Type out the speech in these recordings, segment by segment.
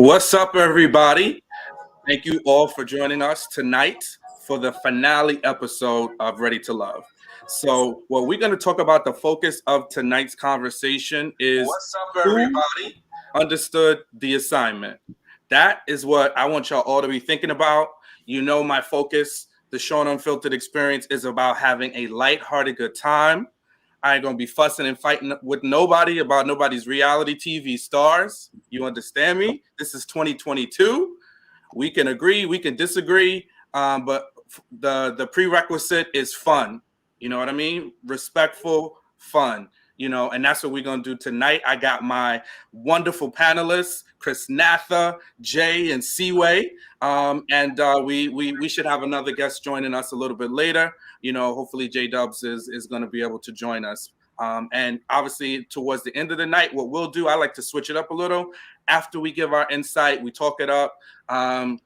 What's up, everybody? Thank you all for joining us tonight for the finale episode of Ready to Love. So, what we're going to talk about, the focus of tonight's conversation is What's up, who everybody? understood the assignment. That is what I want y'all all to be thinking about. You know, my focus, the Sean Unfiltered experience, is about having a lighthearted good time. I ain't gonna be fussing and fighting with nobody about nobody's reality TV stars. You understand me? This is 2022. We can agree, we can disagree, but the prerequisite is fun. You know what I mean? Respectful fun. You know, and that's what we're gonna do tonight. I got my wonderful panelists, Chris Natha, Jay, and Seaway, and we should have another guest joining us a little bit later. You know, hopefully J Dubs is going to be able to join us. And obviously, towards the end of the night, what we'll do, I like to switch it up a little. After we give our insight, we talk it up,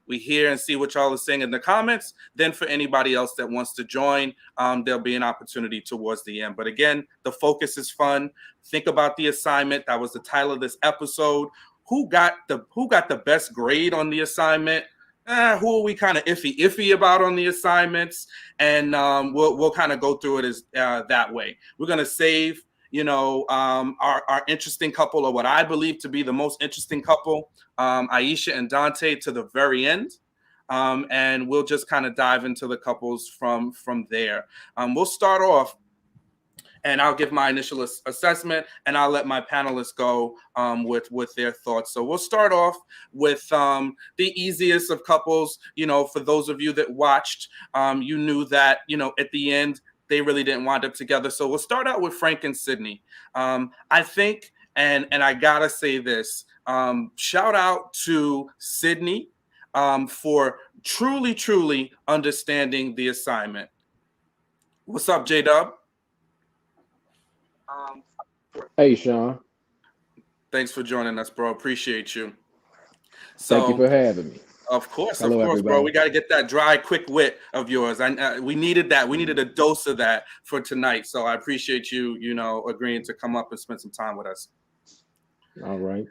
we hear and see what y'all are saying in the comments. Then for anybody else that wants to join, there'll be an opportunity towards the end. But again, the focus is fun. Think about the assignment. That was the title of this episode. Who got the best grade on the assignment? Who are we kind of iffy about on the assignments? And we'll kind of go through it as that way. We're gonna save, you know, our interesting couple, or what I believe to be the most interesting couple, Aisha and Dante, to the very end. And we'll just kind of dive into the couples from there. We'll start off, and I'll give my initial assessment, and I'll let my panelists go with their thoughts. So we'll start off with the easiest of couples. You know, for those of you that watched, you knew that, you know, at the end, they really didn't wind up together. So we'll start out with Frank and Sydney. I think, and I gotta say this, shout out to Sydney for truly understanding the assignment. What's up, J-Dub? Hey, Sean. Thanks for joining us, bro. Appreciate you. Thank you for having me. Of course, Hello, bro. everybody. We got to get that dry, quick wit of yours. We needed that. We needed a dose of that for tonight. So I appreciate you, you know, agreeing to come up and spend some time with us. All right.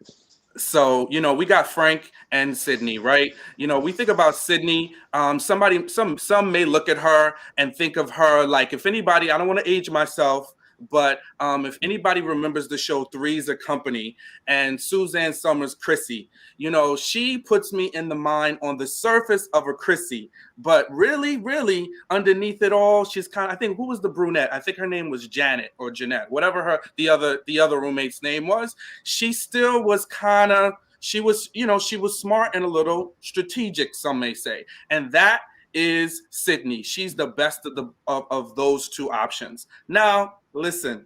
So, you know, we got Frank and Sydney, right? You know, we think about Sydney. Some may look at her and think of her like, if anybody, I don't want to age myself, but if anybody remembers the show Three's a Company and Suzanne Summers' Chrissy, you know, she puts me in the mind on the surface of a Chrissy, but really underneath it all, she's kind of, I think, who was the brunette? I think her name was Janet or Jeanette, whatever the other roommate's name was. She still was kind of, she was smart and a little strategic, some may say. And that is Sydney. She's the best of those two options. Now, listen,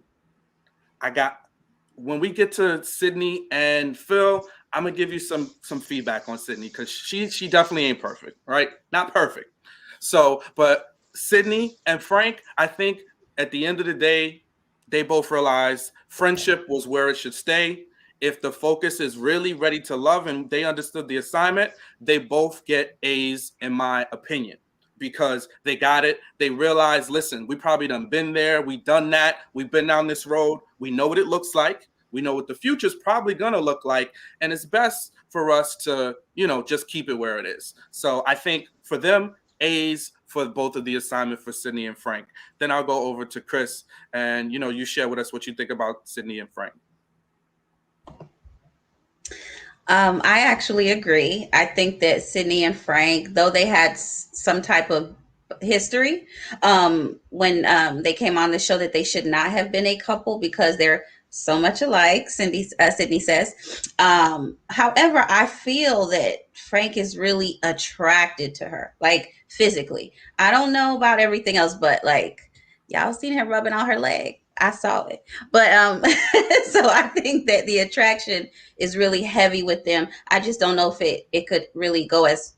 when we get to Sydney and Phil, I'm gonna give you some feedback on Sydney, because she definitely ain't perfect, right? Not perfect. So, but Sydney and Frank, I think at the end of the day, they both realized friendship was where it should stay. If the focus is really ready to love and they understood the assignment, they both get A's, in my opinion, because they got it. They realized, listen, we probably done been there. We done that. We've been down this road. We know what it looks like. We know what the future's probably going to look like. And it's best for us to, you know, just keep it where it is. So I think for them, A's for both of the assignment for Sydney and Frank. Then I'll go over to Chris, and, you know, you share with us what you think about Sydney and Frank. I actually agree. I think that Sydney and Frank, though they had some type of history when they came on the show, that they should not have been a couple because they're so much alike, Sydney says. However, I feel that Frank is really attracted to her, like physically. I don't know about everything else, but like, y'all seen her rubbing on her leg. I saw it. But so I think that the attraction is really heavy with them. I just don't know if it could really go as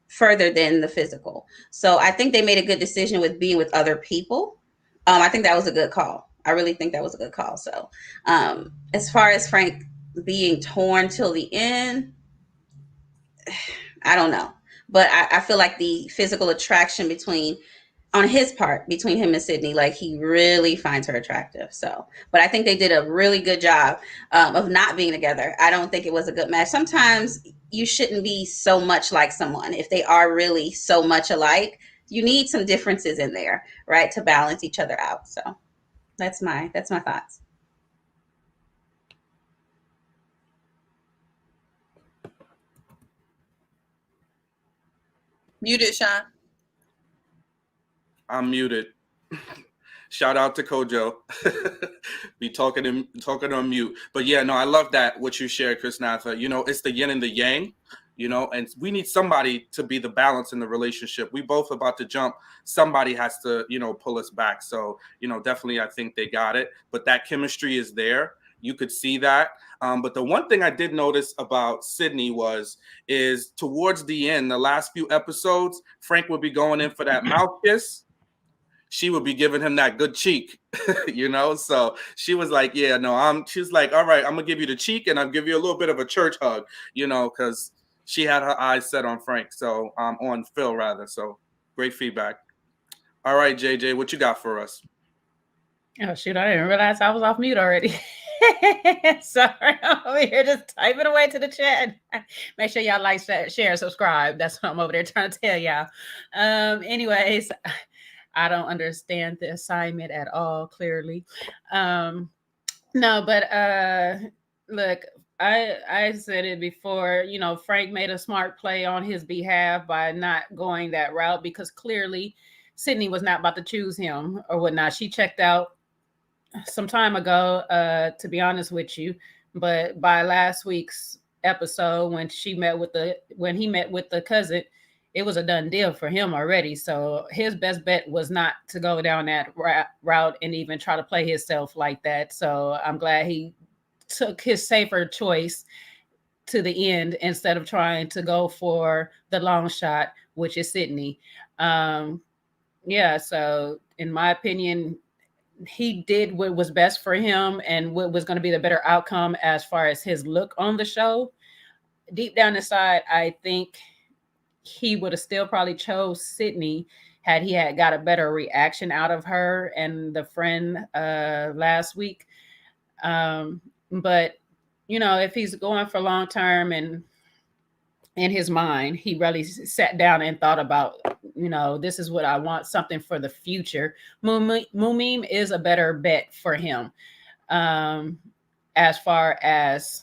further than the physical. So I think they made a good decision with being with other people. I think that was a good call. I really think that was a good call. So as far as Frank being torn till the end, I don't know. But I feel like the physical attraction between on his part, between him and Sydney, like he really finds her attractive. So, but I think they did a really good job of not being together. I don't think it was a good match. Sometimes you shouldn't be so much like someone if they are really so much alike. You need some differences in there, right, to balance each other out. So that's my thoughts. Muted, Sean. I'm muted. Shout out to Kojo. Be talking on mute. But yeah, no, I love that what you shared, Chris Natha. You know, it's the yin and the yang, you know, and we need somebody to be the balance in the relationship. We both about to jump. Somebody has to, you know, pull us back. So, you know, definitely I think they got it. But that chemistry is there. You could see that. But the one thing I did notice about Sydney is towards the end, the last few episodes, Frank would be going in for that mouth kiss. She would be giving him that good cheek, you know? So she was like, yeah, no, she's like, all right, I'm gonna give you the cheek and I'll give you a little bit of a church hug, you know, because she had her eyes set on Frank. So on Phil rather. So great feedback. All right, JJ, what you got for us? Oh shoot, I didn't realize I was off mute already. Sorry, I'm over here just typing away to the chat. Make sure y'all like, share, subscribe. That's what I'm over there trying to tell y'all. Anyways, I don't understand the assignment at all, clearly. No, but look, I said it before, you know, Frank made a smart play on his behalf by not going that route because clearly Sydney was not about to choose him or whatnot. She checked out some time ago, to be honest with you, but by last week's episode when he met with the cousin, it was a done deal for him already. So his best bet was not to go down that route and even try to play himself like that. So I'm glad he took his safer choice to the end instead of trying to go for the long shot, which is Sydney. Yeah, so in my opinion, he did what was best for him and what was going to be the better outcome as far as his look on the show. Deep down inside, I think he would have still probably chose Sydney had he had got a better reaction out of her and the friend last week. But you know, if he's going for long term and in his mind, he really sat down and thought about, you know, this is what I want, something for the future. Mumeen is a better bet for him as far as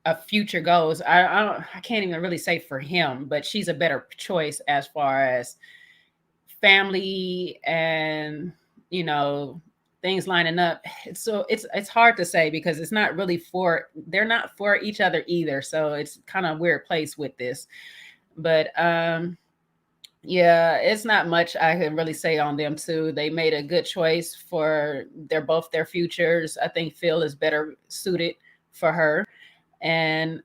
a future goes. I can't even really say for him, but she's a better choice as far as family and, you know, things lining up. So it's hard to say because it's not really they're not for each other either. So it's kind of a weird place with this. But yeah, it's not much I can really say on them too. They made a good choice for both their futures. I think Phil is better suited for her. And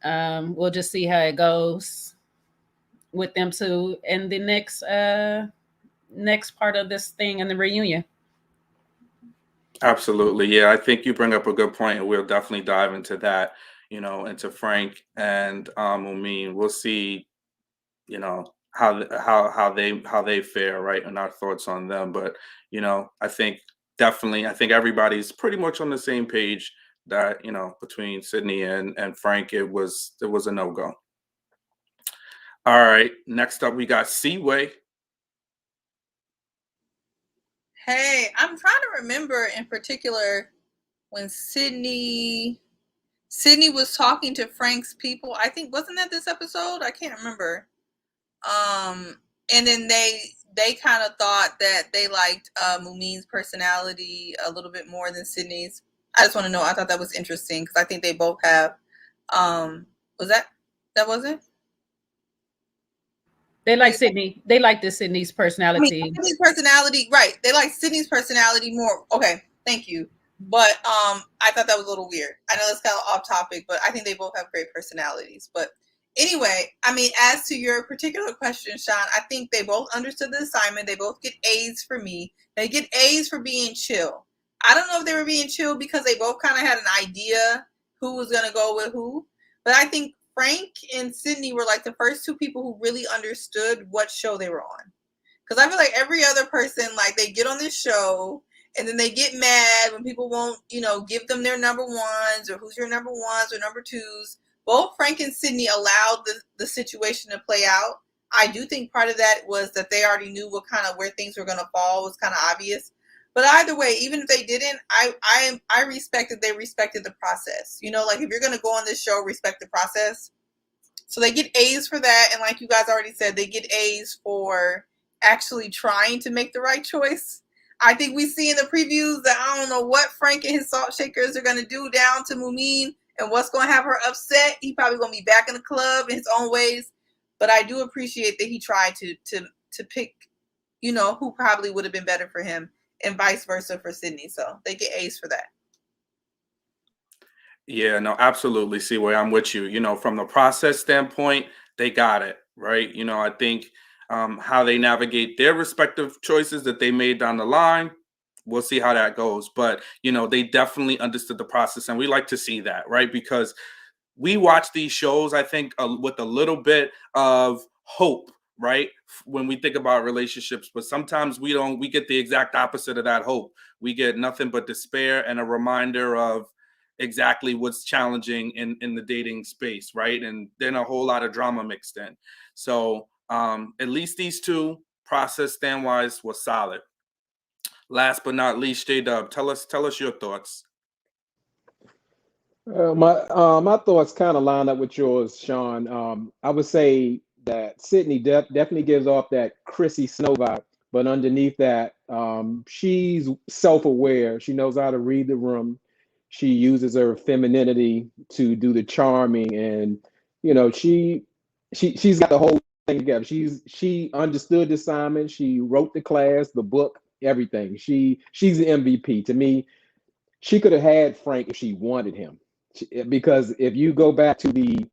we'll just see how it goes with them two in the next part of this thing in the reunion. Absolutely. Yeah, I think you bring up a good point, and we'll definitely dive into that, you know, into Frank and Mumeen. We'll see, you know, how they fare, right, and our thoughts on them. But, you know, I think everybody's pretty much on the same page that, you know, between Sydney and Frank, it was a no-go. All right, next up we got Seaway. Hey, I'm trying to remember in particular when Sydney was talking to Frank's people. I think, wasn't that this episode? I can't remember. And then they kind of thought that they liked Mumeen's personality a little bit more than Sydney's. I just want to know. I thought that was interesting because I think they both have. Was that wasn't? They like Sydney. They like Sydney's personality. I mean, Sydney's personality, right? They like Sydney's personality more. Okay, thank you. But I thought that was a little weird. I know that's kind of off topic, but I think they both have great personalities. But anyway, I mean, as to your particular question, Sean, I think they both understood the assignment. They both get A's for me. They get A's for being chill. I don't know if they were being chill because they both kind of had an idea who was going to go with who. But I think Frank and Sydney were like the first two people who really understood what show they were on. Because I feel like every other person, like, they get on this show and then they get mad when people won't, give them their number ones or who's your number ones or number twos. Both Frank and Sydney allowed the situation to play out. I do think part of that was that they already knew where things were going to fall was kind of obvious. But either way, even if they didn't, I respected they respected the process. Like, if you're going to go on this show, respect the process. So they get A's for that. And like you guys already said, they get A's for actually trying to make the right choice. I think we see in the previews that I don't know what Frank and his salt shakers are going to do down to Mumeen and what's going to have her upset. He probably going to be back in the club in his own ways. But I do appreciate that he tried to pick, who probably would have been better for him, and vice versa for Sydney. So they get A's for that. Yeah, no, absolutely. See where I'm with you. From the process standpoint, they got it right. I think how they navigate their respective choices that they made down the line, we'll see how that goes. But they definitely understood the process, and we like to see that, right? Because we watch these shows, I think, with a little bit of hope, right? When we think about relationships, but sometimes we get the exact opposite of that hope. We get nothing but despair and a reminder of exactly what's challenging in the dating space, right? And then a whole lot of drama mixed in. So at least these two, process stand wise, was solid. Last but not least, J-Dub, tell us your thoughts. My thoughts kind of line up with yours, Sean. I would say that Sydney definitely gives off that Chrissy Snow vibe, but underneath that, she's self-aware. She knows how to read the room. She uses her femininity to do the charming, and she's got the whole thing together. She understood the assignment. She wrote the class, the book, everything. She's the MVP to me. She could have had Frank if she wanted him, because if you go back to the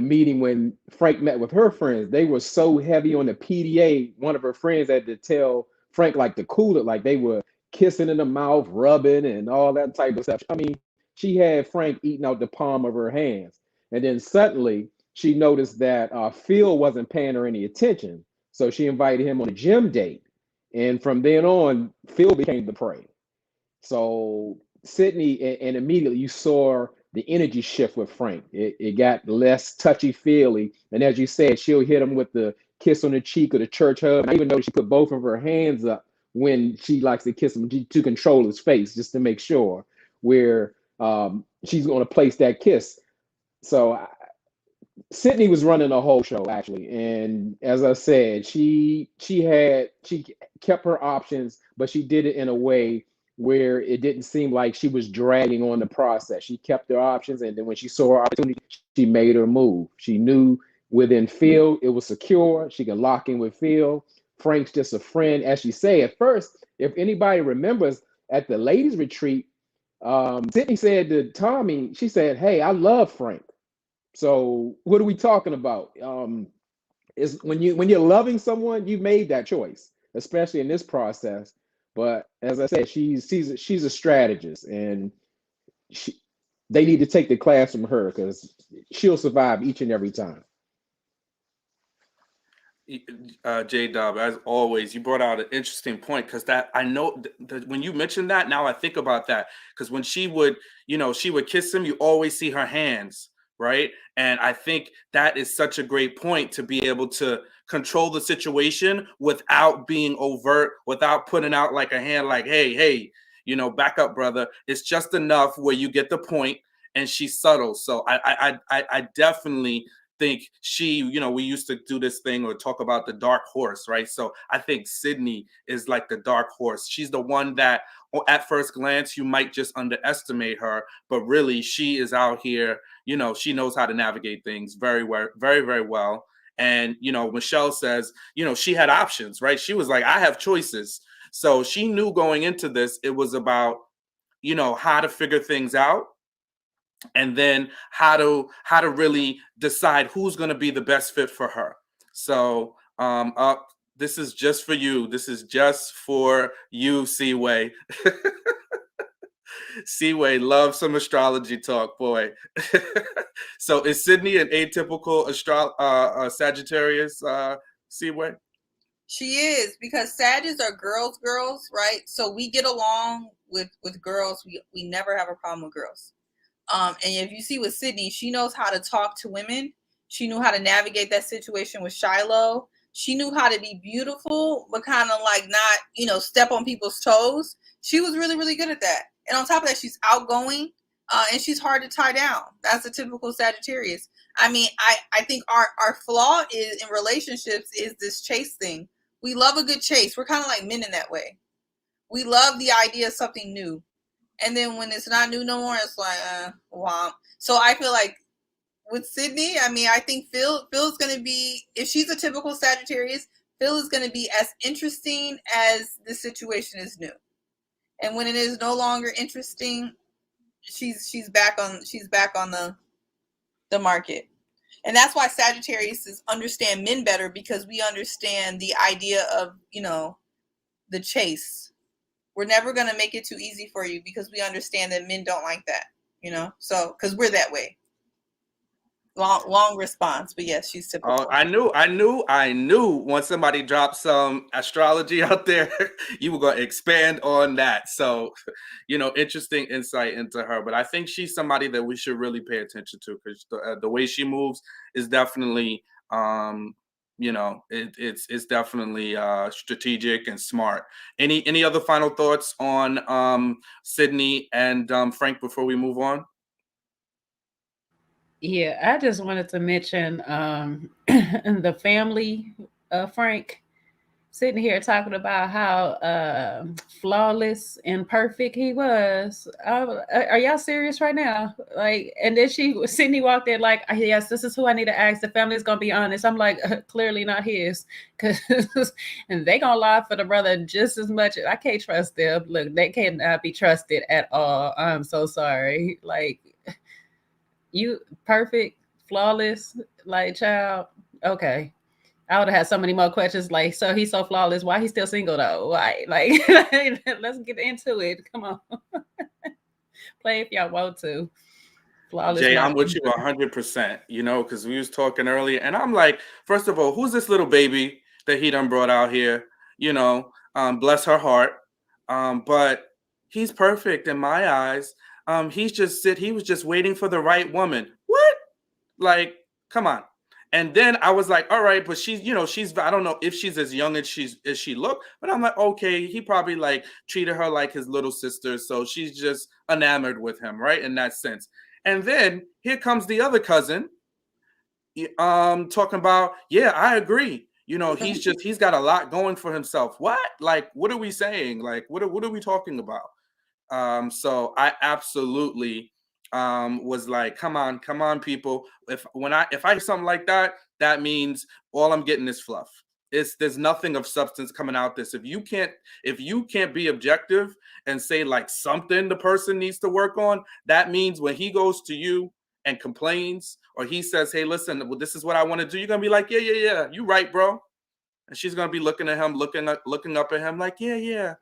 meeting when Frank met with her friends, they were so heavy on the PDA. One of her friends had to tell Frank like to cool it, like they were kissing in the mouth, rubbing, and all that type of stuff. I mean, she had Frank eating out the palm of her hands, and then suddenly she noticed that Phil wasn't paying her any attention, so she invited him on a gym date, and from then on, Phil became the prey. So Sydney, and immediately you saw the energy shift with Frank. It got less touchy feely, and as you said, she'll hit him with the kiss on the cheek or the church hug. And I even know she put both of her hands up when she likes to kiss him to control his face, just to make sure where she's going to place that kiss. So Sydney was running the whole show actually, and as I said, she kept her options, but she did it in a way where it didn't seem like she was dragging on the process. She kept her options, and then when she saw her opportunity, she made her move. She knew within Phil it was secure. She could lock in with Phil. Frank's just a friend, as she said. At first, if anybody remembers, at the ladies' retreat, Sydney said to Tommy, she said, "Hey, I love Frank." So what are we talking about? Is when you're loving someone, you made that choice, especially in this process. But as I said, she's a strategist, and they need to take the class from her because she'll survive each and every time. J-Dub, as always, you brought out an interesting point, because that I know when you mentioned that, now I think about that, because when she would kiss him, you always see her hands, right? And I think that is such a great point, to be able to control the situation without being overt, without putting out like a hand, like, hey, back up, brother. It's just enough where you get the point, and she's subtle. So I definitely think she, we used to do this thing or talk about the dark horse, right? So I think Sydney is like the dark horse. She's the one that at first glance you might just underestimate her, but really she is out here, she knows how to navigate things very well, very, very well. And, Michelle says, she had options, right? She was like, I have choices. So she knew going into this, it was about, how to figure things out, and then how to really decide who's going to be the best fit for her. So this is just for you. This is just for you, Seaway. Seaway loves some astrology talk, boy. So is Sydney an atypical Sagittarius, Seaway? She is, because Sages are girls, right? So we get along with girls. We never have a problem with girls. And if you see with Sydney, she knows how to talk to women. She knew how to navigate that situation with Shiloh. She knew how to be beautiful, but kind of like not, step on people's toes. She was really, really good at that. And on top of that, she's outgoing, and she's hard to tie down. That's a typical Sagittarius. I mean, I think our flaw is in relationships is this chase thing. We love a good chase. We're kind of like men in that way. We love the idea of something new. And then when it's not new no more, it's like, womp. So I feel like with Sydney, I mean, I think Phil's going to be, if she's a typical Sagittarius, Phil is going to be as interesting as the situation is new. And when it is no longer interesting, she's back on the market. And that's why Sagittarius understand men better, because we understand the idea of, the chase. We're never going to make it too easy for you, because we understand that men don't like that, so because we're that way. Long response, but yes, she's typical. Oh, I knew once somebody dropped some astrology out there, you were going to expand on that. So, interesting insight into her. But I think she's somebody that we should really pay attention to, because the way she moves is definitely, it's definitely strategic and smart. Any other final thoughts on Sydney and Frank before we move on? Yeah, I just wanted to mention the family of Frank, sitting here talking about how flawless and perfect he was. Are y'all serious right now? Like, and then Sydney walked in like, yes, this is who I need to ask. The family's gonna be honest. I'm like, clearly not his, because and they gonna lie for the brother just as much. I can't trust them. Look, they cannot be trusted at all. I'm so sorry. Like, you perfect, flawless, like, child. Okay. I would have had so many more questions. Like, so he's so flawless. Why he's still single though? Why? Like, let's get into it. Come on. Play if y'all want to. Flawless. Jay, I'm with you 100%, because we was talking earlier, and I'm like, first of all, who's this little baby that he done brought out here? Bless her heart. But he's perfect in my eyes. He was just waiting for the right woman. What? Like, come on. And then I was like, all right, but she's, I don't know if she's as young as she looked, but I'm like, okay, he probably like treated her like his little sister. So she's just enamored with him, right? In that sense. And then here comes the other cousin, talking about, yeah, I agree. He's got a lot going for himself. What? Like, what are we saying? Like, what are we talking about? So I absolutely was like, come on, people. If I hear something like that, that means all I'm getting is fluff. There's nothing of substance coming out this. If you can't be objective and say like something the person needs to work on, that means when he goes to you and complains, or he says, hey, listen, well, this is what I want to do, you're gonna be like, yeah, you right, bro. And she's gonna be looking at him, looking up at him like, yeah.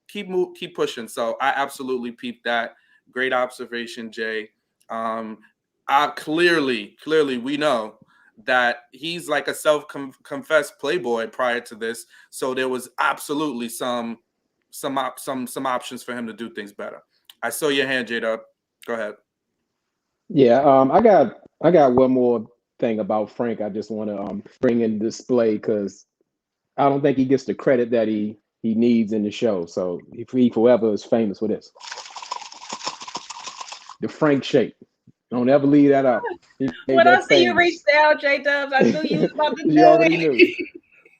Keep pushing. So I absolutely peeped that. Great observation, Jay. I clearly we know that he's like a self-confessed playboy prior to this. So there was absolutely some options for him to do things better. I saw your hand, J-Dub. Go ahead. Yeah, I got one more thing about Frank. I just want to bring in display, because I don't think he gets the credit that he needs in the show. So he forever is famous for this. The Frank shake. Don't ever leave that out. When I see you reached out, J-Dubs, I knew you was about to do You already it.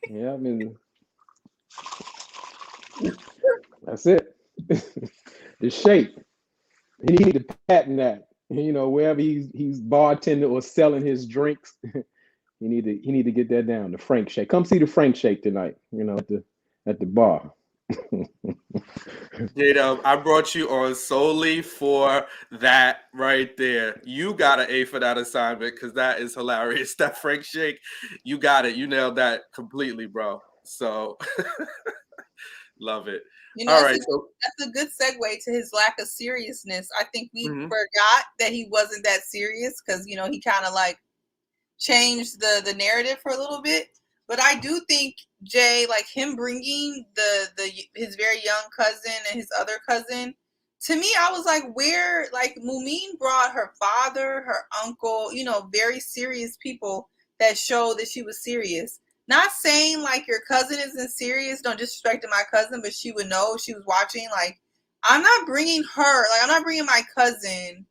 knew. Yeah, I mean, that's it. The shake. He need to patent that. Wherever he's bartending or selling his drinks, he need to get that down. The Frank shake. Come see the Frank shake tonight. At the bar. J-Dub, I brought you on solely for that right there. You got an A for that assignment, because that is hilarious. That Frank shake, you got it. You nailed that completely, bro. So love it. All right. That's a good segue to his lack of seriousness. I think we forgot that he wasn't that serious, because, he kind of like changed the narrative for a little bit. But I do think Jay, like him bringing his very young cousin and his other cousin, to me, I was like, where, like Mumeen brought her father, her uncle, you know, very serious people that showed that she was serious. Not saying like your cousin isn't serious, don't disrespect my cousin, but she would know if she was watching. Like, I'm not bringing her, like I'm not bringing my cousin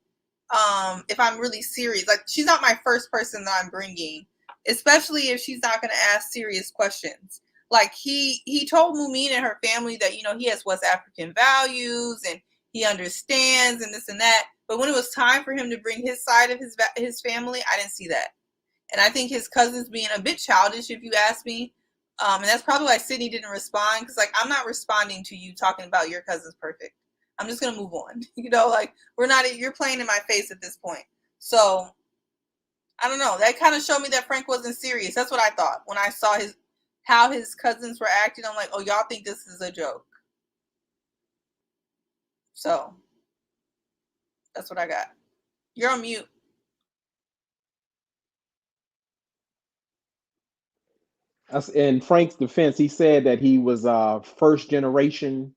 if I'm really serious. Like, she's not my first person that I'm bringing, especially if she's not going to ask serious questions. Like, he told Mumeen and her family that, you know, he has West African values and he understands and this and that. But when it was time for him to bring his side of his family, I didn't see that. And I think his cousin's being a bit childish, if you ask me. And that's probably why Sydney didn't respond, because, like, I'm not responding to you talking about your cousin's perfect. I'm just going to move on. You know, like, you're playing in my face at this point. So, I don't know. That kind of showed me that Frank wasn't serious. That's what I thought when I saw how his cousins were acting. I'm like, oh, y'all think this is a joke. So, that's what I got. You're on mute. In Frank's defense, he said that he was first generation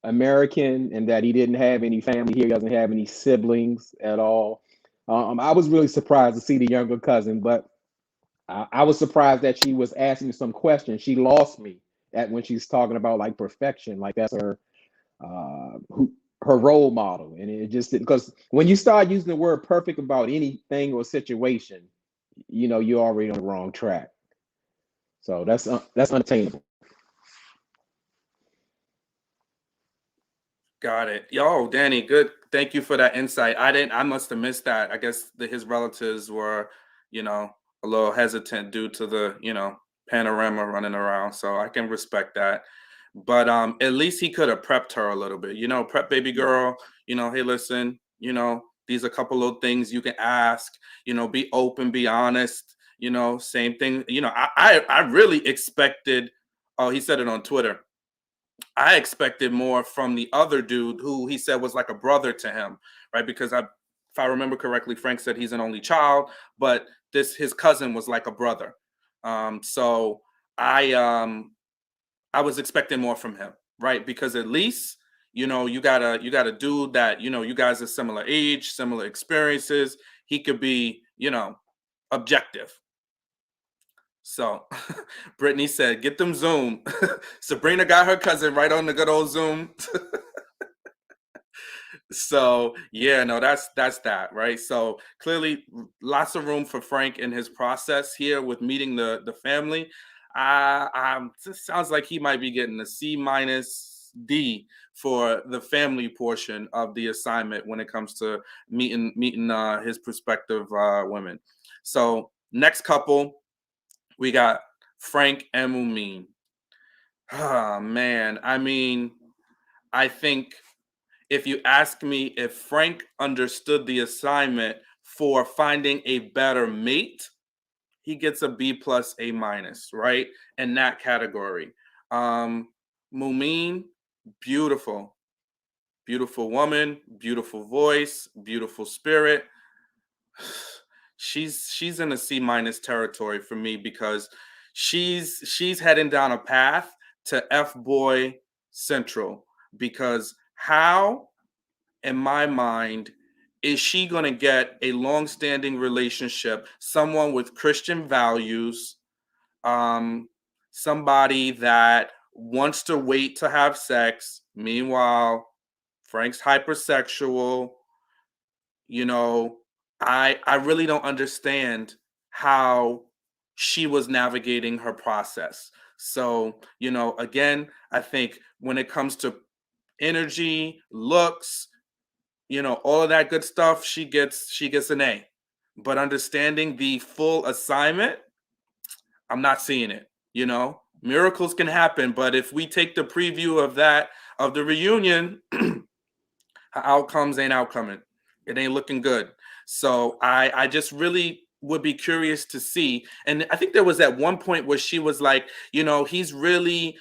American and that he didn't have any family here. He doesn't have any siblings at all. I was really surprised to see the younger cousin, but I was surprised that she was asking some questions. She lost me at when she's talking about like perfection, like that's her her role model, and it just because when you start using the word perfect about anything or situation, you know you're already on the wrong track. So that's unattainable. Got it. Yo, Danny, good. Thank you for that insight. I must have missed that. I guess his relatives were, you know, a little hesitant due to the, you know, panorama running around. So I can respect that. But at least he could have prepped her a little bit. You know, prep baby girl, you know, hey, listen, you know, these are a couple of things you can ask, you know, be open, be honest, you know, same thing. You know, I really expected, oh, he said it on Twitter. I expected more from the other dude who he said was like a brother to him, right? Because if I remember correctly, Frank said he's an only child, but his cousin was like a brother. So I was expecting more from him, right? Because at least you got a dude that you guys are similar age, similar experiences. He could be objective. So Brittany said, get them Zoom. Sabrina got her cousin right on the good old Zoom. So yeah, no, that's that, right? So clearly lots of room for Frank in his process here with meeting the family. It sounds like he might be getting a C minus D for the family portion of the assignment when it comes to meeting his prospective women. So next couple, we got Frank and Mumeen. Oh, man. I mean, I think if you ask me if Frank understood the assignment for finding a better mate, he gets a B plus A minus, right? In that category. Mumeen, beautiful. Beautiful woman, beautiful voice, beautiful spirit. She's in a C minus territory for me because she's heading down a path to F boy central, because how in my mind is she going to get a long-standing relationship, someone with Christian values, somebody that wants to wait to have sex, meanwhile Frank's hypersexual. I really don't understand how she was navigating her process. So, again, I think when it comes to energy, looks, all of that good stuff, she gets an A. But understanding the full assignment, I'm not seeing it. Miracles can happen, but if we take the preview of the reunion, outcomes ain't outcoming. It ain't looking good. So I just really would be curious to see. And I think there was at one point where she was like, he's really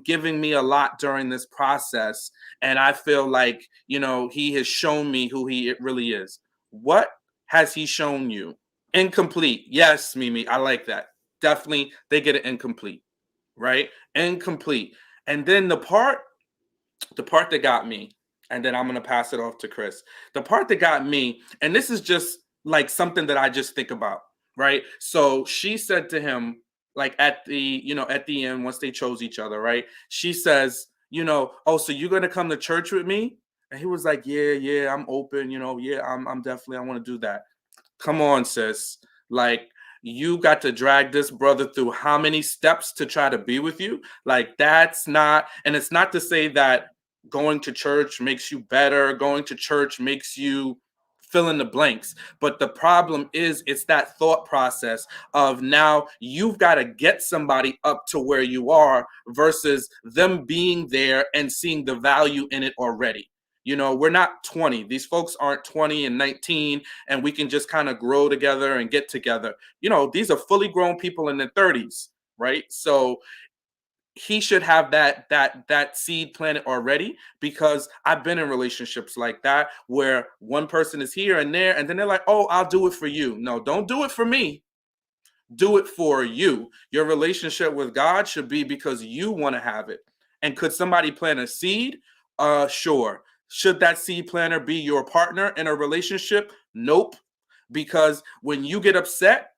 giving me a lot during this process. And I feel like, he has shown me who he really is. What has he shown you? Incomplete. Yes, Mimi, I like that. definitely they get it incomplete, right? Incomplete. And then the part that got me, and then I'm gonna pass it off to Chris. The part that got me, and this is just like something that I just think about, right? So she said to him, like at the end, once they chose each other, right? She says, oh, so you're gonna come to church with me? And he was like, yeah, I'm open, yeah, I'm definitely, I want to do that. Come on, sis. Like, you got to drag this brother through how many steps to try to be with you? Like, that's not, and it's not to say that going to church makes you better, going to church makes you fill in the blanks. But the problem is, it's that thought process of now you've got to get somebody up to where you are versus them being there and seeing the value in it already. We're not 20. These folks aren't 20 and 19, and we can just kind of grow together and get together. These are fully grown people in their 30s, right? So he should have that seed planted already, because I've been in relationships like that where one person is here and there, and then they're like, oh, I'll do it for you. No, don't do it for me. Do it for you. Your relationship with God should be because you want to have it. And could somebody plant a seed? Sure. Should that seed planter be your partner in a relationship? Nope. Because when you get upset,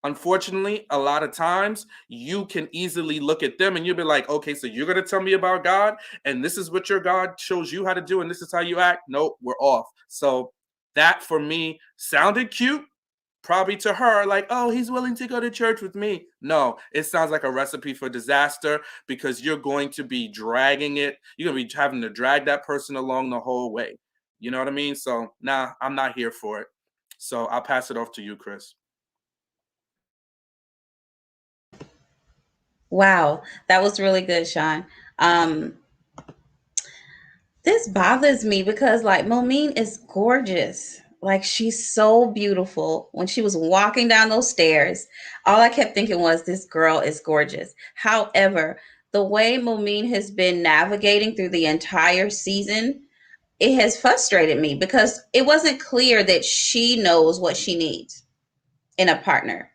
unfortunately, a lot of times you can easily look at them and you'll be like, okay, so you're going to tell me about God, and this is what your God shows you how to do, and this is how you act. Nope, we're off. So that for me sounded cute. Probably to her, like, oh, he's willing to go to church with me. No, it sounds like a recipe for disaster, because you're going to be dragging it. You're going to be having to drag that person along the whole way. You know what I mean? So, nah, I'm not here for it. So I'll pass it off to you, Chris. Wow, that was really good, Sean. This bothers me because, like, Mumeen is gorgeous. Like, she's so beautiful. When she was walking down those stairs, all I kept thinking was, this girl is gorgeous. However, the way Mumeen has been navigating through the entire season, it has frustrated me because it wasn't clear that she knows what she needs in a partner.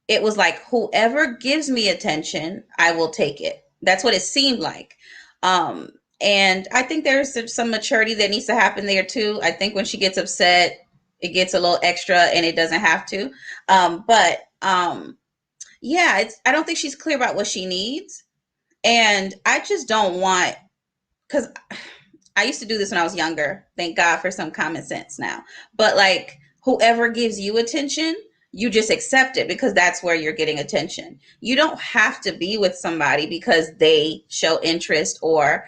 It was like, whoever gives me attention, I will take it. That's what it seemed like. Um, and I think there's some maturity that needs to happen there too. I think when she gets upset, it gets a little extra and it doesn't have to. But yeah, I don't think she's clear about what she needs. And I just don't want, because I used to do this when I was younger. Thank God for some common sense now. But like, whoever gives you attention, you just accept it because that's where you're getting attention. You don't have to be with somebody because they show interest or,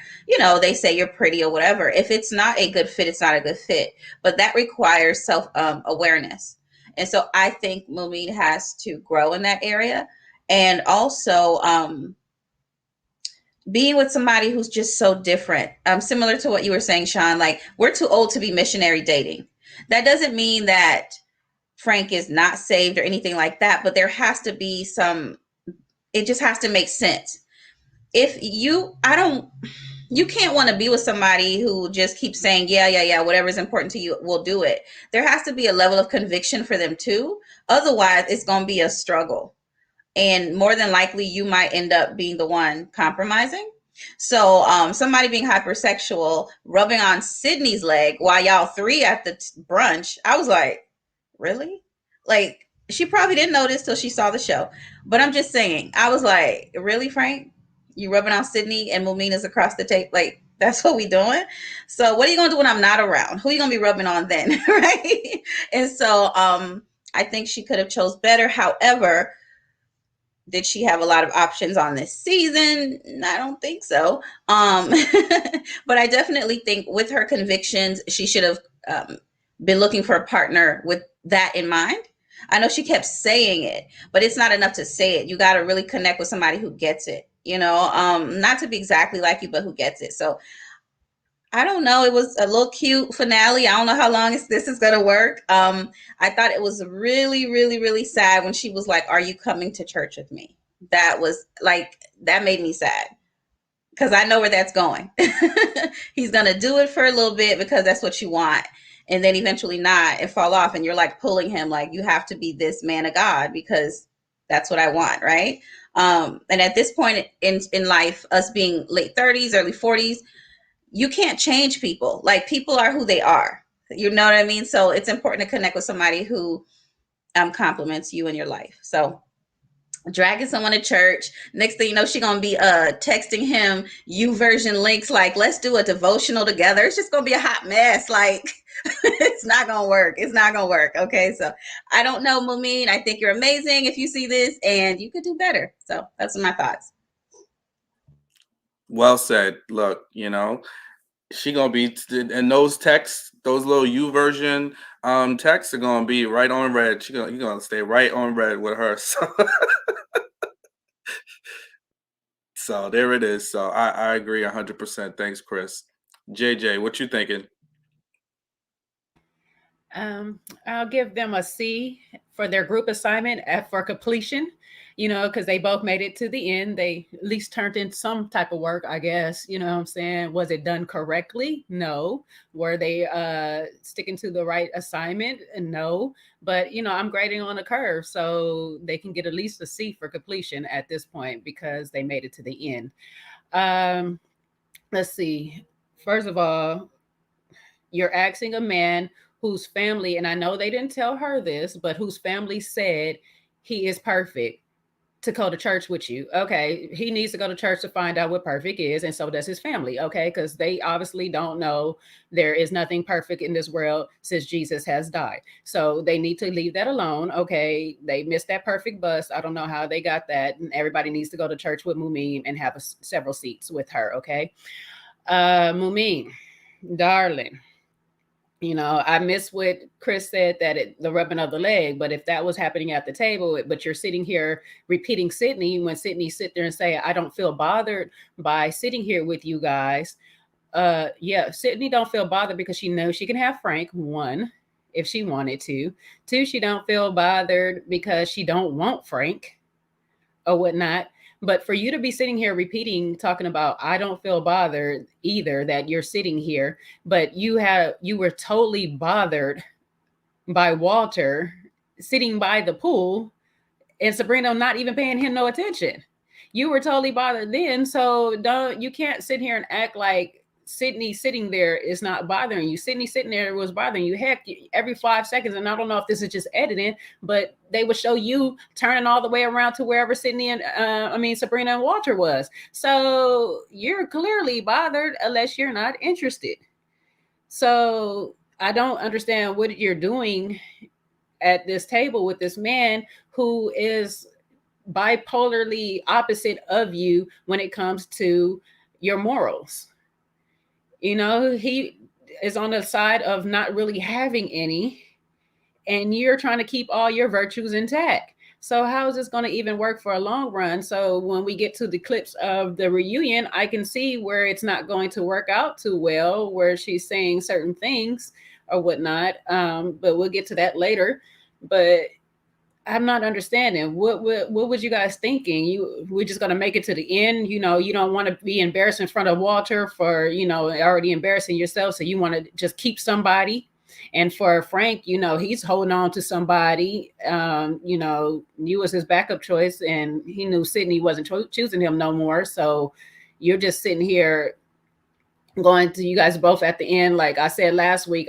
they say you're pretty or whatever. If it's not a good fit, it's not a good fit. But that requires self-awareness. And so I think Mumeen has to grow in that area. And also, being with somebody who's just so different, similar to what you were saying, Sean, like, we're too old to be missionary dating. That doesn't mean that Frank is not saved or anything like that, but there has to be it just has to make sense. You can't want to be with somebody who just keeps saying, yeah, whatever is important to you, we'll do it. There has to be a level of conviction for them too. Otherwise, it's going to be a struggle. And more than likely, you might end up being the one compromising. So somebody being hypersexual, rubbing on Sydney's leg while y'all three at the brunch, I was like, really? Like, she probably didn't notice till she saw the show. But I'm just saying, I was like, really, Frank? You rubbing on Sydney and Mumina's across the tape? Like, that's what we doing? So what are you going to do when I'm not around? Who are you going to be rubbing on then? Right? And so I think she could have chose better. However, did she have a lot of options on this season? I don't think so. But I definitely think with her convictions, she should have been looking for a partner with that in mind. I know she kept saying it, but it's not enough to say it. You got to really connect with somebody who gets it, not to be exactly like you, but who gets it. So I don't know. It was a little cute finale. I don't know how long this is going to work. I thought it was really, really, really sad when she was like, are you coming to church with me? That was like, that made me sad because I know where that's going. He's going to do it for a little bit because that's what you want. And then eventually not and fall off. And you're like pulling him like, you have to be this man of God because That's what I want, right? And at this point in life, us being late 30s, early 40s, you can't change people. Like, people are who they are. You know what I mean? So it's important to connect with somebody who compliments you in your life. So dragging someone to church, next thing you know, she's gonna be texting him YouVersion links like, let's do a devotional together. It's just gonna be a hot mess. Like, it's not gonna work. It's not gonna work. Okay, so I don't know, Mumeen. I think you're amazing if you see this, and you could do better. So that's my thoughts. Well said. Look, she gonna be and those texts, those little YouVersion texts are gonna be right on red. You're gonna stay right on red with her. So there it is. So I agree 100%. Thanks, Chris. JJ, what you thinking? I'll give them a C for their group assignment for completion, because they both made it to the end. They at least turned in some type of work, I guess. You know what I'm saying? Was it done correctly? No. Were they sticking to the right assignment? No. But, I'm grading on a curve, so they can get at least a C for completion at this point because they made it to the end. Let's see. First of all, you're asking a man whose family, and I know they didn't tell her this, but whose family said he is perfect, to go to church with you. Okay, he needs to go to church to find out what perfect is, and so does his family, okay? Because they obviously don't know there is nothing perfect in this world since Jesus has died. So they need to leave that alone, okay? They missed that perfect bus. I don't know how they got that, and everybody needs to go to church with Mumeen and have several seats with her, okay? Mumeen, darling, I miss what Chris said, that the rubbing of the leg, but if that was happening at the table, but you're sitting here repeating Sydney, when Sydney sit there and say, I don't feel bothered by sitting here with you guys. Yeah, Sydney don't feel bothered because she knows she can have Frank, one, if she wanted to. Two, she don't feel bothered because she don't want Frank or whatnot. But for you to be sitting here repeating, talking about, I don't feel bothered either, that you're sitting here, but you were totally bothered by Walter sitting by the pool and Sabrina not even paying him no attention. You were totally bothered then. So you can't sit here and act like Sydney sitting there is not bothering you. Sydney sitting there was bothering you. Heck, every 5 seconds, and I don't know if this is just editing, but they would show you turning all the way around to wherever Sabrina and Walter was. So you're clearly bothered unless you're not interested. So I don't understand what you're doing at this table with this man who is bipolarly opposite of you when it comes to your morals. He is on the side of not really having any, and you're trying to keep all your virtues intact. So how is this going to even work for a long run? So when we get to the clips of the reunion, I can see where it's not going to work out too well, where she's saying certain things or whatnot. But we'll get to that later. But I'm not understanding. What was you guys thinking? We're just gonna make it to the end. You don't want to be embarrassed in front of Walter for already embarrassing yourself. So you want to just keep somebody. And for Frank, he's holding on to somebody. You was his backup choice, and he knew Sydney wasn't choosing him no more. So you're just sitting here going to you guys both at the end. Like I said last week,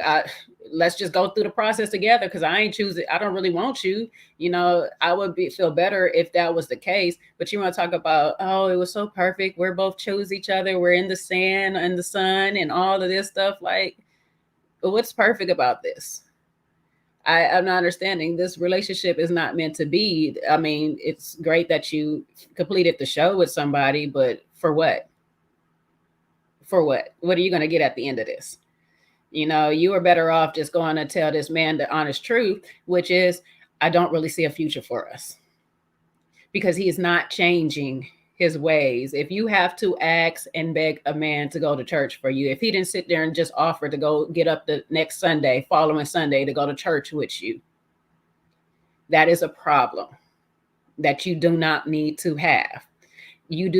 let's just go through the process together because I ain't choosing. I don't really want you. I would feel better if that was the case. But you want to talk about, oh, it was so perfect. We're both chose each other. We're in the sand and the sun and all of this stuff. Like, what's perfect about this? I'm not understanding. This relationship is not meant to be. I mean, it's great that you completed the show with somebody, but for what? For what? What are you going to get at the end of this? You were better off just going to tell this man the honest truth, which is, I don't really see a future for us because he is not changing his ways. If you have to ask and beg a man to go to church for you, if he didn't sit there and just offer to go get up the next Sunday, following Sunday, to go to church with you, that is a problem that you do not need to have. You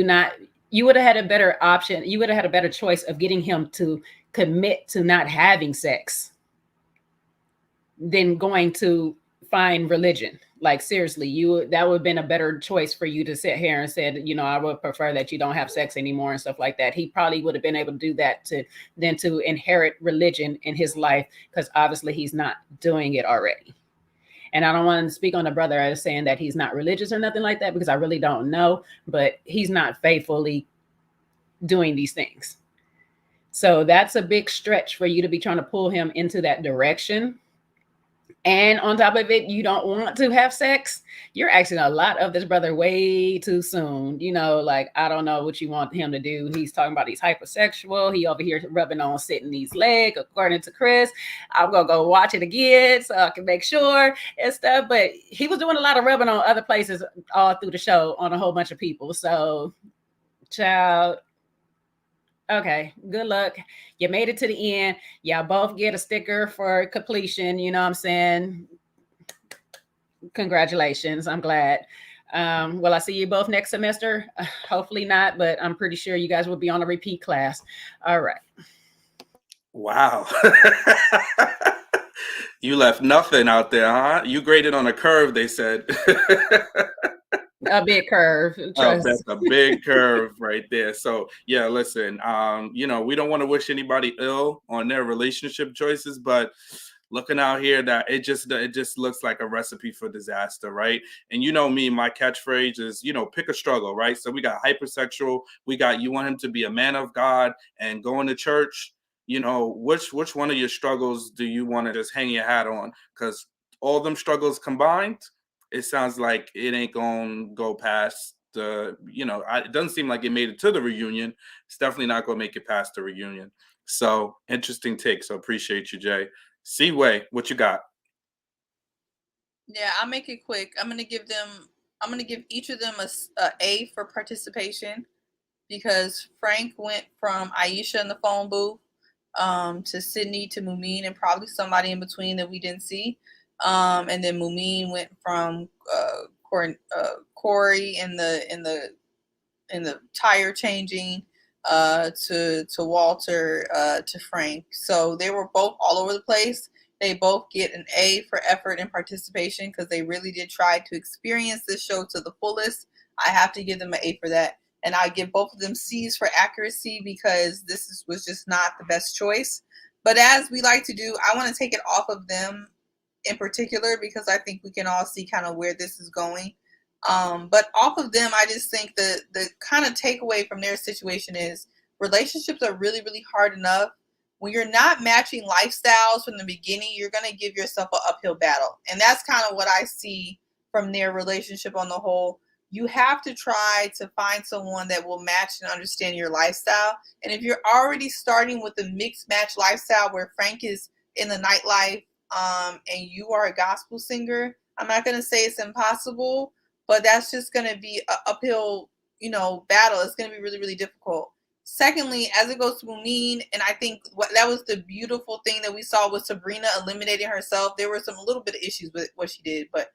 would have had a better option. You would have had a better choice of getting him to commit to not having sex than going to find religion. Like seriously, that would have been a better choice for you to sit here and said, I would prefer that you don't have sex anymore and stuff like that. He probably would have been able to do that to inherit religion in his life, because obviously he's not doing it already. And I don't want to speak on the brother as saying that he's not religious or nothing like that, because I really don't know, but he's not faithfully doing these things. So that's a big stretch for you to be trying to pull him into that direction. And on top of it, you don't want to have sex. You're asking a lot of this brother way too soon. Like, I don't know what you want him to do. He's talking about he's hypersexual. He over here rubbing on Sydney's leg, according to Chris. I'm going to go watch it again so I can make sure and stuff. But he was doing a lot of rubbing on other places all through the show on a whole bunch of people. So, child, okay, good luck. You made it to the end. Y'all both get a sticker for completion. You know what I'm saying? Congratulations. I'm glad. Will I see you both next semester? Hopefully not, but I'm pretty sure you guys will be on a repeat class. All right. Wow. You left nothing out there, huh? You graded on a curve, they said. A big curve. Oh, that's a big curve right there. So yeah, listen, we don't want to wish anybody ill on their relationship choices, but looking out here, that it just looks like a recipe for disaster, right? And me, my catchphrase is, pick a struggle, right? So we got hypersexual, we got you want him to be a man of God and going to church. Which one of your struggles do you want to just hang your hat on? Because all them struggles combined, it sounds like it ain't gonna go past the, it doesn't seem like it made it to the reunion. It's definitely not gonna make it past the reunion. So interesting take. So appreciate you, Jay. Seaway, what you got? Yeah, I'll make it quick. I'm gonna give each of them a A for participation, because Frank went from Aisha in the phone booth to Sydney to Mumeen and probably somebody in between that we didn't see. And then Mumeen went from Corey in the tire changing to Walter to Frank. So they were both all over the place. They both get an A for effort and participation, because they really did try to experience this show to the fullest. I have to give them an A for that. And I give both of them C's for accuracy, because was just not the best choice. But as we like to do, I want to take it off of them in particular, because I think we can all see kind of where this is going. But off of them, I just think the kind of takeaway from their situation is relationships are really, really hard enough. When you're not matching lifestyles from the beginning, you're going to give yourself an uphill battle. And that's kind of what I see from their relationship on the whole. You have to try to find someone that will match and understand your lifestyle. And if you're already starting with a mixed match lifestyle where Frank is in the nightlife and you are a gospel singer, I'm not going to say it's impossible, but that's just going to be an uphill, battle. It's going to be really, really difficult. Secondly, as it goes to Mumeen, and I think that was the beautiful thing that we saw with Sabrina eliminating herself. There were some little bit of issues with what she did, but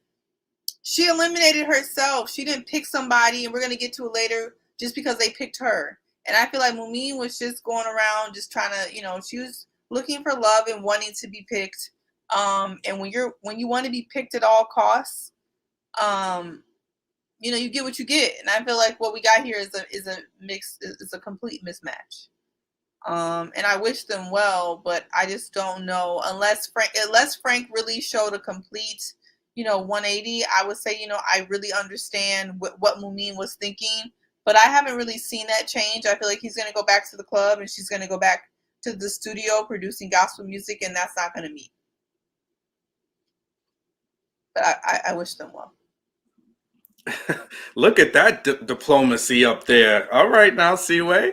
she eliminated herself. She didn't pick somebody, and we're going to get to it later, just because they picked her. And I feel like Mumeen was just going around just trying to, she was looking for love and wanting to be picked. And when you want to be picked at all costs, you get what you get. And I feel like what we got here is a complete mismatch. And I wish them well, but I just don't know, unless Frank really showed a complete, 180. I would say, I really understand what Mumeen was thinking, but I haven't really seen that change. I feel like he's going to go back to the club and she's going to go back to the studio producing gospel music, and that's not going to meet. But I wish them well. Look at that diplomacy up there. All right, now, Seaway.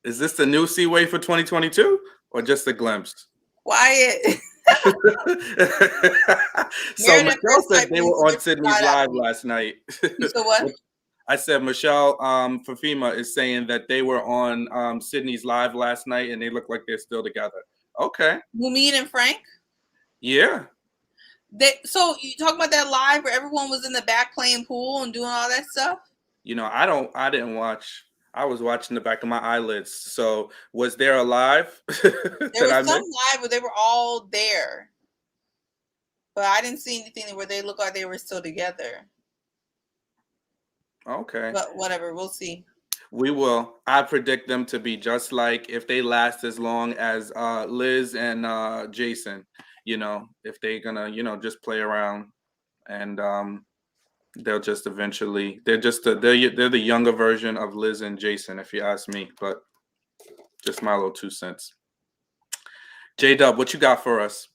Is this the new Seaway for 2022 or just a glimpse? Quiet. So Michelle said they were on Sydney's Live last night. You said what? I said Michelle Fafima is saying that they were on Sydney's Live last night and they look like they're still together. Okay. Mumeen and Frank? Yeah. So you talk about that live where everyone was in the back playing pool and doing all that stuff? I didn't watch. I was watching the back of my eyelids. So was there a live? There was some live where they were all there. but I didn't see anything where they look like they were still together. Okay. But whatever, we'll see. We will. I predict them to be just like, if they last as long as Liz and Jason, if they're gonna, just play around, and they'll just eventually, they're the younger version of Liz and Jason, if you ask me, but just my little 2 cents. J-Dub, what you got for us?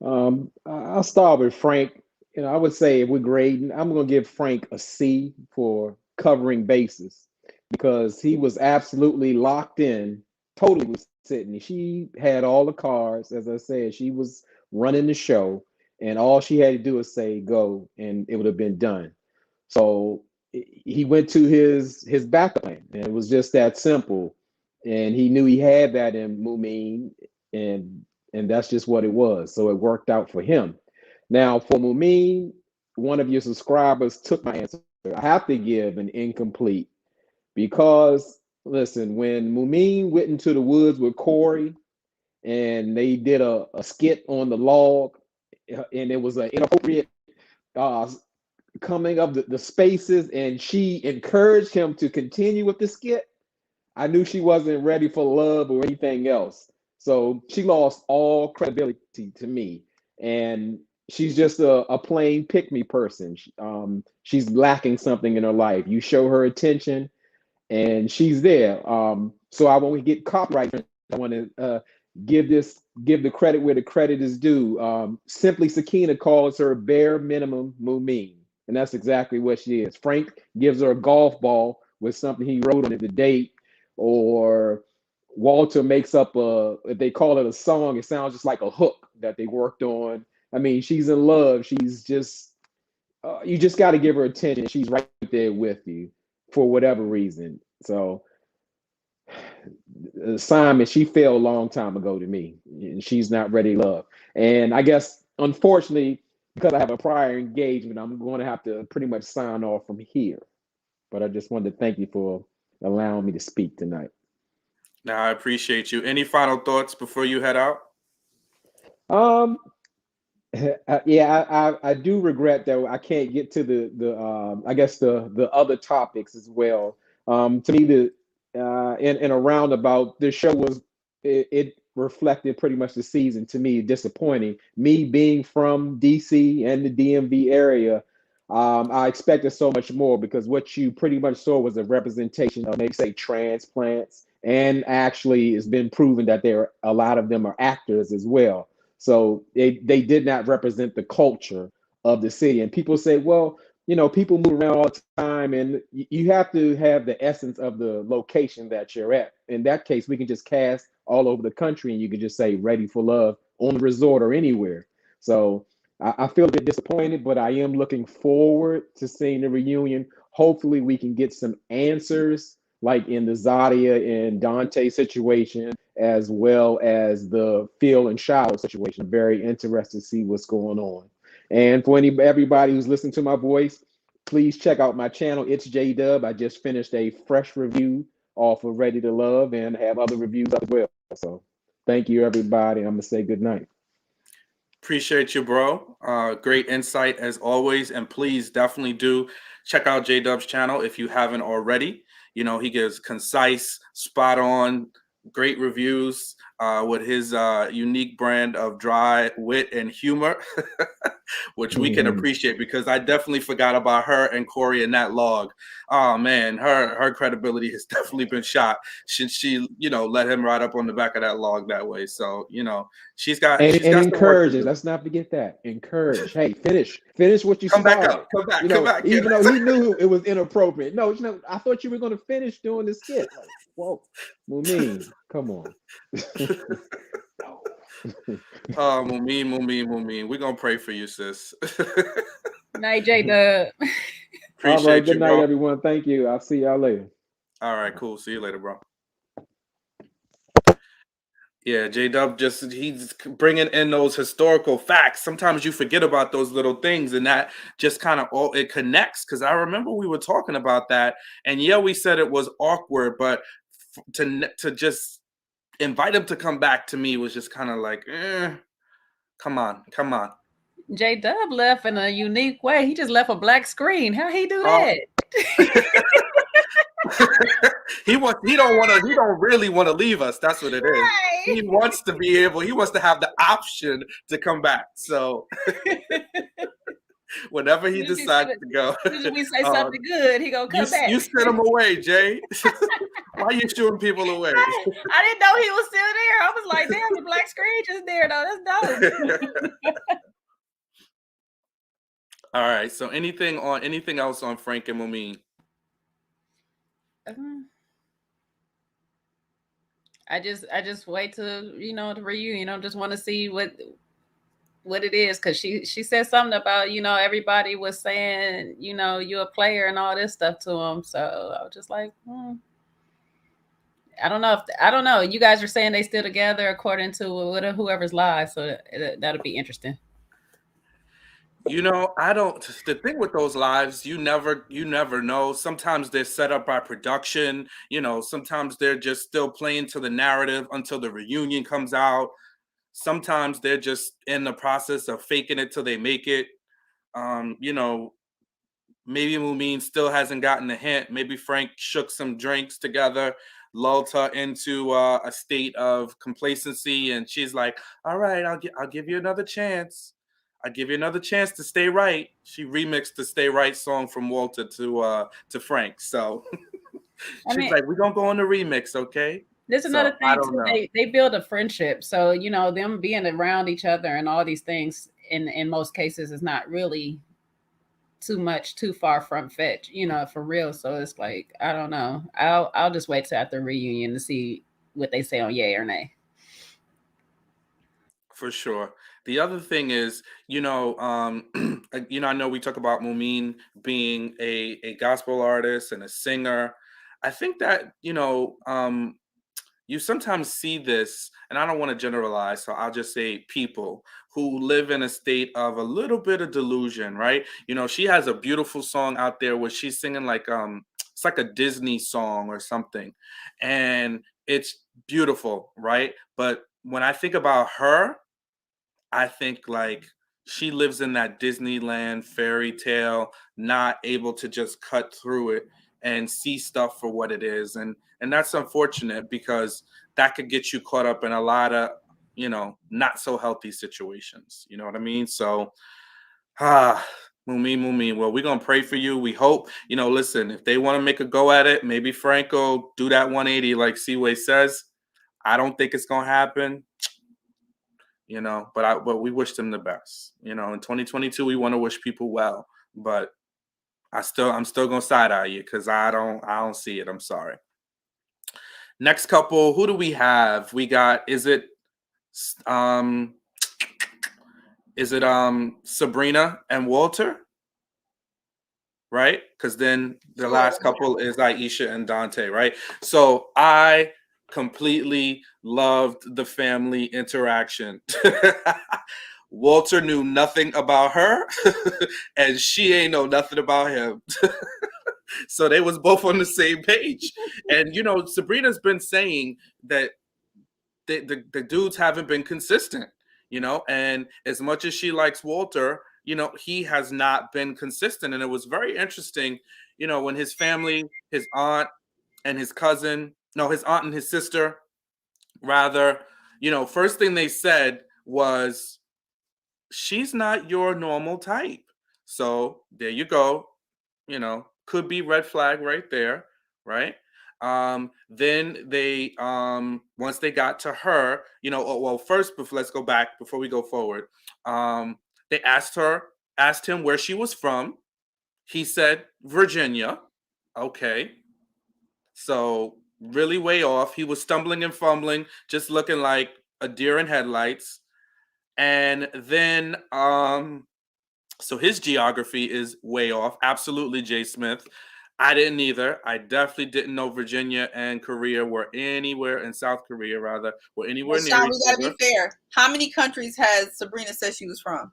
I'll start with Frank. I would say if we're grading, I'm going to give Frank a C for covering bases because he was absolutely locked in, totally with Sydney. She had all the cards. As I said, she was running the show, and all she had to do was say go, and it would have been done. So he went to his backup plan, and it was just that simple. And he knew he had that in Mumeen, and that's just what it was. So it worked out for him. Now, for Mumeen, one of your subscribers took my answer. I have to give an incomplete because, listen, when Mumeen went into the woods with Corey and they did a skit on the log, and it was an inappropriate coming up the spaces, and she encouraged him to continue with the skit, I knew she wasn't ready for love or anything else. So she lost all credibility to me. And she's just a plain pick me person. She's lacking something in her life. You show her attention and she's there. So I won't get copyright. I want to give the credit where the credit is due. Simply Sakina calls her bare minimum Mumeen. And that's exactly what she is. Frank gives her a golf ball with something he wrote on it, the date, or Walter makes up if they call it a song, it sounds just like a hook that they worked on. I mean, she's in love. She's just, you just got to give her attention. She's right there with you for whatever reason. So, Simon, she failed a long time ago to me. And she's not ready to love. And I guess, unfortunately, because I have a prior engagement, I'm going to have to pretty much sign off from here. But I just wanted to thank you for allowing me to speak tonight. Now, I appreciate you. Any final thoughts before you head out? Yeah, I do regret that I can't get to the I guess the other topics as well. To me, in a roundabout, the show was it reflected pretty much the season. To me, disappointing. Me being from DC and the DMV area, I expected so much more because what you pretty much saw was a representation of, maybe say, transplants, and actually it's been proven that a lot of them are actors as well. So they did not represent the culture of the city. And people say, well, people move around all the time, and you have to have the essence of the location that you're at. In that case, we can just cast all over the country, and you can just say Ready for Love on the resort or anywhere. So I feel a bit disappointed, but I am looking forward to seeing the reunion. Hopefully we can get some answers, like in the Zadia and Dante situation, as well as the Phil and Shiloh situation. Very interested to see what's going on. And for everybody who's listening to my voice, please check out my channel. It's J-Dub. I just finished a fresh review off of Ready to Love and have other reviews as well. So thank you, everybody. I'm going to say good night. Appreciate you, bro. Great insight as always. And please definitely do check out J-Dub's channel if you haven't already. He gives concise, spot on, great reviews with his unique brand of dry wit and humor, which we can appreciate, because I definitely forgot about her and Corey in that log. Oh man, her credibility has definitely been shot since she let him ride up on the back of that log that way. So she's got encourages. Let's not forget that. Encourage. Hey, finish what you come started. Back up. Come back. Even though he knew it was inappropriate. No, I thought you were going to finish doing the skit. Like, whoa, Mumeen, come on. Oh, Mumeen. We're gonna pray for you, sis. Night, J-Dub. All right, good night, everyone. Thank you. I'll see y'all later. All right, cool. See you later, bro. Yeah, J-Dub he's bringing in those historical facts. Sometimes you forget about those little things, and that just kind of it connects. Because I remember we were talking about that, and yeah, we said it was awkward, but to just invite him to come back to me was just kind of like, Come on. J Dub left in a unique way. He just left a black screen. How he do Oh. that? He don't really want to leave us. That's what it is. Right. He wants to have the option to come back. So whenever he decides to go, usually we say something good, he gonna come back. You sent him away, Jay. Why are you shooing people away? I didn't know he was still there. I was like, damn, the black screen just there though. That's dope. All right. So anything else on Frank and Mumeen? I just wait to the reunion. I just want to see what it is, because she said something about everybody was saying you're a player and all this stuff to him. So I was just like, I don't know. You guys are saying they still together according to whoever's live, so that'll be interesting. The thing with those lives, you never know. Sometimes they're set up by production, sometimes they're just still playing to the narrative until the reunion comes out. Sometimes they're just in the process of faking it till they make it. Maybe Mumeen still hasn't gotten the hint. Maybe Frank shook some drinks together, lulled her into a state of complacency, and she's like, all right, I'll give you another chance. I'll give you another chance to stay right. She remixed the Stay Right song from Walter to Frank. So she's like, we're going to go on the remix, okay? There's another thing, too. They build a friendship. So, them being around each other and all these things, in most cases, is not really too far from fetch, for real. So it's like, I don't know. I'll just wait till after the reunion to see what they say on yay or nay. For sure. The other thing is, I know we talk about Mumeen being a gospel artist and a singer. I think that, you sometimes see this, and I don't want to generalize, so I'll just say people who live in a state of a little bit of delusion, right? She has a beautiful song out there where she's singing like, it's like a Disney song or something, and it's beautiful, right? But when I think about her, I think like she lives in that Disneyland fairy tale, not able to just cut through it and see stuff for what it is. And that's unfortunate, because that could get you caught up in a lot of, not so healthy situations. You know what I mean? So, Mumeen. Well, we're going to pray for you. We hope, listen, if they want to make a go at it, maybe Frank will do that 180 like Seaway says. I don't think it's going to happen. But we wish them the best. In 2022, we want to wish people well, but I'm still gonna side eye you, because I don't see it. I'm sorry. Next couple, who do we have? We got, is it Sabrina and Walter? Right? Because then the last couple is Aisha and Dante, right? So I completely loved the family interaction. Walter knew nothing about her, and she ain't know nothing about him. So they was both on the same page. And Sabrina's been saying that the dudes haven't been consistent, and as much as she likes Walter, he has not been consistent. And it was very interesting, when his family, his aunt and his sister, rather, first thing they said was, she's not your normal type. So there you go. Could be red flag right there, right? Then they, once they got to her, first, let's go back before we go forward. They asked him where she was from. He said Virginia. Okay. So really way off. He was stumbling and fumbling, just looking like a deer in headlights. And then, so his geography is way off. Absolutely, Jay Smith. I didn't either. I definitely didn't know Virginia and Korea were anywhere, in South Korea, rather, were anywhere near Sean, each we gotta other. be fair. How many countries has Sabrina said she was from?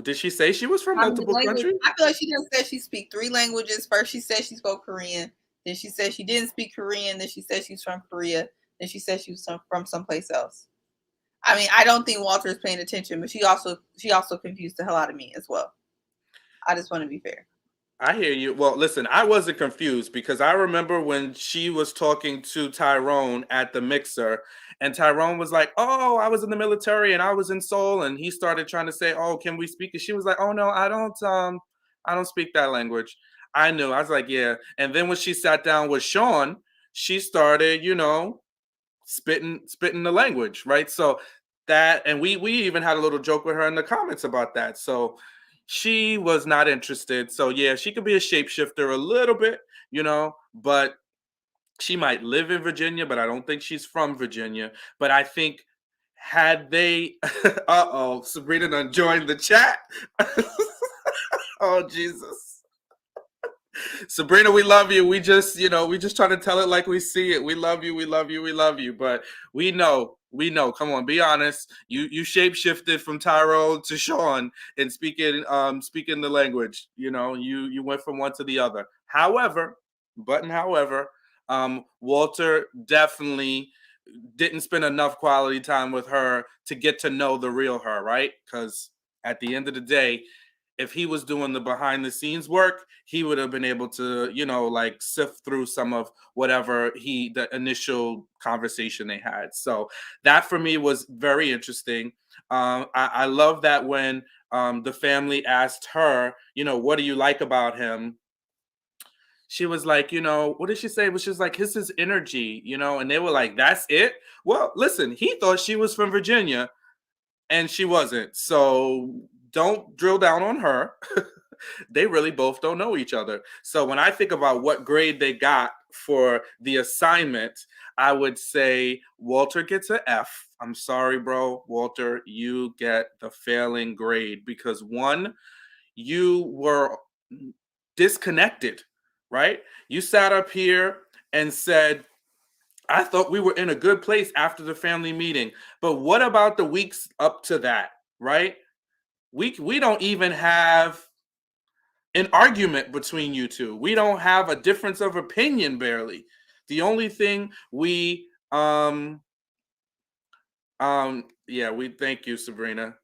Did she say she was from multiple countries? I feel like she just said she speaks 3 languages. First, she said she spoke Korean. Then she said she didn't speak Korean. Then she said she's from Korea. Then she said she was from someplace else. I mean, I don't think Walter is paying attention, but she also confused the hell out of me as well. I just want to be fair. I hear you. Well, listen, I wasn't confused because I remember when she was talking to Tyrone at the mixer, and Tyrone was like, "Oh, I was in the military and I was in Seoul," and he started trying to say, "Oh, can we speak?" And she was like, "Oh no, I don't speak that language." I knew. I was like, "Yeah." And then when she sat down with Sean, she started, spitting the language, right? So that, and we even had a little joke with her in the comments about that. So she was not interested. So yeah, she could be a shapeshifter a little bit, but she might live in Virginia, but I don't think she's from Virginia. But I think had they uh-oh, Sabrina done joined the chat. Oh Jesus. Sabrina, we love you. We just try to tell it like we see it. We love you, we love you, we love you. But we know. Come on, be honest. You shapeshifted from Tyrone to Sean and speaking the language. You went from one to the other. However, Walter definitely didn't spend enough quality time with her to get to know the real her, right? Because at the end of the day, if he was doing the behind the scenes work, he would have been able to, sift through some of whatever the initial conversation they had. So that for me was very interesting. I love that when the family asked her, what do you like about him? She was like, what did she say? She was like, his energy, and they were like, that's it? Well, listen, he thought she was from Virginia and she wasn't. So don't drill down on her. They really both don't know each other. So when I think about what grade they got for the assignment, I would say Walter gets an F. I'm sorry, bro. Walter, you get the failing grade because one, you were disconnected, right? You sat up here and said, I thought we were in a good place after the family meeting. But what about the weeks up to that, right? We don't even have an argument between you two. We don't have a difference of opinion barely. The only thing we we thank you, Sabrina.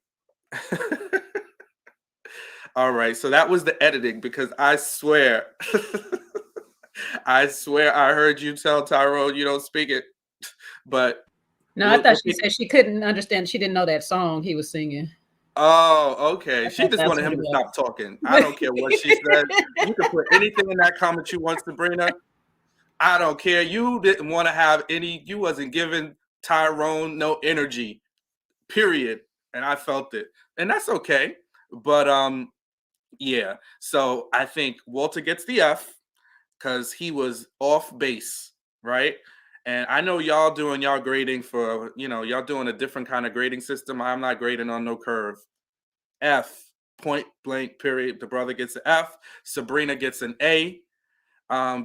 All right, so that was the editing because I swear I heard you tell Tyrone you don't speak it. But no, I thought she said she couldn't understand. She didn't know that song he was singing. Oh, okay. She just wanted him to stop talking. I don't care what she said. You can put anything in that comment you want, Sabrina. I don't care. You didn't want to have any. You wasn't giving Tyrone no energy, period. And I felt it, and that's okay. But yeah. So I think Walter gets the F because he was off base, right? And I know y'all doing y'all grading for, y'all doing a different kind of grading system. I'm not grading on no curve. F, point blank, period. The brother gets an F. Sabrina gets an A.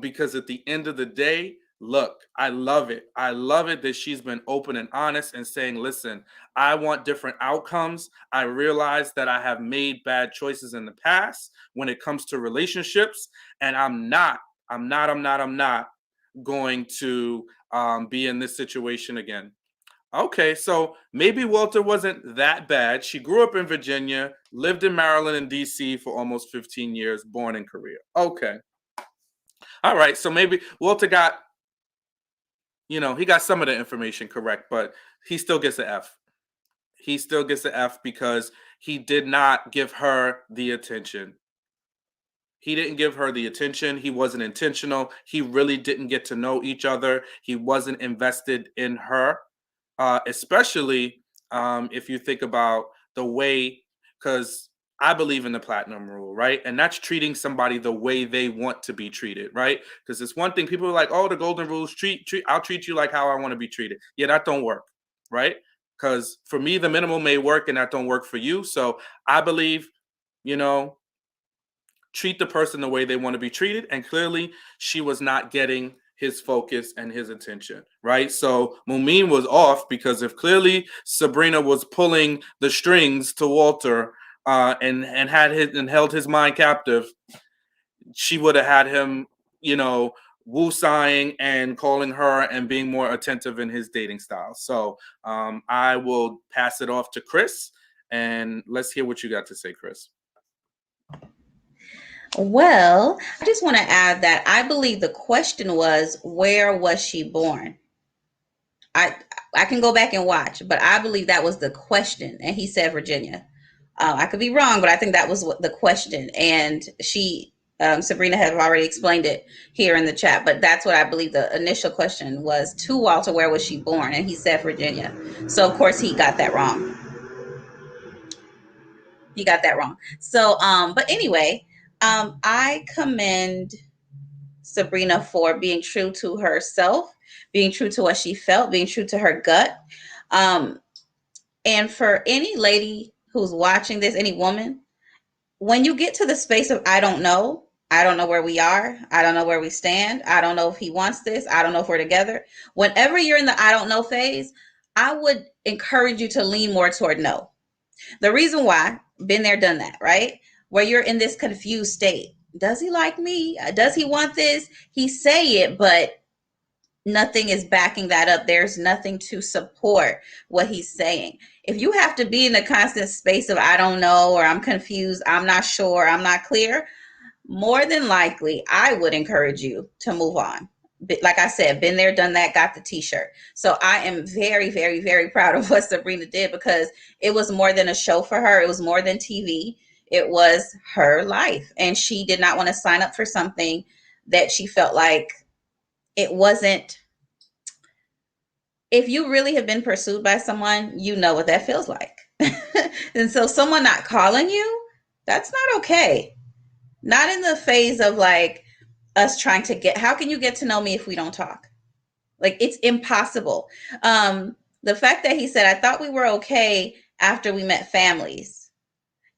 Because at the end of the day, look, I love it. I love it that she's been open and honest and saying, listen, I want different outcomes. I realize that I have made bad choices in the past when it comes to relationships, and I'm not going to be in this situation again. Okay, so maybe Walter wasn't that bad. She grew up in Virginia, lived in Maryland and DC for almost 15 years, born in Korea. Okay. All right, so maybe Walter got, he got some of the information correct, but he still gets an F. He still gets an F because he did not give her the attention. He didn't give her the attention. He wasn't intentional. He really didn't get to know each other. He wasn't invested in her, especially if you think about the way, because I believe in the platinum rule, right? And that's treating somebody the way they want to be treated, right? Because it's one thing people are like, oh, the golden rules, I'll treat you like how I want to be treated. Yeah, that don't work, right? Because for me, the minimum may work and that don't work for you. So I believe, treat the person the way they want to be treated. And clearly she was not getting his focus and his attention, right? So Mumeen was off because if clearly Sabrina was pulling the strings to Walter and held his mind captive, she would have had him, woo-saying and calling her and being more attentive in his dating style. So I will pass it off to Chris, and let's hear what you got to say, Chris. Well, I just want to add that I believe the question was, where was she born? I can go back and watch, but I believe that was the question, and he said Virginia. I could be wrong, but I think that was what the question, and Sabrina had already explained it here in the chat, but that's what I believe the initial question was to Walter, where was she born? And he said Virginia. So of course he got that wrong. So, but anyway, I commend Sabrina for being true to herself, being true to what she felt, being true to her gut. And for any lady who's watching this, any woman, when you get to the space of, I don't know where we are, I don't know where we stand, I don't know if he wants this, I don't know if we're together. Whenever you're in the I don't know phase, I would encourage you to lean more toward no. The reason why, been there, done that, right? Where you're in this confused state. Does he like me? Does he want this? He say it, but nothing is backing that up. There's nothing to support what he's saying. If you have to be in a constant space of I don't know, or I'm confused, I'm not sure, I'm not clear, more than likely, I would encourage you to move on. Like I said, been there, done that, got the t-shirt. So I am very, very, very proud of what Sabrina did, because it was more than a show for her. It was more than TV. It was her life. And she did not want to sign up for something that she felt like it wasn't. If you really have been pursued by someone, you know what that feels like. And so someone not calling you, that's not okay. Not in the phase of like us trying to get, how can you get to know me if we don't talk? Like, it's impossible. The fact that he said, I thought we were okay after we met families,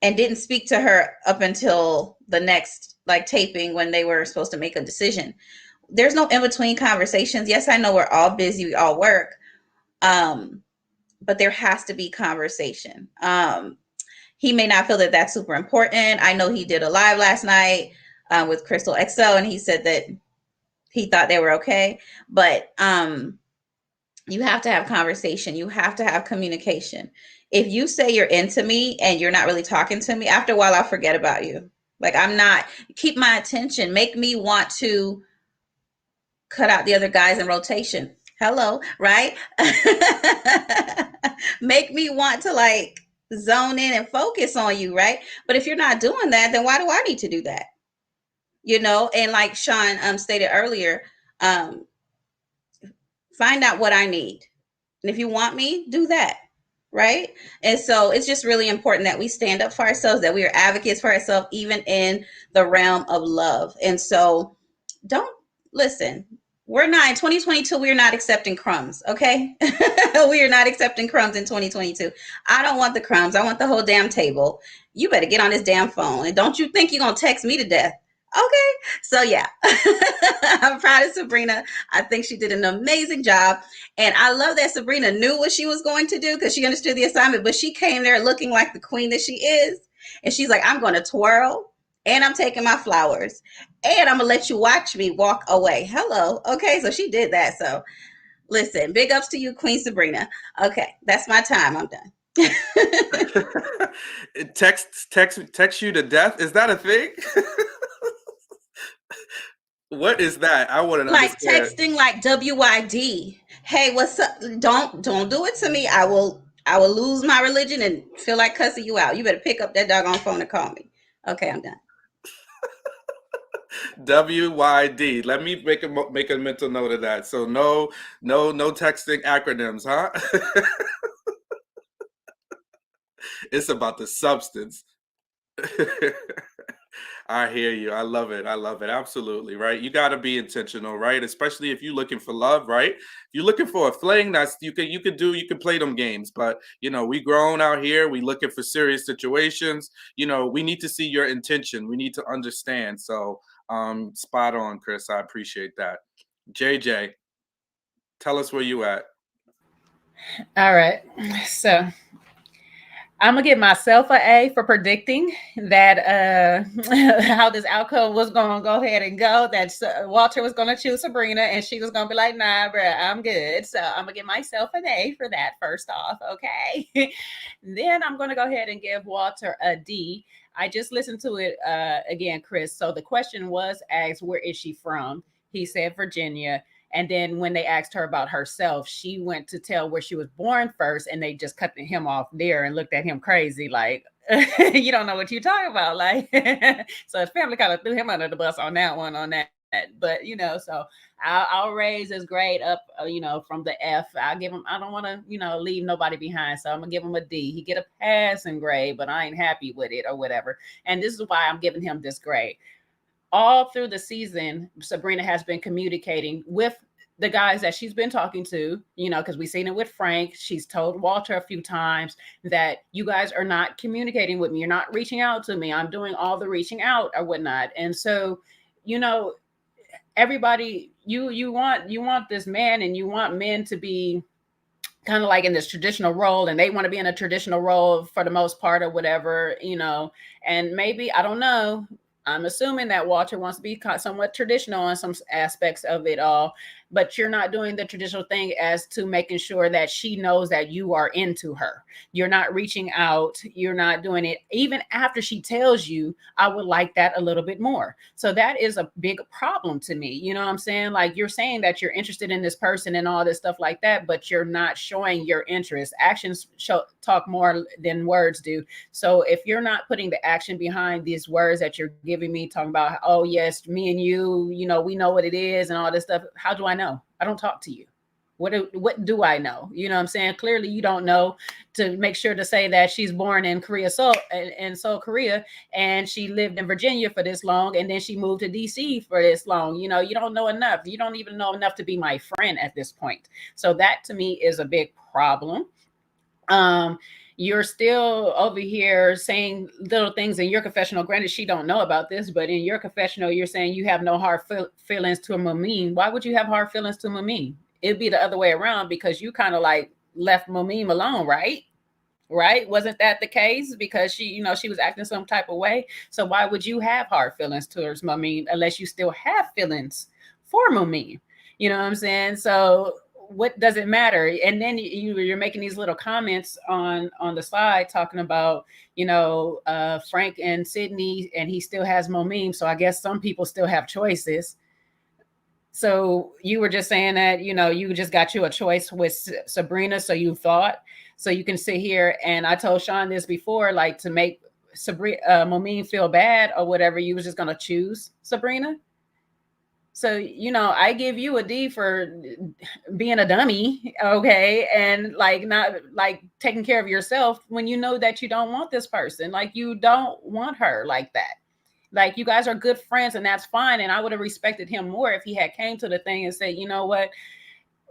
and didn't speak to her up until the next like taping when they were supposed to make a decision. There's no in-between conversations. Yes, I know we're all busy, we all work. But there has to be conversation. He may not feel that that's super important. I know he did a live last night with Crystal XO, and he said that he thought they were okay. But you have to have conversation. You have to have communication. If you say you're into me and you're not really talking to me, after a while, I'll forget about you. Like, I'm not, keep my attention, make me want to cut out the other guys in rotation. Hello, right? Make me want to like zone in and focus on you, right? But if you're not doing that, then why do I need to do that? You know, and like Sean stated earlier, find out what I need. And if you want me, do that. Right. And so it's just really important that we stand up for ourselves, that we are advocates for ourselves, even in the realm of love. And so don't listen. We're not in 2022. We're not accepting crumbs. Okay. We are not accepting crumbs in 2022. I don't want the crumbs. I want the whole damn table. You better get on this damn phone. And don't you think you're going to text me to death. Okay. So yeah, I'm proud of Sabrina. I think she did an amazing job. And I love that Sabrina knew what she was going to do, because she understood the assignment, but she came there looking like the queen that she is. And she's like, I'm going to twirl, and I'm taking my flowers, and I'm going to let you watch me walk away. Hello. Okay. So she did that. So listen, big ups to you, Queen Sabrina. Okay. That's my time. I'm done. Text you to death. Is that a thing? What is that? I want to like understand. texting like WYD. Hey, what's up? Don't do it to me. I will lose my religion and feel like cussing you out. You better pick up that doggone phone and call me. Okay, I'm done. WYD. Let me make a mental note of that. So no texting acronyms, huh? It's about the substance. I hear you. I love it. Absolutely. Right. You got to be intentional, right? Especially if you're looking for love, right? If you're looking for a fling, that's you can play them games. But we grown out here. We looking for serious situations. We need to see your intention. We need to understand. So spot on, Chris. I appreciate that. JJ, tell us where you at. All right. So I'm gonna give myself an A for predicting that how this outcome was gonna go ahead and go. That Walter was gonna choose Sabrina, and she was gonna be like, "Nah, bro, I'm good." So I'm gonna give myself an A for that. First off, okay. Then I'm gonna go ahead and give Walter a D. I just listened to it again, Chris. So the question was asked, "Where is she from?" He said Virginia. And then when they asked her about herself, she went to tell where she was born first, and they just cut him off there and looked at him crazy, like, you don't know what you're talking about. Like, so his family kind of threw him under the bus on that one, on that. But, so our raise is grade up, from the F. I'll give him, I don't want to, leave nobody behind. So I'm going to give him a D. He get a passing grade, but I ain't happy with it or whatever. And this is why I'm giving him this grade. All through the season, Sabrina has been communicating with the guys that she's been talking to, because we've seen it with Frank. She's told Walter a few times that you guys are not communicating with me. You're not reaching out to me. I'm doing all the reaching out or whatnot. And so, everybody, you want this man, and you want men to be kind of like in this traditional role, and they want to be in a traditional role for the most part or whatever, and maybe, I don't know, I'm assuming that Walter wants to be somewhat traditional in some aspects of it all, but you're not doing the traditional thing as to making sure that she knows that you are into her. You're not reaching out. You're not doing it even after she tells you, I would like that a little bit more. So that is a big problem to me. You know what I'm saying? Like, you're saying that you're interested in this person and all this stuff like that, but you're not showing your interest. Actions talk more than words do. So if you're not putting the action behind these words that you're giving me, talking about, oh yes, me and you, we know what it is and all this stuff, how do I know? I don't talk to you. What do I know? You know what I'm saying? Clearly you don't know to make sure to say that she's born in Seoul, Korea, and she lived in Virginia for this long, and then she moved to DC for this long. You don't know enough. You don't even know enough to be my friend at this point. So that to me is a big problem. You're still over here saying little things in your confessional. Granted, she don't know about this, but in your confessional, you're saying you have no hard feelings to Mumeen. Why would you have hard feelings to Mumeen? It'd be the other way around, because you kind of like left Mumeen alone, right? Right? Wasn't that the case? Because she, she was acting some type of way. So why would you have hard feelings towards Mumeen unless you still have feelings for Mumeen? You know what I'm saying? So what does it matter? And then you're making these little comments on the slide talking about, Frank and Sydney, and he still has Mumeen. So I guess some people still have choices. So you were just saying that, you just got you a choice with Sabrina. So you thought, so you can sit here, and I told Sean this before, like, to make Sabrina, Mumeen feel bad or whatever, you was just going to choose Sabrina. So, I give you a D for being a dummy, okay? And like, not like taking care of yourself when you know that you don't want this person. Like, you don't want her like that. Like, you guys are good friends, and that's fine. And I would have respected him more if he had came to the thing and said, you know what,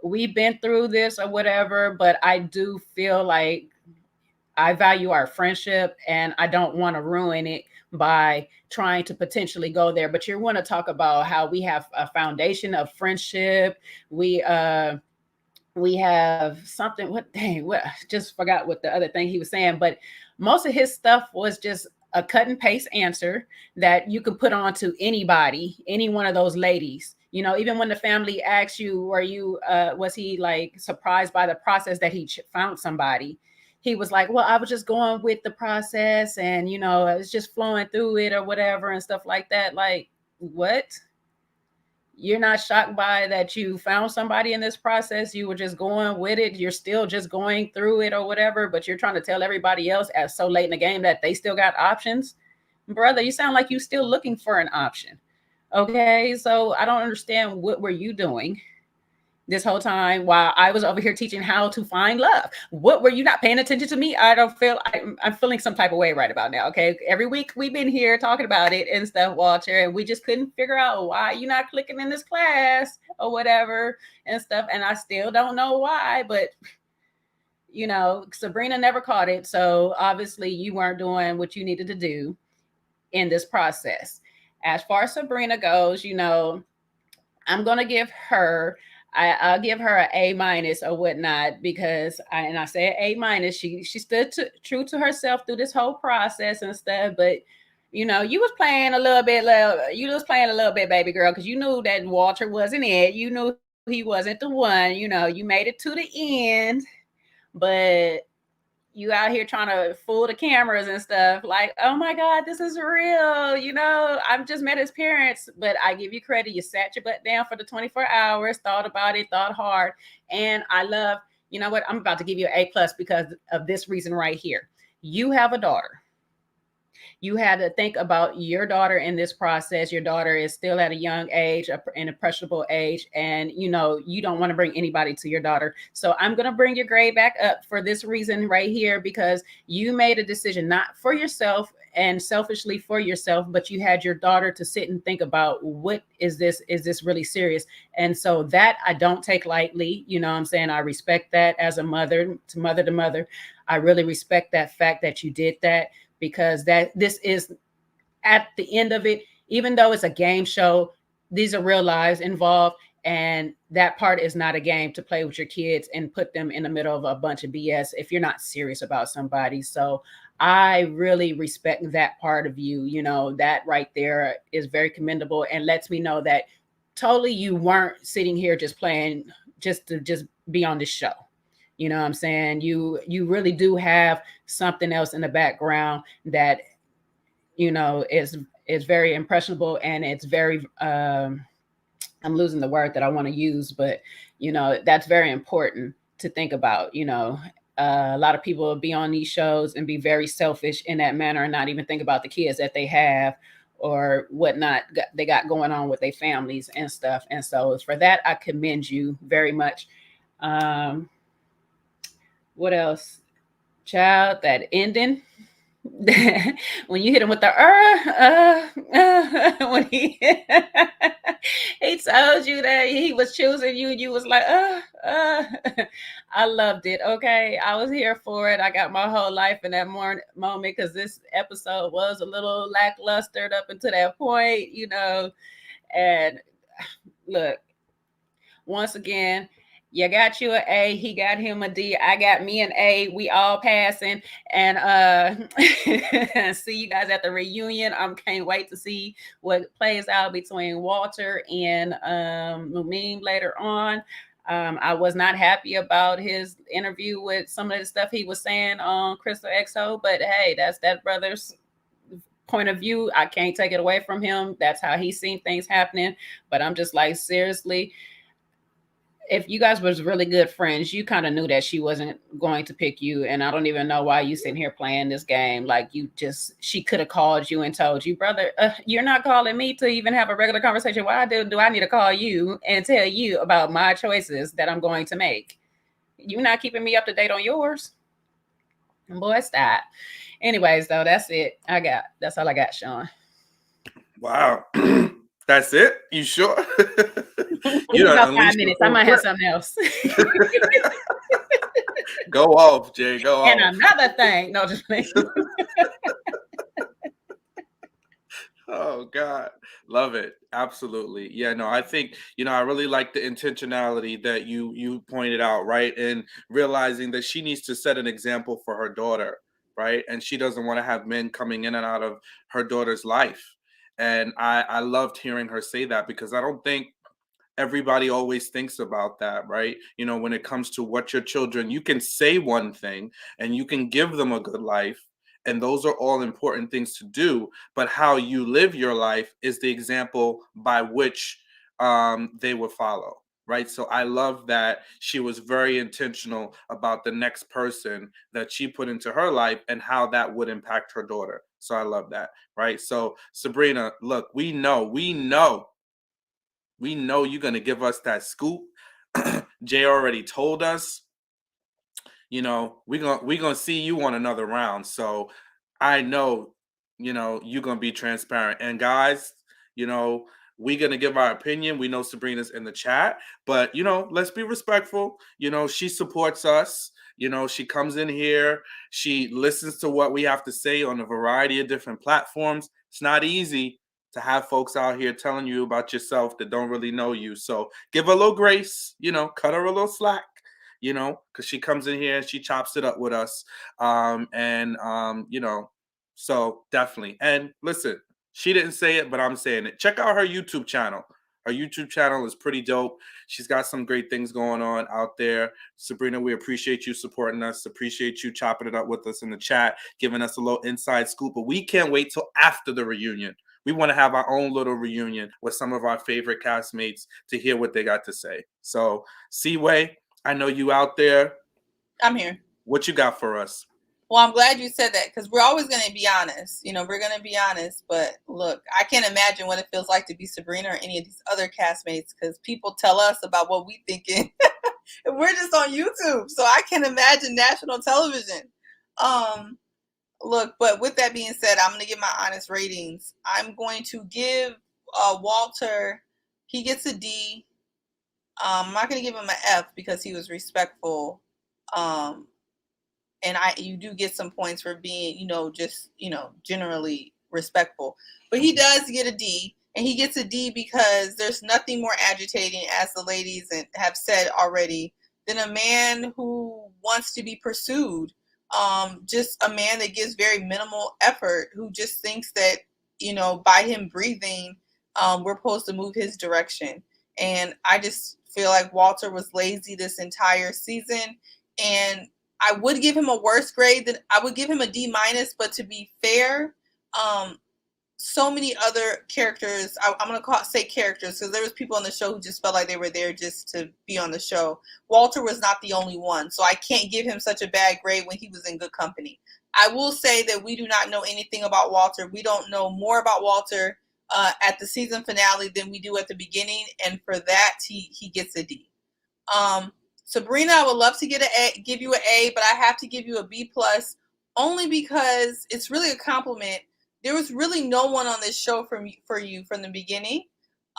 we've been through this or whatever, but I do feel like I value our friendship, and I don't want to ruin it by trying to potentially go there. But you want to talk about how we have a foundation of friendship. We have something, what just forgot what the other thing he was saying, but most of his stuff was just a cut and paste answer that you could put on to anybody, any one of those ladies. Even when the family asks you, was he like surprised by the process that he found somebody? He was like, well, I was just going with the process, and, it's just flowing through it or whatever and stuff like that. Like, what? You're not shocked by that you found somebody in this process? You were just going with it. You're still just going through it or whatever, but you're trying to tell everybody else at so late in the game that they still got options. Brother, you sound like you're still looking for an option. Okay, so I don't understand, what were you doing this whole time while I was over here teaching how to find love? What were you not paying attention to me? I'm feeling some type of way right about now. Okay. Every week we've been here talking about it and stuff, Walter, and we just couldn't figure out why you're not clicking in this class or whatever and stuff. And I still don't know why, but Sabrina never caught it. So obviously you weren't doing what you needed to do in this process. As far as Sabrina goes, I'm going to give her I'll give her an A- or whatnot, because I say A-. She stood true to herself through this whole process and stuff. But you know, you was playing a little bit, baby girl, because you knew that Walter wasn't it. You knew he wasn't the one. You know, you made it to the end, but you out here trying to fool the cameras and stuff, like, oh my God, this is real. You know, I've just met his parents, but I give you credit. You sat your butt down for the 24 hours, thought about it, thought hard. And I love, you know what, I'm about to give you an A+ because of this reason right here. You have a daughter. You had to think about your daughter in this process. Your daughter is still at a young age, an impressionable age, and you know you don't want to bring anybody to your daughter. So I'm going to bring your grade back up for this reason right here, because you made a decision not for yourself and selfishly for yourself, but you had your daughter to sit and think about, what is this? Is this really serious? And so that I don't take lightly. You know what I'm saying? I respect that as a mother to mother. I really respect that fact that you did that, because that this is, at the end of it, even though it's a game show, these are real lives involved, and that part is not a game to play with your kids and put them in the middle of a bunch of BS if you're not serious about somebody. So I really respect that part of you. You know, that right there is very commendable and lets me know that totally you weren't sitting here just playing just to just be on this show. You know what I'm saying? You really do have something else in the background that, you know, is very impressionable, and it's very I'm losing the word that I want to use, but you know, that's very important to think about. You know, a lot of people will be on these shows and be very selfish in that manner and not even think about the kids that they have or whatnot they got going on with their families and stuff. And so for that, I commend you very much. Um, what else? Child, that ending. When you hit him with the when he he told you that he was choosing you, you was like I loved it. Okay, I was here for it. I got my whole life in that moment, because this episode was a little lackluster up until that point, you know. And look, once again, you got you an A, he got him a D, I got me an A. We all passing. And see you guys at the reunion. I can't wait to see what plays out between Walter and Mumeen later on. I was not happy about his interview with some of the stuff he was saying on Crystal XO, but hey, that's that brother's point of view. I can't take it away from him. That's how he's seen things happening. But I'm just like, seriously, if you guys was really good friends, you kind of knew that she wasn't going to pick you. And I don't even know why you sitting here playing this game. Like, she could have called you and told you, brother, you're not calling me to even have a regular conversation. Why do I need to call you and tell you about my choices that I'm going to make? You're not keeping me up to date on yours. Boy, stop. Anyways, though, that's it. That's all I got, Sean. Wow. That's it? You sure? You about 5 minutes. I might have something else. Go off, Jay. Go off. And another thing. No, just playing. Oh God, love it. Absolutely. Yeah, no, I think, I really like the intentionality that you pointed out, right? And realizing that she needs to set an example for her daughter, right? And she doesn't want to have men coming in and out of her daughter's life. And I loved hearing her say that, because I don't think everybody always thinks about that, right? When it comes to what your children, you can say one thing and you can give them a good life, and those are all important things to do, but how you live your life is the example by which they will follow, right? So I love that she was very intentional about the next person that she put into her life and how that would impact her daughter. So I love that, right? So Sabrina, look, we know you're going to give us that scoop. Jay already told us, we're going to see you on another round. So I know, you're going to be transparent. And guys, we're going to give our opinion. We know Sabrina's in the chat, but, let's be respectful. She supports us. She comes in here. She listens to what we have to say on a variety of different platforms. It's not easy. to have folks out here telling you about yourself that don't really know you. So give her a little grace, cut her a little slack, because she comes in here and she chops it up with us. So definitely. And listen, she didn't say it, but I'm saying it. Check out her YouTube channel. Her YouTube channel is pretty dope. She's got some great things going on out there. Sabrina, we appreciate you supporting us. Appreciate you chopping it up with us in the chat, giving us a little inside scoop. But we can't wait till after the reunion. We want to have our own little reunion with some of our favorite castmates to hear what they got to say. So, Seaway, I know you out there. I'm here. What you got for us? Well, I'm glad you said that, because we're always going to be honest. We're going to be honest. But look, I can't imagine what it feels like to be Sabrina or any of these other castmates, because people tell us about what we thinking. And we're just on YouTube. So I can imagine national television. Look, but with that being said, I'm going to give my honest ratings. I'm going to give Walter, he gets a D. I'm not going to give him an F because he was respectful. And you do get some points for being, generally respectful. But he does get a D, and he gets a D because there's nothing more agitating, as the ladies have said already, than a man who wants to be pursued. Just a man that gives very minimal effort, who just thinks that, by him breathing, we're supposed to move his direction. And I just feel like Walter was lazy this entire season, and I would give him a worse grade than I would give him a D-, but to be fair, so many other characters, I'm going to say characters, because there was people on the show who just felt like they were there just to be on the show. Walter was not the only one, so I can't give him such a bad grade when he was in good company. I will say that we do not know anything about Walter. We don't know more about Walter at the season finale than we do at the beginning, and for that, he gets a D. Sabrina, I would love to give you an A, but I have to give you a B+, only because it's really a compliment. There was really no one on this show for you from the beginning,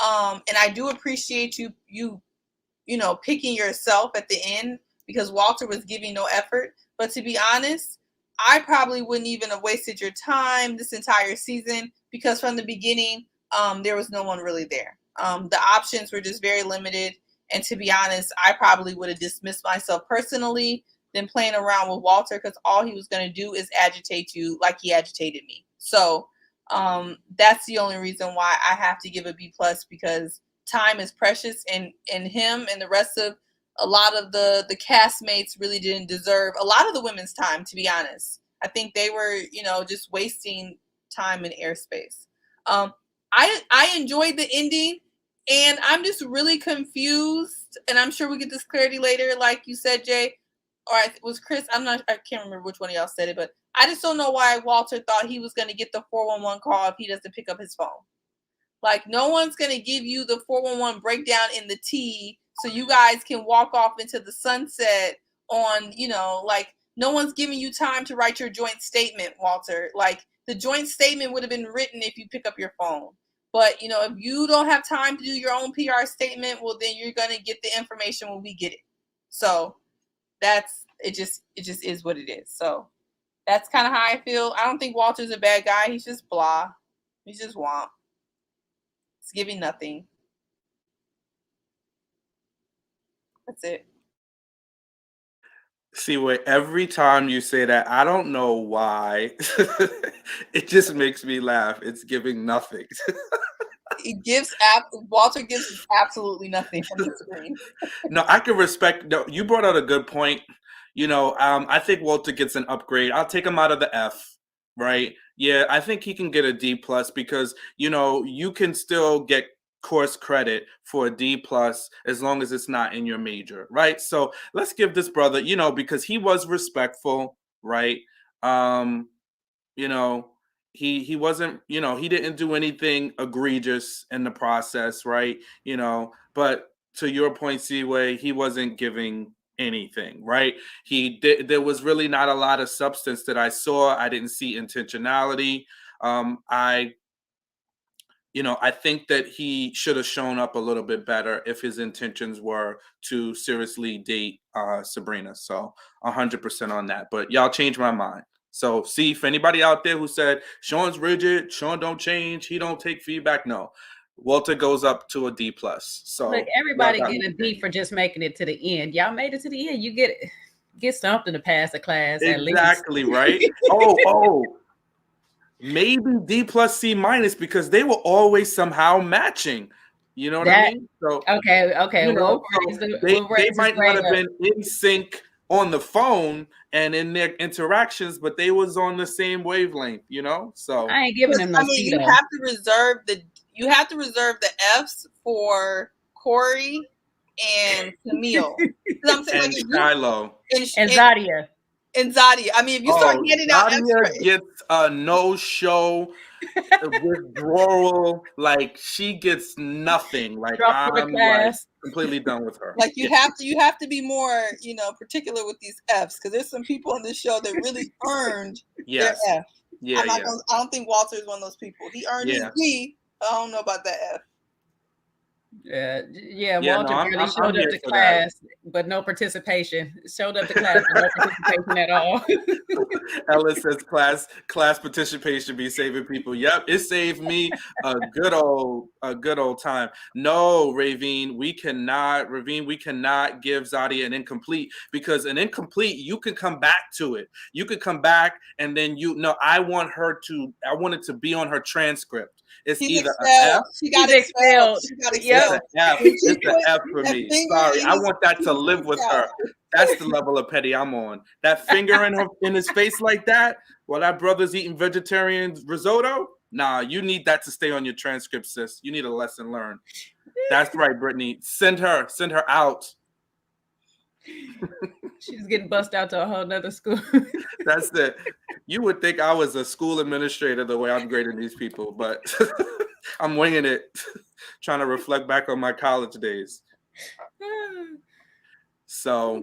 and I do appreciate you picking yourself at the end, because Walter was giving no effort. But to be honest, I probably wouldn't even have wasted your time this entire season, because from the beginning, there was no one really there. The options were just very limited. And to be honest, I probably would have dismissed myself personally than playing around with Walter, because all he was going to do is agitate you like he agitated me. So that's the only reason why I have to give a B+, because time is precious, and him and the rest of a lot of the castmates really didn't deserve a lot of the women's time, to be honest. I think they were, just wasting time and airspace. I enjoyed the ending. And I'm just really confused, and I'm sure we get this clarity later, like you said, Jay, or it was Chris. I can't remember which one of y'all said it, but I just don't know why Walter thought he was going to get the 411 call if he doesn't pick up his phone. Like, no one's going to give you the 411 breakdown in the tea so you guys can walk off into the sunset on, no one's giving you time to write your joint statement, Walter. Like, the joint statement would have been written if you pick up your phone. But, if you don't have time to do your own PR statement, well, then you're going to get the information when we get it. So it just is what it is. So that's kind of how I feel. I don't think Walter's a bad guy. He's just blah. He's just womp. It's giving nothing. That's it. See, wait, every time you say that, I don't know why. It just makes me laugh. It's giving nothing. Walter gives absolutely nothing from the screen. No, I can respect. No, you brought out a good point. I think Walter gets an upgrade. I'll take him out of the F, right? Yeah, I think he can get a D+ because you can still get course credit for a D+ as long as it's not in your major, right? So let's give this brother, because he was respectful, right? He wasn't, he didn't do anything egregious in the process, right? But to your point, Seaway, he wasn't giving anything, right? There was really not a lot of substance that I saw. I didn't see intentionality. I think that he should have shown up a little bit better if his intentions were to seriously date Sabrina. So 100% on that. But y'all changed my mind. So see, for anybody out there who said Sean's rigid, Sean don't change, he don't take feedback, no. Walter goes up to a D+. So look, everybody get a D for just making it to the end. Y'all made it to the end. You get something to pass the class at least. Exactly, right? Oh, maybe D+, C-, because they were always somehow matching. You know what I mean? So okay. you know, they might not have been in sync on the phone and in their interactions, but they was on the same wavelength, you know. So I ain't giving them no C you though. have to reserve the F's for Corey and Camille. And Shiloh and Zadia. And Zadia. I mean, if you start getting out Zadia gets a no-show withdrawal, like she gets nothing. Like I'm like completely done with her. Like you have to be more, particular with these F's, because there's some people on this show that really earned their F. Yeah, I don't think Walter is one of those people. He earned his D. I don't know about that F. Walter really showed up to class, but no participation. Showed up to class, but no participation at all. Ella says class participation be saving people. Yep, it saved me a good old time. No, Ravine, we cannot give Zadia an incomplete, because an incomplete, you can come back to it. You could come back and then I want it to be on her transcript. It's either an F. She got expelled. It's an F. It's an F for me. Sorry, I want that to live with her. That's the level of petty I'm on. That finger in his face like that while that brother's eating vegetarian risotto. Nah, you need that to stay on your transcript, sis. You need a lesson learned. That's right, Brittany. Send her out. She's getting bussed out to a whole nother school. That's it. You would think I was a school administrator the way I'm grading these people, but I'm winging it, trying to reflect back on my college days. So,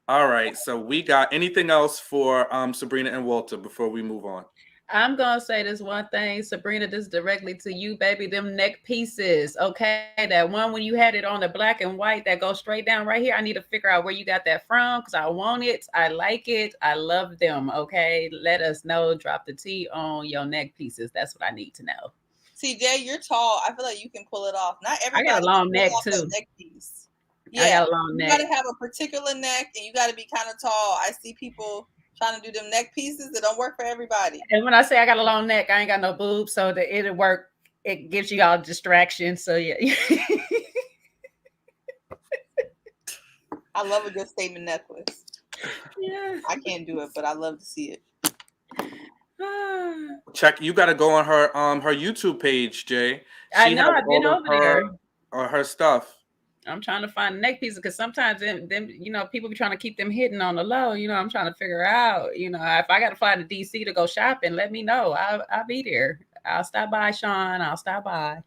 all right. So we got anything else for Sabrina and Walter before we move on? I'm going to say this one thing, Sabrina, this is directly to you, baby. Them neck pieces, okay? That one when you had it on the black and white that goes straight down right here. I need to figure out where you got that from, because I want it. I like it. I love them, okay? Let us know. Drop the T on your neck pieces. That's what I need to know. See, Jay, you're tall. I feel like you can pull it off. Not everybody. I got a long neck, too. Neck piece. Yeah, I got a long neck. You got to have a particular neck, and you got to be kind of tall. I see people trying to do them neck pieces that don't work for everybody. And when I say I got a long neck, I ain't got no boobs, so that it'll work. It gives you all distraction. So yeah. I love a good statement necklace. Yeah. I can't do it, but I love to see it. Check. You got to go on her YouTube page, Jay. I know. I've been over there. Or her stuff. I'm trying to find neck pieces, because sometimes them people be trying to keep them hidden on the low. I'm trying to figure out, if I got to fly to DC to go shopping, let me know. I'll be there. I'll stop by, Sean. I'll stop by.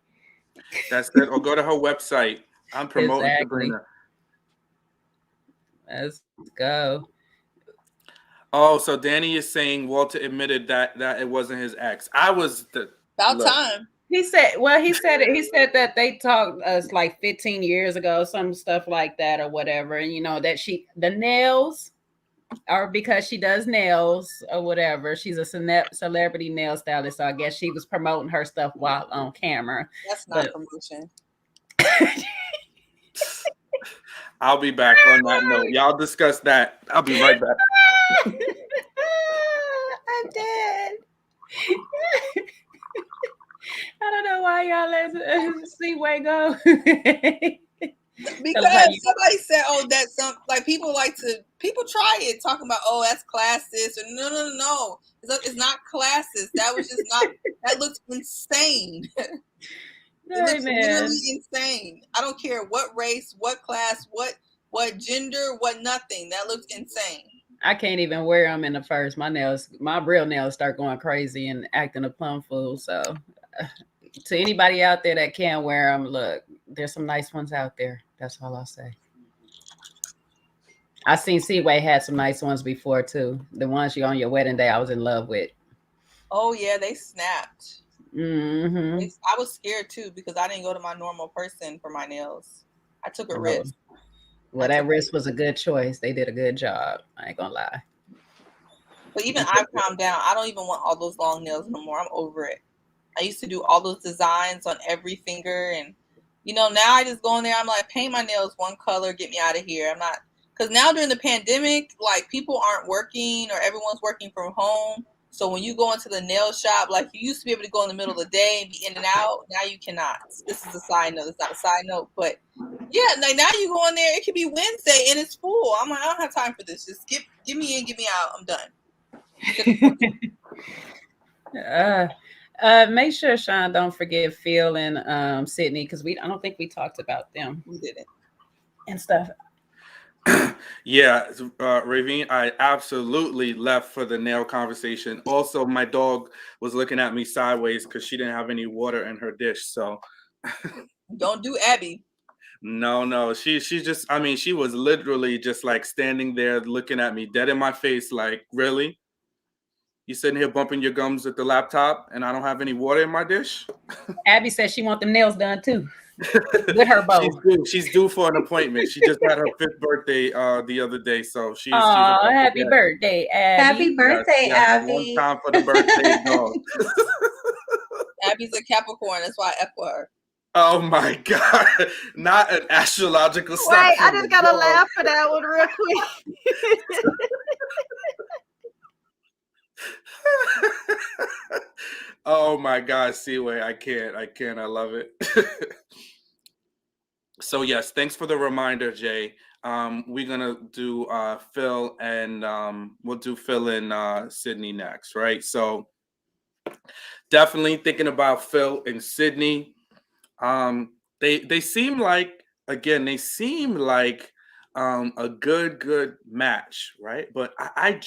That's it. Or go to her website. I'm promoting Sabrina. Let's go. Oh, so Danny is saying Walter admitted that it wasn't his ex. About time. He said it. He said that they talked like 15 years ago, some stuff like that or whatever. And that the nails are because she does nails or whatever. She's a celebrity nail stylist. So I guess she was promoting her stuff while on camera. That's not promotion. I'll be back on that note. Y'all discuss that. I'll be right back. I'm dead. I don't know why y'all let Seaway go. Because somebody said, "Oh, that's people try it, talking about, oh, that's classist," or no, it's not classist. That was just not. That looks insane. It looks literally insane. I don't care what race, what class, what gender, what nothing. That looks insane. I can't even wear them in the first. My real nails start going crazy and acting a plum fool. So. To anybody out there that can't wear them, look, there's some nice ones out there. That's all I'll say. I seen Seaway had some nice ones before too. The ones you on your wedding day, I was in love with. Oh yeah, they snapped. Mm-hmm. I was scared too, because I didn't go to my normal person for my nails. I took a risk. Well, that risk was a good choice. They did a good job. I ain't gonna lie. But even I've calmed down. I don't even want all those long nails no more. I'm over it. I used to do all those designs on every finger, and now I just go in there. I'm like, paint my nails one color, get me out of here. I'm not, because now during the pandemic, like, people aren't working or everyone's working from home. So when you go into the nail shop, like, you used to be able to go in the middle of the day and be in and out. Now you cannot. This is a side note. It's not a side note, but yeah, like, now you go in there. It could be Wednesday and it's full. I'm like, I don't have time for this. Just give me in, get me out. I'm done. Make sure Sean don't forget Phil and Sydney, because I don't think we talked about them. We didn't. And stuff. Yeah, Ravine, I absolutely left for the nail conversation. Also, my dog was looking at me sideways because she didn't have any water in her dish. So don't do Abby. No, she just, I mean, she was literally just like standing there looking at me dead in my face, like, really? You sitting here bumping your gums at the laptop and I don't have any water in my dish? Abby says she wants the nails done too. With her bow. She's due for an appointment. She just had her 5th birthday the other day, so she's happy birthday, Abby. Happy birthday, Abby. One time for the birthday dog. Abby's a Capricorn, that's why I F with her. Oh my God. Not an astrological sign. Right, I just gotta laugh for that one real quick. Oh my God, Seaway, I can't, I love it. So yes, thanks for the reminder, Jay. We're gonna do Phil and we'll do Phil and Sydney next, right? So definitely thinking about Phil and Sydney. They seem like, again, they seem like a good match, right? But I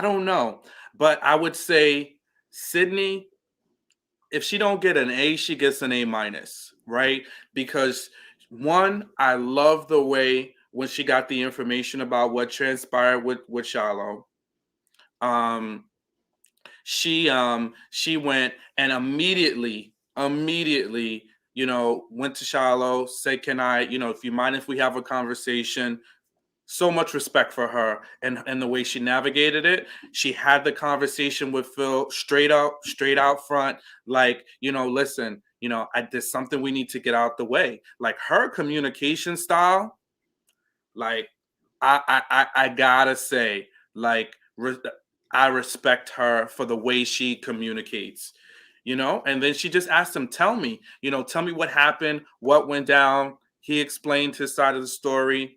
don't know. But I would say Sydney, if she don't get an A, she gets an A-, right? Because one, I love the way when she got the information about what transpired with Shiloh. She went and immediately, went to Shiloh, say, can I, if you mind if we have a conversation? So much respect for her and the way she navigated it. She had the conversation with Phil straight out front, like, listen, there's something we need to get out the way. Like, her communication style, like, I gotta say, like, I respect her for the way she communicates, and then she just asked him, tell me what happened, what went down. He explained his side of the story.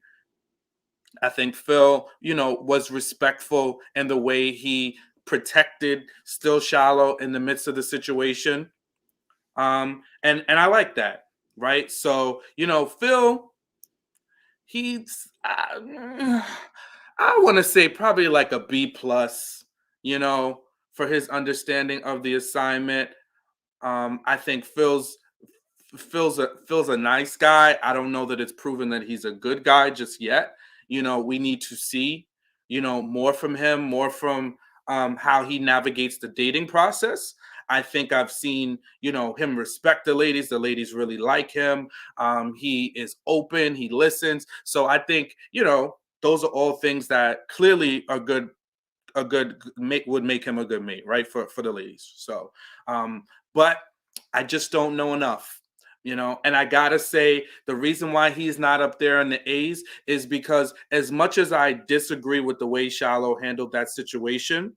I think Phil, was respectful in the way he protected Still Shallow in the midst of the situation. And I like that, right? So, Phil, he's, I want to say probably like a B+, for his understanding of the assignment. I think Phil's a nice guy. I don't know that it's proven that he's a good guy just yet. We need to see, more from him, more from how he navigates the dating process. I think I've seen, him respect the ladies. The ladies really like him. He is open. He listens. So I think, those are all things that clearly are good. Would make him a good mate, right? For the ladies. So, but I just don't know enough. And I gotta say, the reason why he's not up there in the A's is because, as much as I disagree with the way Shiloh handled that situation,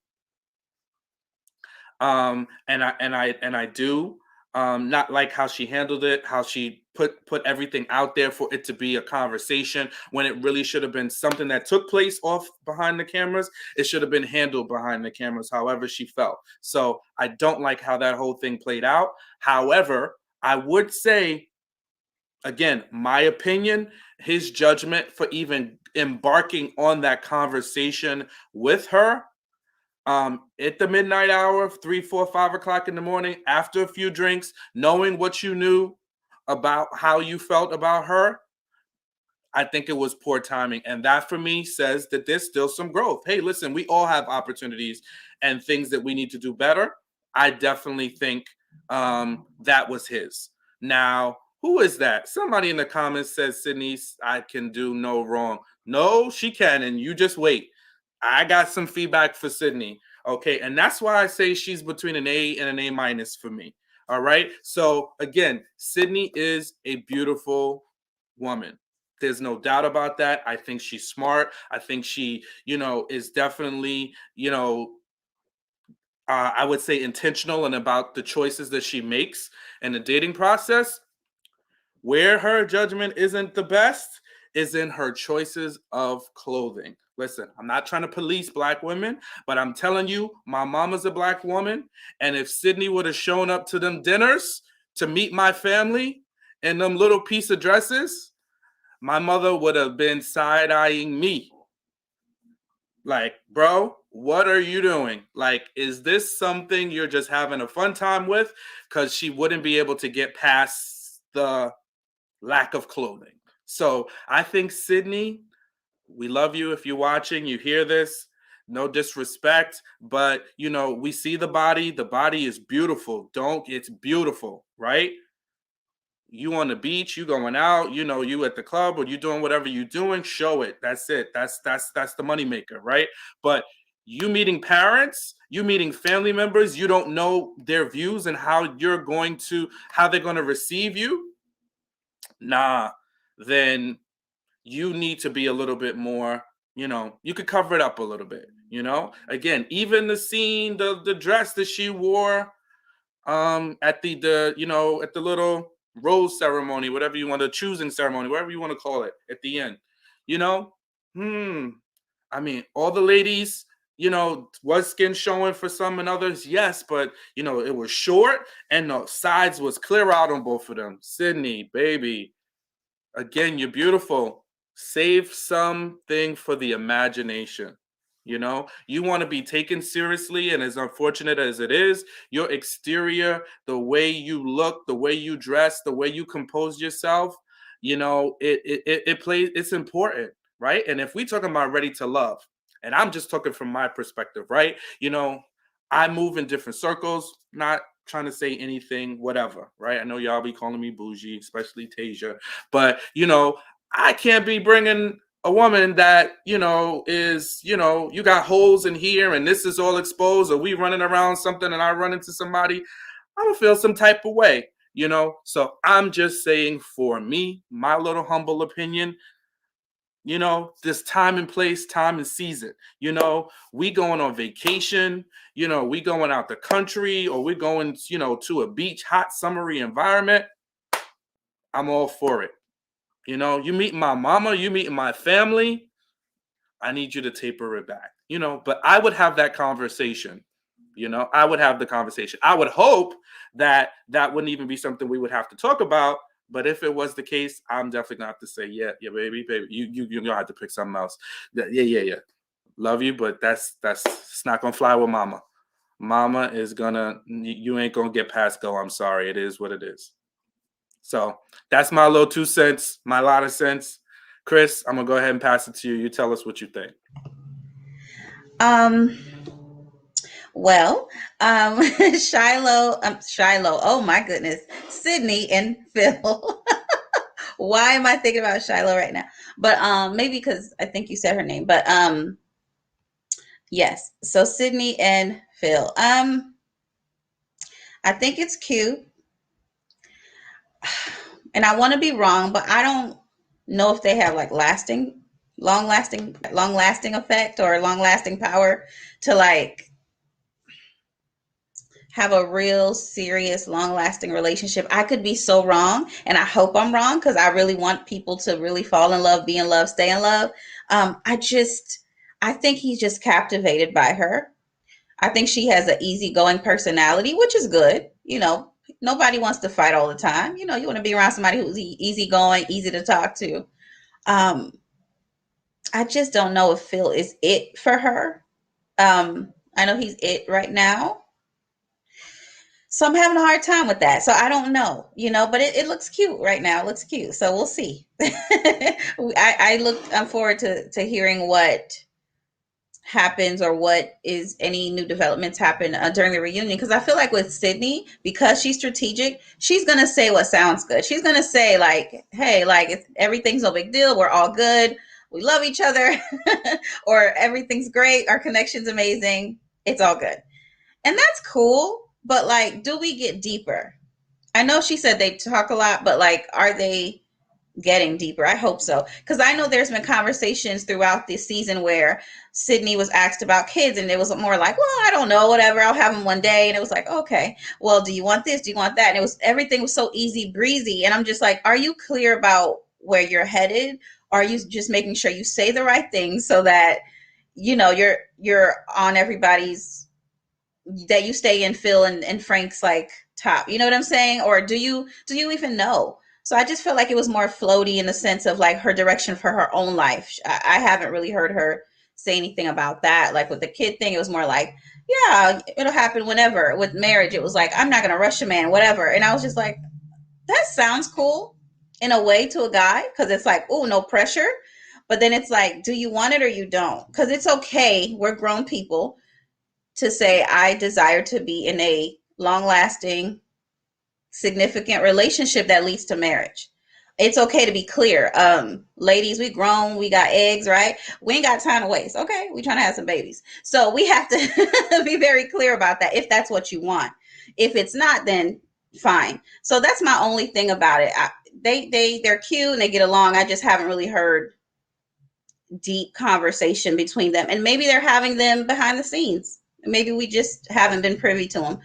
and I do not like how she handled it, how she put everything out there for it to be a conversation when it really should have been something that took place off behind the cameras. It should have been handled behind the cameras, however she felt. So I don't like how that whole thing played out. However, I would say, again, my opinion, his judgment for even embarking on that conversation with her at the midnight hour, 3, 4, 5 o'clock in the morning, after a few drinks, knowing what you knew about how you felt about her, I think it was poor timing. And that, for me, says that there's still some growth. Hey, listen, we all have opportunities and things that we need to do better. I definitely think that was his. Now, Who is that? Somebody in the comments says Sydney, I can do no wrong. No, she can, and you just wait. I got some feedback for Sydney. Okay, and that's why I say she's between an A and an A minus for me. All right. So again, Sydney is a beautiful woman. There's no doubt about that. I think she's smart. I think she, is definitely, I would say intentional and about the choices that she makes in the dating process. Where her judgment isn't the best is in her choices of clothing. Listen, I'm not trying to police Black women, but I'm telling you, my mama's a Black woman. And if Sydney would have shown up to them dinners to meet my family in them little piece of dresses, my mother would have been side-eyeing me. Like, bro, what are you doing? Like, is this something you're just having a fun time with? Because she wouldn't be able to get past the lack of clothing. So I think Sydney, we love you. If you're watching, you hear this, no disrespect, but we see the body. The body is beautiful. It's beautiful, right? You on the beach, you going out, you at the club, or you doing whatever you're doing, show it. That's it. That's the money maker, right? But you meeting parents, you meeting family members, you don't know their views and how they're going to receive you. Nah, then you need to be a little bit more, you could cover it up a little bit, again, even the scene, the dress that she wore at the little rose ceremony, whatever you want, the choosing ceremony, whatever you want to call it, at the end, I mean, all the ladies, was skin showing for some and others, yes, but it was short and the sides was clear out on both of them. Sydney, baby, again, you're beautiful. Save something for the imagination. You want to be taken seriously, and as unfortunate as it is, your exterior, the way you look, the way you dress, the way you compose yourself, it plays. It's important, right? And if we talking about ready to love, and I'm just talking from my perspective, right? I move in different circles, not trying to say anything, whatever, right? I know y'all be calling me bougie, especially Tasia, but I can't be bringing a woman that is you got holes in here and this is all exposed, or we running around something and I run into somebody, I'm gonna feel some type of way, So I'm just saying, for me, my little humble opinion, this time and place, time and season. We going on vacation, we going out the country, or we going, to a beach, hot, summery environment. I'm all for it. You meeting my mama, you meeting my family. I need you to taper it back, but I would have that conversation. I would have the conversation. I would hope that wouldn't even be something we would have to talk about. But if it was the case, I'm definitely gonna have to say, yeah, baby, you're gonna have to pick something else. Yeah. Love you, but that's it's not gonna fly with mama. Mama is you ain't gonna get past go. I'm sorry, it is what it is. So that's my little 2 cents, my lot of sense. Chris, I'm gonna go ahead and pass it to you. You tell us what you think. Well, Shiloh, oh my goodness, Sydney and Phil. Why am I thinking about Shiloh right now? But maybe because I think you said her name. But yes. So Sydney and Phil. I think it's cute. And I want to be wrong, but I don't know if they have like long lasting effect or long lasting power to like have a real serious long lasting relationship. I could be so wrong, and I hope I'm wrong, because I really want people to really fall in love, be in love, stay in love. I think he's just captivated by her. I think she has an easygoing personality, which is good. Nobody wants to fight all the time. You want to be around somebody who's easygoing, easy to talk to. I just don't know if Phil is it for her. I know he's it right now. So I'm having a hard time with that. So I don't know, but it looks cute right now. It looks cute. So we'll see. I'm forward to hearing what happens or what is any new developments happen during the reunion, because I feel like with Sydney, because she's strategic, she's gonna say what sounds good. She's gonna say like, hey, like everything's no big deal, we're all good, we love each other, or everything's great, our connection's amazing, it's all good. And that's cool, but like, do we get deeper? I know she said they talk a lot, but like, are they getting deeper? I hope so. Because I know there's been conversations throughout this season where Sydney was asked about kids and it was more like, well, I don't know, whatever, I'll have them one day. And it was like, okay, well, do you want this? Do you want that? And it was, everything was so easy breezy. And I'm just like, are you clear about where you're headed? Are you just making sure you say the right things so that, you know, you're on everybody's, that you stay in Phil and Frank's like top, you know what I'm saying? Or do you even know? So I just feel like it was more floaty in the sense of like her direction for her own life. I haven't really heard her say anything about that. Like with the kid thing, it was more like, yeah, it'll happen whenever. With marriage, it was like, I'm not gonna rush a man, whatever. And I was just like, that sounds cool in a way to a guy, because it's like, oh, no pressure. But then it's like, do you want it or you don't? Because it's okay. We're grown people to say, I desire to be in a long lasting, significant relationship that leads to marriage. It's okay to be clear. Ladies, we grown, we got eggs, right? We ain't got time to waste. Okay, we trying to have some babies. So we have to be very clear about that if that's what you want. If it's not, then fine. So that's my only thing about it. They're cute and they get along. I just haven't really heard deep conversation between them, and maybe they're having them behind the scenes. Maybe we just haven't been privy to them.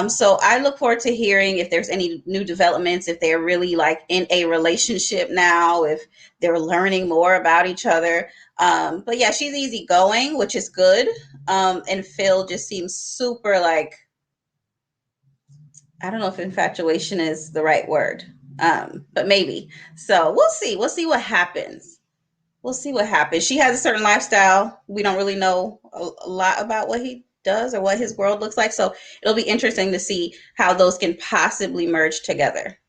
So I look forward to hearing if there's any new developments, if they're really like in a relationship now, if they're learning more about each other. But yeah, she's easygoing, which is good. And Phil just seems super like, I don't know if infatuation is the right word, but maybe. So we'll see. We'll see what happens. We'll see what happens. She has a certain lifestyle. We don't really know a lot about what he does or what his world looks like. So it'll be interesting to see how those can possibly merge together.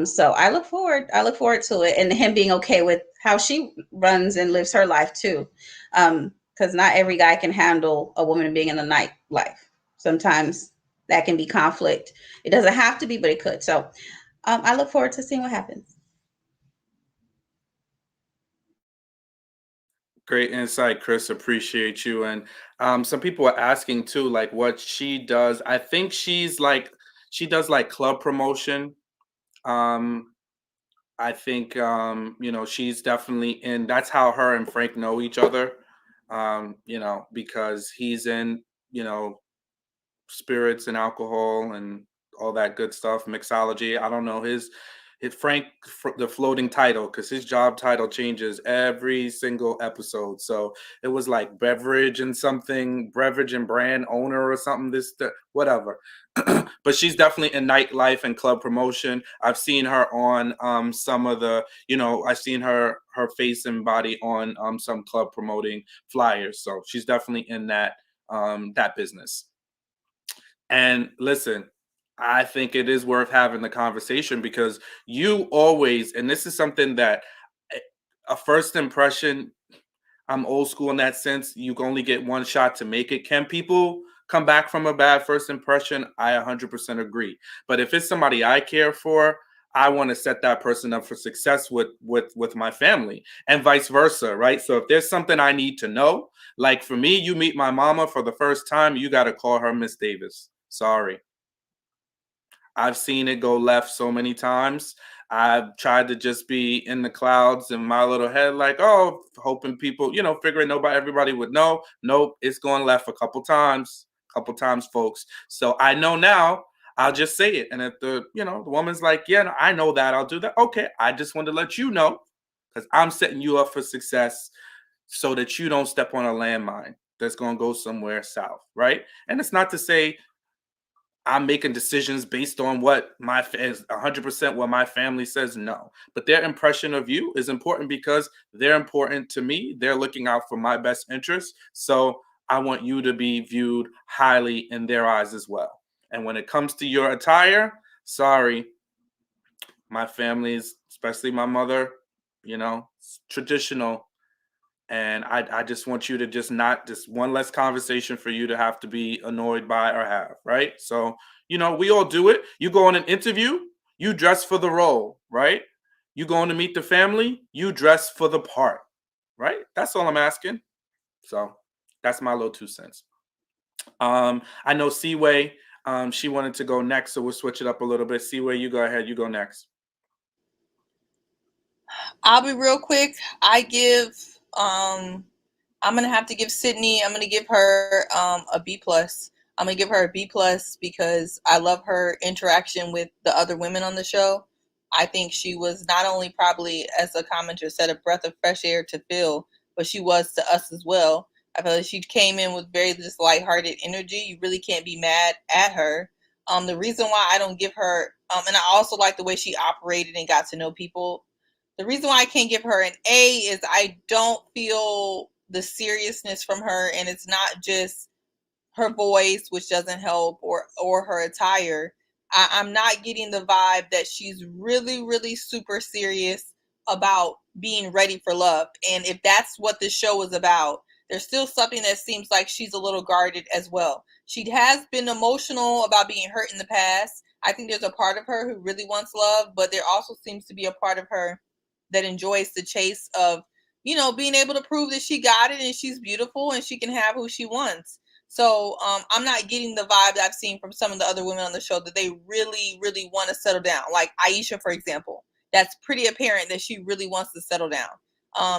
So I look forward. I look forward to it, and him being okay with how she runs and lives her life too. Because not every guy can handle a woman being in the nightlife. Sometimes that can be conflict. It doesn't have to be, but it could. So I look forward to seeing what happens. Great insight, Chris. Appreciate you. And some people are asking too, like what she does. I think she's like she does like club promotion. Um, I think you know, she's definitely in. That's how her and Frank know each other. You know, because he's in, you know, spirits and alcohol and all that good stuff, mixology. I don't know his Frank the floating title, because his job title changes every single episode. So it was like beverage and something, beverage and brand owner or something. Whatever. But she's definitely in nightlife and club promotion. I've seen her on some of the, you know, I've seen her face and body on some club promoting flyers. So she's definitely in that business. And listen, I think it is worth having the conversation because you always, and this is something that eh, a first impression, I'm old school in that sense. You can only get one shot to make it. Can people come back from a bad first impression? I 100% agree. But if it's somebody I care for, I want to set that person up for success with my family and vice versa, right? So if there's something I need to know, like for me, you meet my mama for the first time, you got to call her Miss Davis. Sorry. I've seen it go left so many times. I've tried to just be in the clouds in my little head, like, oh, hoping people, you know, figuring everybody would know. Nope, it's going left a couple times, folks. So I know now. I'll just say it. And if the woman's like, yeah, no, I know that, I'll do that. Okay, I just wanted to let you know because I'm setting you up for success so that you don't step on a landmine that's going to go somewhere south, right? And it's not to say I'm making decisions based on what is 100% what my family says. No, but their impression of you is important because they're important to me. They're looking out for my best interests. So I want you to be viewed highly in their eyes as well. And when it comes to your attire, sorry, my family's, especially my mother, you know, traditional. And I just want you to just not just one less conversation for you to have to be annoyed by or have, right? So, we all do it. You go on an interview, you dress for the role, right? You going to meet the family, you dress for the part, right? That's all I'm asking. So that's my little 2 cents. I know Seaway, she wanted to go next, so we'll switch it up a little bit. Seaway, you go ahead, you go next. I'll be real quick. I'm gonna have to give Sydney. I'm gonna give her a B plus. I'm gonna give her a B plus because I love her interaction with the other women on the show. I think she was not only probably, as a commenter said, a breath of fresh air to Phil, but she was to us as well. I feel like she came in with very just lighthearted energy. You really can't be mad at her. The reason why I don't give her, and I also like the way she operated and got to know people. The reason why I can't give her an A is I don't feel the seriousness from her, and it's not just her voice, which doesn't help, or her attire. I'm not getting the vibe that she's really, really super serious about being ready for love. And if that's what this show is about, there's still something that seems like she's a little guarded as well. She has been emotional about being hurt in the past. I think there's a part of her who really wants love, but there also seems to be a part of her that enjoys the chase of, being able to prove that she got it and she's beautiful and she can have who she wants. So I'm not getting the vibe that I've seen from some of the other women on the show that they really, really want to settle down. Like Aisha, for example, that's pretty apparent that she really wants to settle down.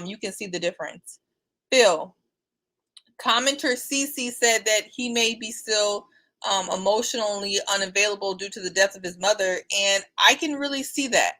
You can see the difference. Phil, commenter CC said that he may be still emotionally unavailable due to the death of his mother, and I can really see that.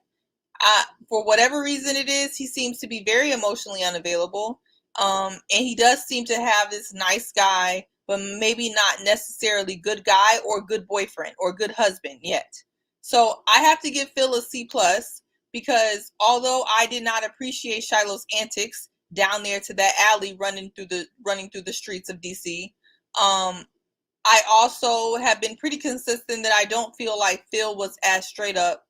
For whatever reason it is, he seems to be very emotionally unavailable. And he does seem to have this nice guy, but maybe not necessarily good guy or good boyfriend or good husband yet. So I have to give Phil a C plus because although I did not appreciate Shiloh's antics down there to that alley running through the streets of DC, I also have been pretty consistent that I don't feel like Phil was as straight up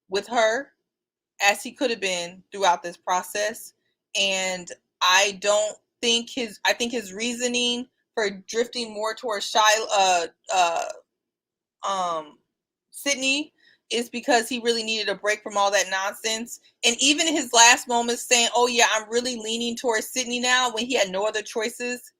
with her as he could have been throughout this process. And I think his reasoning for drifting more towards Sydney is because he really needed a break from all that nonsense. And even his last moments saying, oh yeah, I'm really leaning towards Sydney now when he had no other choices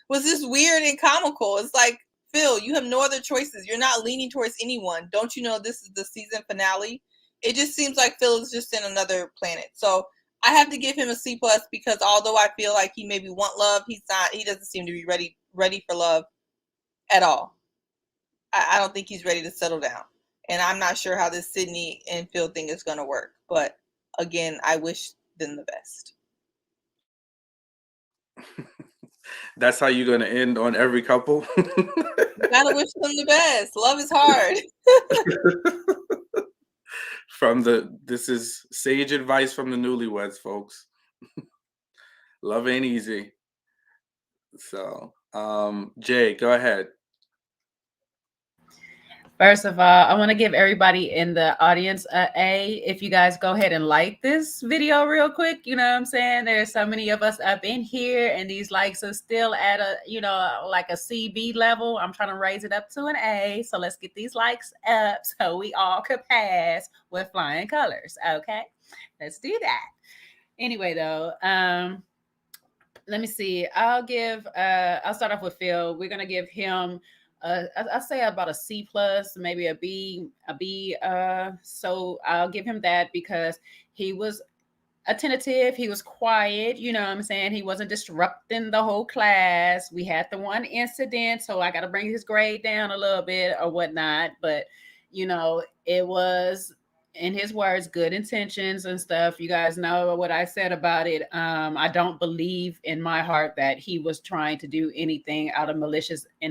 was just weird and comical. It's like, Phil, you have no other choices. You're not leaning towards anyone. Don't you know this is the season finale? It just seems like Phil is just in another planet. So I have to give him a C plus because although I feel like he maybe want love, he doesn't seem to be ready for love at all. I don't think he's ready to settle down. And I'm not sure how this Sydney and Phil thing is going to work. But again, I wish them the best. That's how you're going to end on every couple? Gotta wish them the best. Love is hard. This is sage advice from the newlyweds, folks. Love ain't easy. So, Jay, go ahead. First of all, I want to give everybody in the audience a A. If you guys go ahead and like this video real quick, you know what I'm saying? There's so many of us up in here and these likes are still at a, like a CB level. I'm trying to raise it up to an A. So let's get these likes up so we all could pass with flying colors. Okay, let's do that. Anyway, though, let me see. I'll start off with Phil. We're going to give him I'll say about a C plus, maybe a B. So I'll give him that because he was attentive. He was quiet. You know what I'm saying? He wasn't disrupting the whole class. We had the one incident, so I got to bring his grade down a little bit or whatnot. But, it was, in his words, good intentions and stuff. You guys know what I said about it. I don't believe in my heart that he was trying to do anything in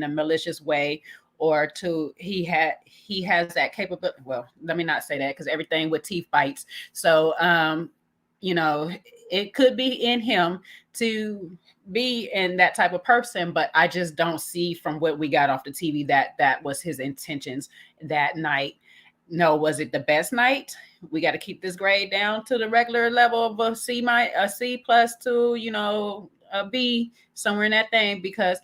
a malicious way, or he has that capability. Well, let me not say that because everything with teeth bites. So, it could be in him to be in that type of person, but I just don't see from what we got off the TV that was his intentions that night. no, was it the best night? We got to keep this grade down to the regular level of a C plus to, a B, somewhere in that thing, because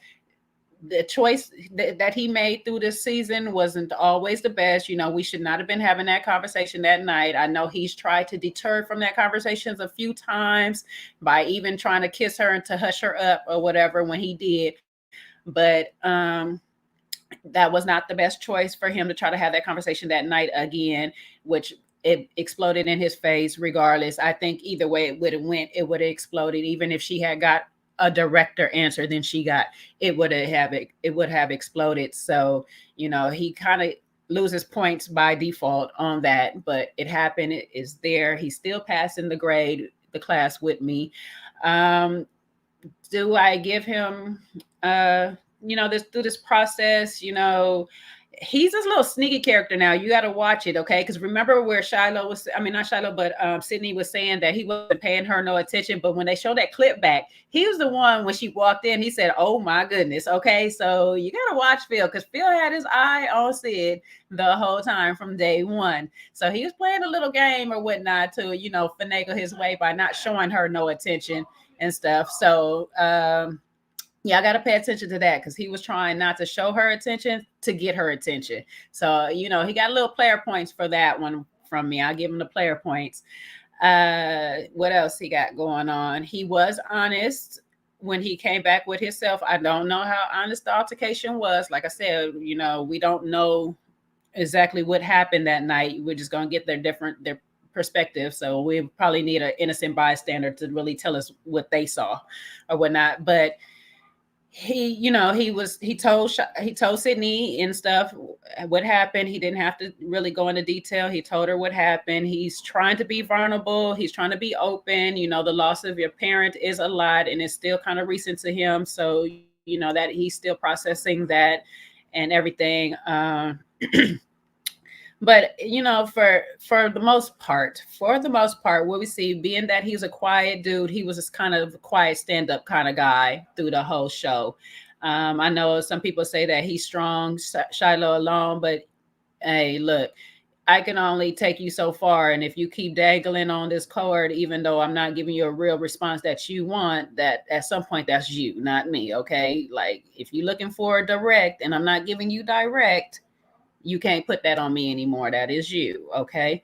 the choice that he made through this season wasn't always the best. We should not have been having that conversation that night. I know he's tried to deter from that conversation a few times by even trying to kiss her and to hush her up or whatever when he did. But that was not the best choice for him to try to have that conversation that night again, which it exploded in his face regardless. I think either way it would have exploded. Even if she had got a directer answer than she got, it would have exploded. So, he kind of loses points by default on that, but it happened. It is there. He's still passing the class with me. Do I give him, through this process, he's this little sneaky character now. You got to watch it, okay? Because remember where Sydney was saying that he wasn't paying her no attention. But when they showed that clip back, he was the one when she walked in, he said, "Oh my goodness." Okay, so you got to watch Phil, because Phil had his eye on Sid the whole time from day one. So he was playing a little game or whatnot to, finagle his way by not showing her no attention and stuff. So, yeah, I got to pay attention to that, because he was trying not to show her attention to get her attention. So, he got little player points for that one from me. I'll give him the player points. What else he got going on? He was honest when he came back with himself. I don't know how honest the altercation was. Like I said, we don't know exactly what happened that night. We're just going to get their perspective. So we probably need an innocent bystander to really tell us what they saw or whatnot. But he told Sydney and stuff what happened. He didn't have to really go into detail. He told her what happened. He's trying to be vulnerable. He's trying to be open. The loss of your parent is a lot, and it's still kind of recent to him. So, that he's still processing that and everything. But, for the most part, what we see, being that he's a quiet dude, he was this kind of quiet stand-up kind of guy through the whole show. I know some people say that he's strong, Shiloh alone, but hey, look, I can only take you so far. And if you keep dangling on this cord, even though I'm not giving you a real response that you want, that at some point that's you, not me, okay? Like, if you're looking for a direct and I'm not giving you direct, you can't put that on me anymore. That is you, okay?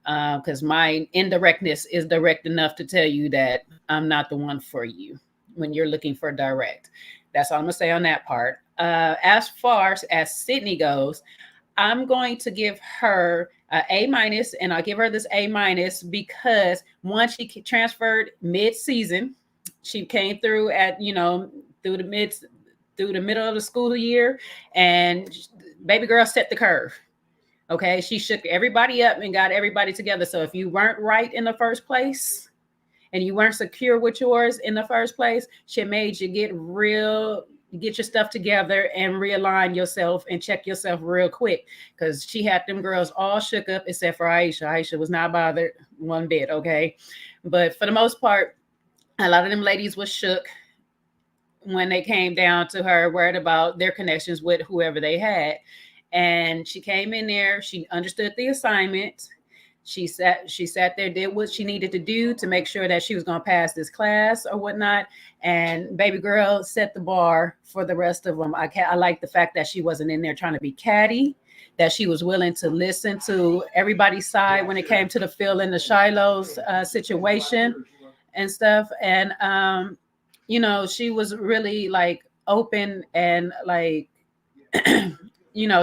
Because my indirectness is direct enough to tell you that I'm not the one for you when you're looking for direct. That's all I'm gonna say on that part. As far as Sydney goes, I'm going to give her an A-, and I'll give her this A- because once she transferred mid-season, she came through at through the middle of the school year, and baby girl set the curve. Okay, she shook everybody up and got everybody together. So if you weren't right in the first place and you weren't secure with yours in the first place, she made you get your stuff together and realign yourself and check yourself real quick, because she had them girls all shook up except for Aisha. Aisha was not bothered one bit, okay? But for the most part, a lot of them ladies was shook when they came down to her, worried about their connections with whoever they had. And she came in there, she understood the assignment. She sat there, did what she needed to do to make sure that she was going to pass this class or whatnot. And baby girl set the bar for the rest of them. I like the fact that she wasn't in there trying to be catty, that she was willing to listen to everybody's side when it came to the Phil and the Shiloh's situation and stuff. And, she was really like open and like,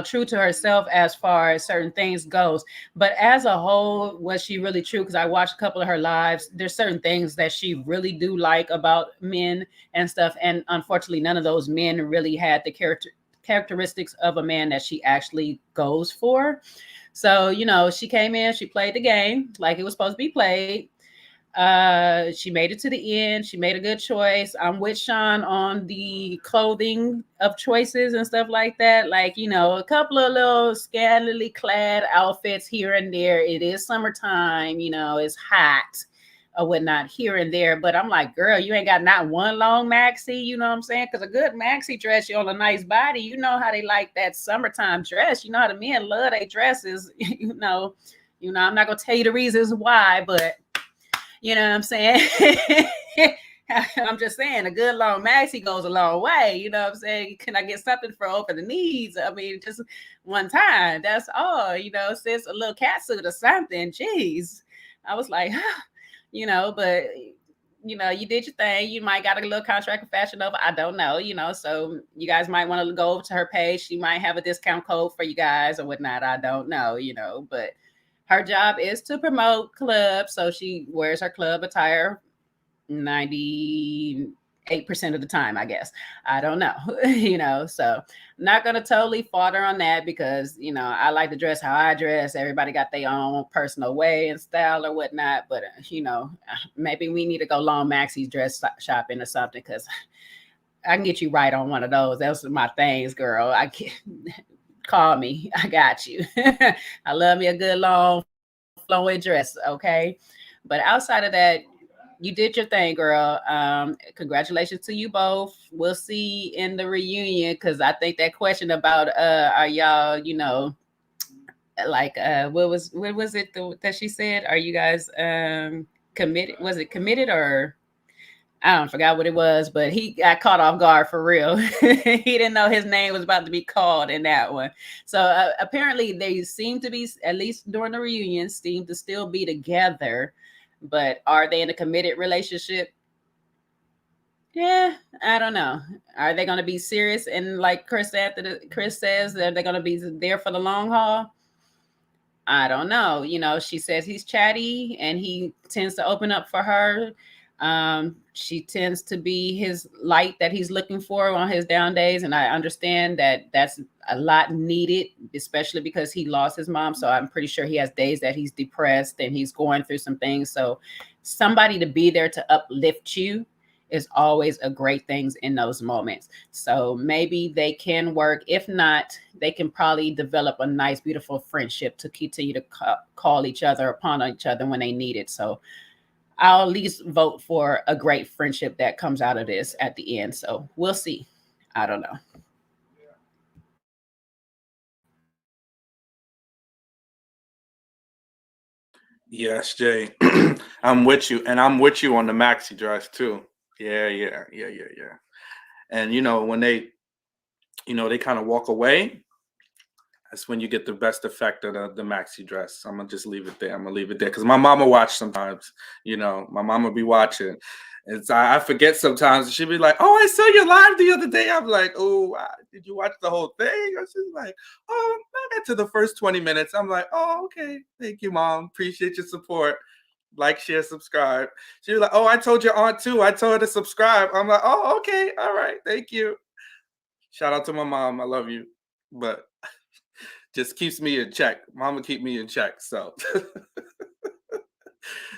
true to herself as far as certain things goes. But as a whole, was she really true? Because I watched a couple of her lives. There's certain things that she really do like about men and stuff. And unfortunately, none of those men really had the characteristics of a man that she actually goes for. So, she came in, she played the game like it was supposed to be played. She made it to the end. She made a good choice. I'm with Sean on the clothing of choices and stuff like that. Like, a couple of little scantily clad outfits here and there. It is summertime, it's hot or whatnot here and there. But I'm like, girl, you ain't got not one long maxi, you know what I'm saying? Because a good maxi dress, you on a nice body, you know how they like that summertime dress. You know how the men love their dresses, you know. I'm not gonna tell you the reasons why, but you know what I'm saying? I'm just saying a good long maxi goes a long way. You know what I'm saying? Can I get something for over the knees? I mean, just one time. That's all, since a little cat suit or something. Jeez. I was like, but you did your thing. You might got a little contract with Fashion Nova. I don't know, so you guys might want to go over to her page. She might have a discount code for you guys or whatnot. I don't know, but her job is to promote clubs. So she wears her club attire 98% of the time, I guess. I don't know, so I'm not going to totally fault her on that because, I like to dress how I dress. Everybody got their own personal way and style or whatnot. But, maybe we need to go long maxis dress shopping or something because I can get you right on one of those. Those are my things, girl. I can't. Call me. I got you. I love me a good long flowing dress. Okay. But outside of that, you did your thing, girl. Congratulations to you both. We'll see in the reunion because I think that question about are y'all, like what was it that she said? Are you guys committed? Was it committed or I don't forgot what it was, but he got caught off guard for real. He didn't know his name was about to be called in that one. So apparently they seem to be, at least during the reunion, seem to still be together. But are they in a committed relationship? Yeah, I don't know. Are they going to be serious? And like Chris says, are they going to be there for the long haul? I don't know. She says he's chatty and he tends to open up for her. She tends to be his light that he's looking for on his down days. And I understand that that's a lot needed, especially because he lost his mom. So I'm pretty sure he has days that he's depressed and he's going through some things. So somebody to be there to uplift you is always a great thing in those moments. So maybe they can work. If not, they can probably develop a nice, beautiful friendship to continue to call each other upon each other when they need it. So I'll at least vote for a great friendship that comes out of this at the end. So we'll see. I don't know. Yes, Jay. I'm with you. And I'm with you on the maxi dress too. Yeah. And when they kind of walk away, that's when you get the best effect of the maxi dress. I'm gonna just leave it there. I'm gonna leave it there because my mama watch sometimes. My mama be watching. I forget sometimes. She'd be like, "Oh, I saw you live the other day." I'm like, "Oh, did you watch the whole thing?" Or she's like, "Oh, I got to the first 20 minutes." I'm like, "Oh, okay. Thank you, Mom. Appreciate your support. Like, share, subscribe." She was like, "Oh, I told your aunt too. I told her to subscribe." I'm like, "Oh, okay. All right. Thank you." Shout out to my mom. I love you. But just keeps me in check. Mama keep me in check. So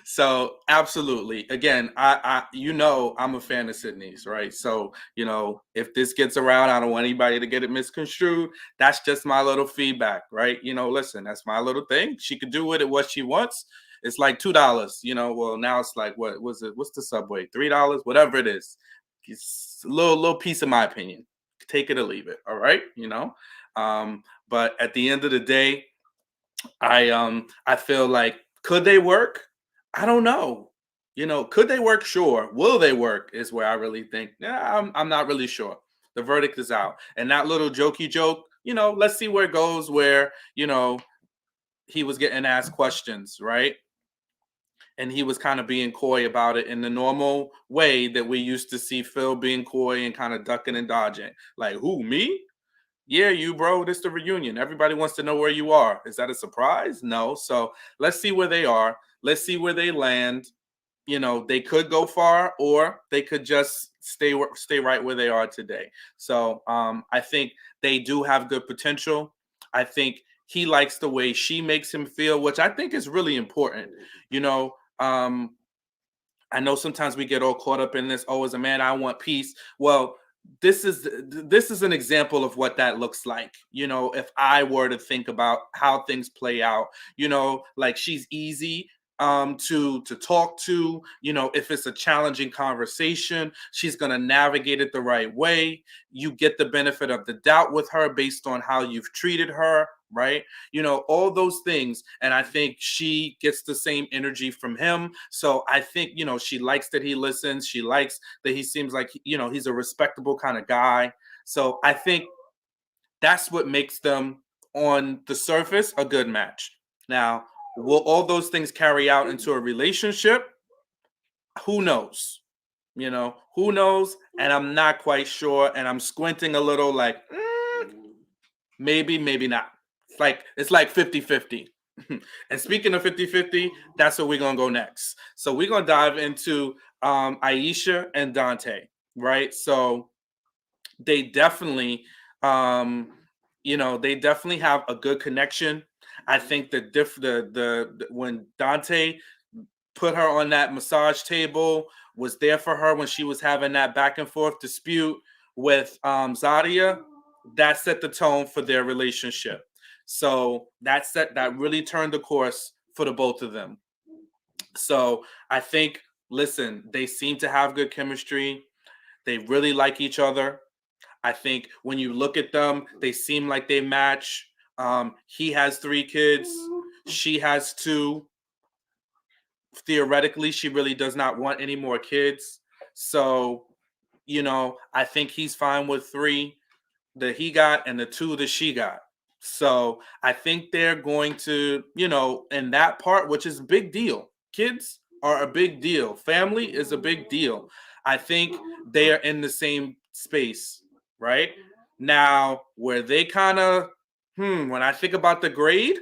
so absolutely. Again, I'm a fan of Sydney's, right? So, if this gets around, I don't want anybody to get it misconstrued. That's just my little feedback, right? Listen, that's my little thing. She could do with it what she wants. It's like $2, well, now it's like, what was it? What's the Subway? $3, whatever it is. It's a little piece of my opinion. Take it or leave it. All right. But at the end of the day, I feel like could they work? I don't know. Could they work? Sure. Will they work? Is where I really think. Yeah, I'm not really sure. The verdict is out. And that little jokey joke, let's see where it goes. Where he was getting asked questions, right? And he was kind of being coy about it in the normal way that we used to see Phil being coy and kind of ducking and dodging. Like, who, me? Yeah, you, bro. This the reunion. Everybody wants to know where you are. Is that a surprise? No. So let's see where they are. Let's see where they land. They could go far, or they could just stay right where they are today. So I think they do have good potential. I think he likes the way she makes him feel, which I think is really important. I know sometimes we get all caught up in this. Oh, as a man, I want peace. Well, this is an example of what that looks like. If I were to think about how things play out, like she's easy. to talk to. You know, if it's a challenging conversation, she's going to navigate it the right way. You get the benefit of the doubt with her based on how you've treated her, right? You know, all those things. And I think she gets the same energy from him. So I think, you know, she likes that he listens. She likes that he seems like, you know, he's a respectable kind of guy. So I think that's what makes them, on the surface, a good match. Now, will all those things carry out into a relationship? Who knows? You know, who knows? And I'm not quite sure. And I'm squinting a little like, maybe, maybe not. It's like 50-50. And speaking of 50-50, that's where we're going to go next. So we're going to dive into Aisha and Dante, right? So they definitely, you know, they definitely have a good connection. I think the when Dante put her on that massage table, was there for her when she was having that back and forth dispute with Zadia, that set the tone for their relationship. So that really turned the course for the both of them. So I think, listen, they seem to have good chemistry. They really like each other. I think when you look at them, they seem like they match. He has 3 kids. She has 2. Theoretically, she really does not want any more kids. So, you know, I think he's fine with 3 that he got and the 2 that she got. So I think they're going to, you know, in that part, which is a big deal. Kids are a big deal. Family is a big deal. I think they are in the same space, right? Now, where they kind of, when I think about the grade,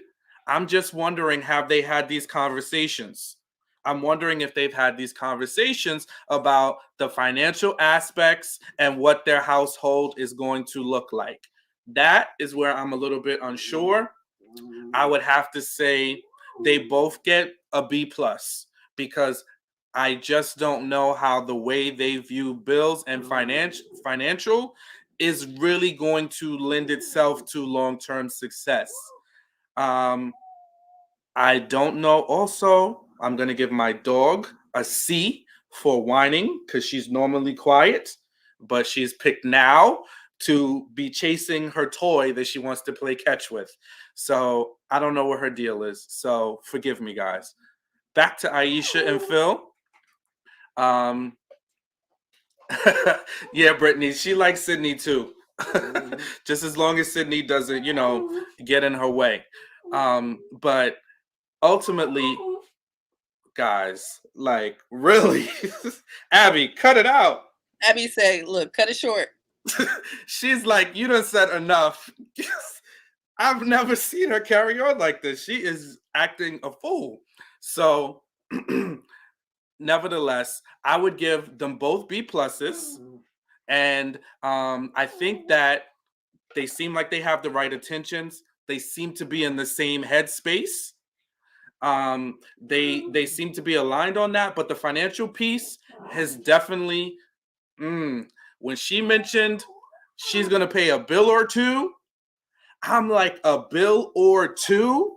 I'm just wondering, have they had these conversations? I'm wondering if they've had these conversations about the financial aspects and what their household is going to look like. That is where I'm a little bit unsure. I would have to say they both get a B+ because I just don't know how the way they view bills and financial is really going to lend itself to long-term success. I don't know. Also, I'm going to give my dog a C for whining because she's normally quiet, but she's picked now to be chasing her toy that she wants to play catch with. So I don't know what her deal is. So forgive me, guys. Back to Aisha and Phil. Yeah, Brittany, she likes Sydney too. Just as long as Sydney doesn't, you know, get in her way. But ultimately, guys, like, really, Abby, cut it out. Abby say, look, cut it short. She's like, you done said enough. I've never seen her carry on like this. She is acting a fool. So nevertheless, I would give them both B+. And I think that they seem like they have the right intentions. They seem to be in the same headspace. They seem to be aligned on that, but the financial piece has definitely, when she mentioned she's gonna pay a bill or 2, I'm like, a bill or 2?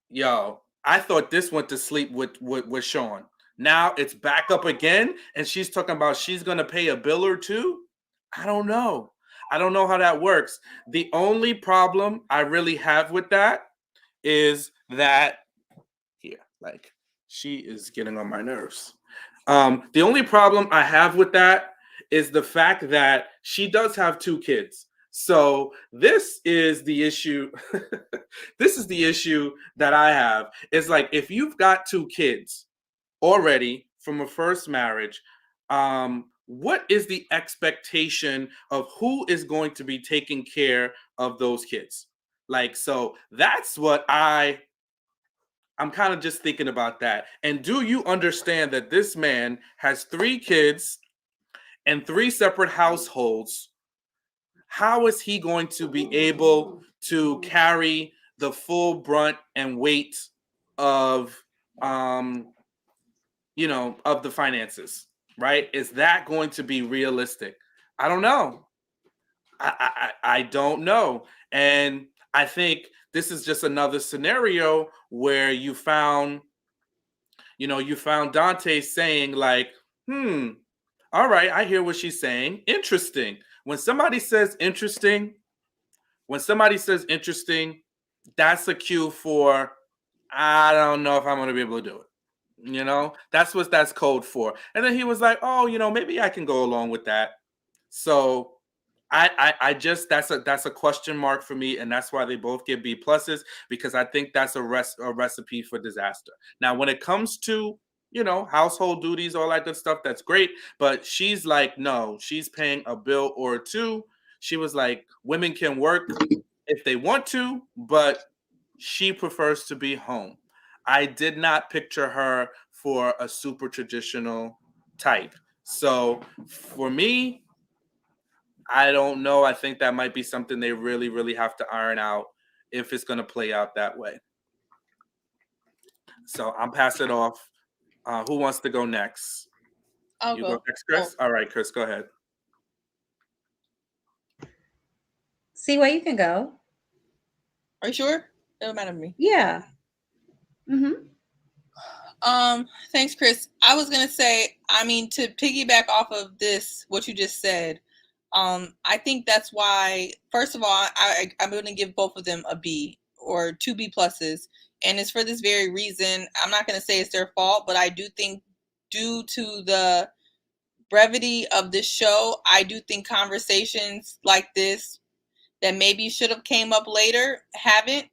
Yo, I thought this went to sleep with Sean. Now it's back up again, and she's talking about she's gonna pay a bill or 2. I don't know how that works. The only problem I really have with that is that, yeah, like, she is getting on my nerves. The only problem I have with that is the fact that she does have 2 kids. So this is the issue. This is the issue that I have. It's like, if you've got 2 kids already from a first marriage, what is the expectation of who is going to be taking care of those kids? Like, so that's what I'm kind of just thinking about that. And do you understand that this man has 3 kids and 3 separate households? How is he going to be able to carry the full brunt and weight of, you know, of the finances, right? Is that going to be realistic? I don't know. I don't know. And I think this is just another scenario where you found You found Dante saying like, all right, I hear what she's saying. Interesting. When somebody says interesting, that's a cue for, I don't know if I'm going to be able to do it. That's what that's code for. And then he was like, oh, maybe I can go along with that. So I just, that's a question mark for me, and that's why they both get B pluses, because I think that's a recipe for disaster. Now, when it comes to household duties, all that good stuff, that's great. But she's like, no, she's paying a bill or two. She was like, women can work if they want to, but she prefers to be home. I did not picture her for a super traditional type. So for me, I don't know. I think that might be something they really, really have to iron out if it's going to play out that way. So I'm passing it off. Who wants to go next? I'll go next, Chris? Oh. All right, Chris, go ahead. See where you can go. Are you sure? It don't matter to me. Yeah. Thanks, Chris. I was gonna say, to piggyback off of this, what you just said, I think that's why, first of all, I'm gonna give both of them a B or 2 B pluses. And it's for this very reason. I'm not gonna say it's their fault, but I do think due to the brevity of this show, I do think conversations like this that maybe should have came up later haven't.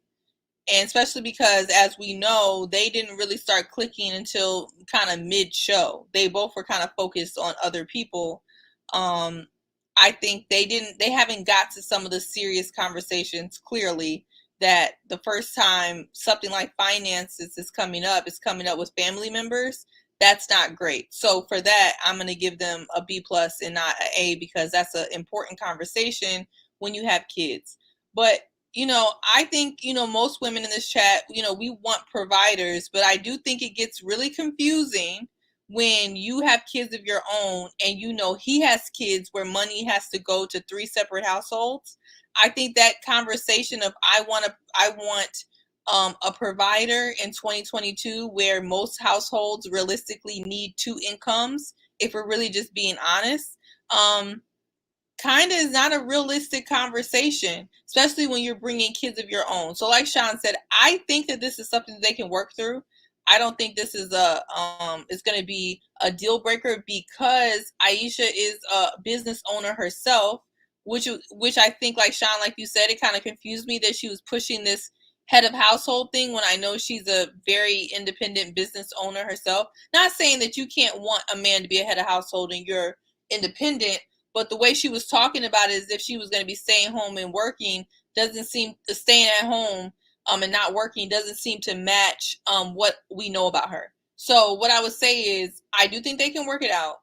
And especially because, as we know, they didn't really start clicking until kind of mid-show. They both were kind of focused on other people. I think they haven't got to some of the serious conversations, clearly, that the first time something like finances is coming up with family members. That's not great. So for that, I'm going to give them a B plus and not an A, because that's an important conversation when you have kids. But I think, most women in this chat, we want providers, but I do think it gets really confusing when you have kids of your own and he has kids where money has to go to 3 separate households. I think that conversation of I want a provider in 2022, where most households realistically need 2 incomes, if we're really just being honest, kind of is not a realistic conversation, especially when you're bringing kids of your own. So like Sean said, I think that this is something that they can work through. I don't think this is it's going to be a deal breaker, because Aisha is a business owner herself, which I think, like Sean, like you said, it kind of confused me that she was pushing this head of household thing when I know she's a very independent business owner herself. Not saying that you can't want a man to be a head of household and you're independent, but the way she was talking about it as if she was going to be staying home and working staying at home and not working doesn't seem to match what we know about her. So what I would say is, I do think they can work it out.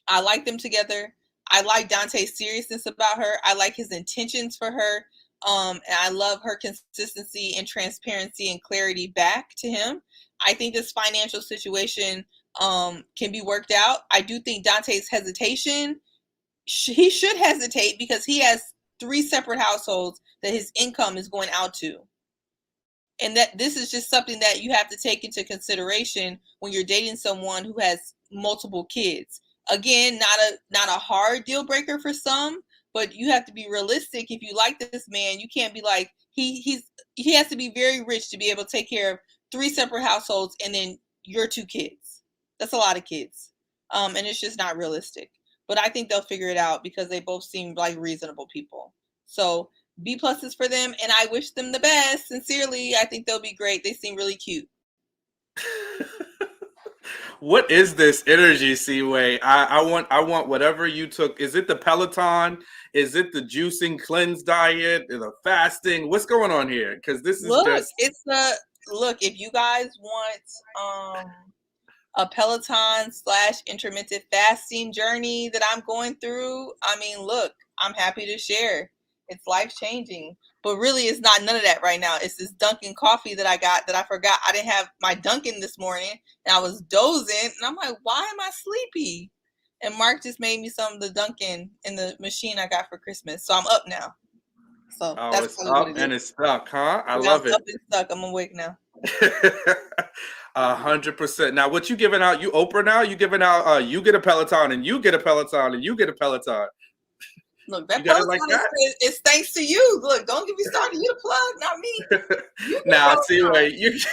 I like them together. I like Dante's seriousness about her. I like his intentions for her. And I love her consistency and transparency and clarity back to him. I think this financial situation can be worked out. I do think Dante's hesitation, he should hesitate, because he has 3 separate households that his income is going out to. And that this is just something that you have to take into consideration when you're dating someone who has multiple kids. Again, not a hard deal breaker for some, but you have to be realistic. If you like this man, you can't be like, he has to be very rich to be able to take care of 3 separate households and then your 2 kids. That's a lot of kids. And it's just not realistic. But I think they'll figure it out, because they both seem like reasonable people. So B pluses for them, and I wish them the best. Sincerely, I think they'll be great. They seem really cute. What is this energy, Seaway? I want whatever you took. Is it the Peloton? Is it the juicing cleanse diet? The fasting? What's going on here? Because this is if you guys want a Peloton / intermittent fasting journey that I'm going through, I'm happy to share. It's life-changing. But really, it's not none of that right now. It's this Dunkin' coffee that I got that I forgot. I didn't have my Dunkin' this morning, and I was dozing, and I'm like, why am I sleepy? And Mark just made me some of the Dunkin' in the machine I got for Christmas. So I'm up now. So Oh, that's it's probably what up it and is. it's stuck, huh? I Yeah, I'm love it. up and stuck. I'm awake now. 100%. Now, what you giving out? You Oprah now? You giving out? You get a Peloton, and you get a Peloton, and you get a Peloton. Look, You that got it like Peloton that? is thanks to you. Look, don't get me started. You the plug, not me. You get Now, see, Peloton. wait,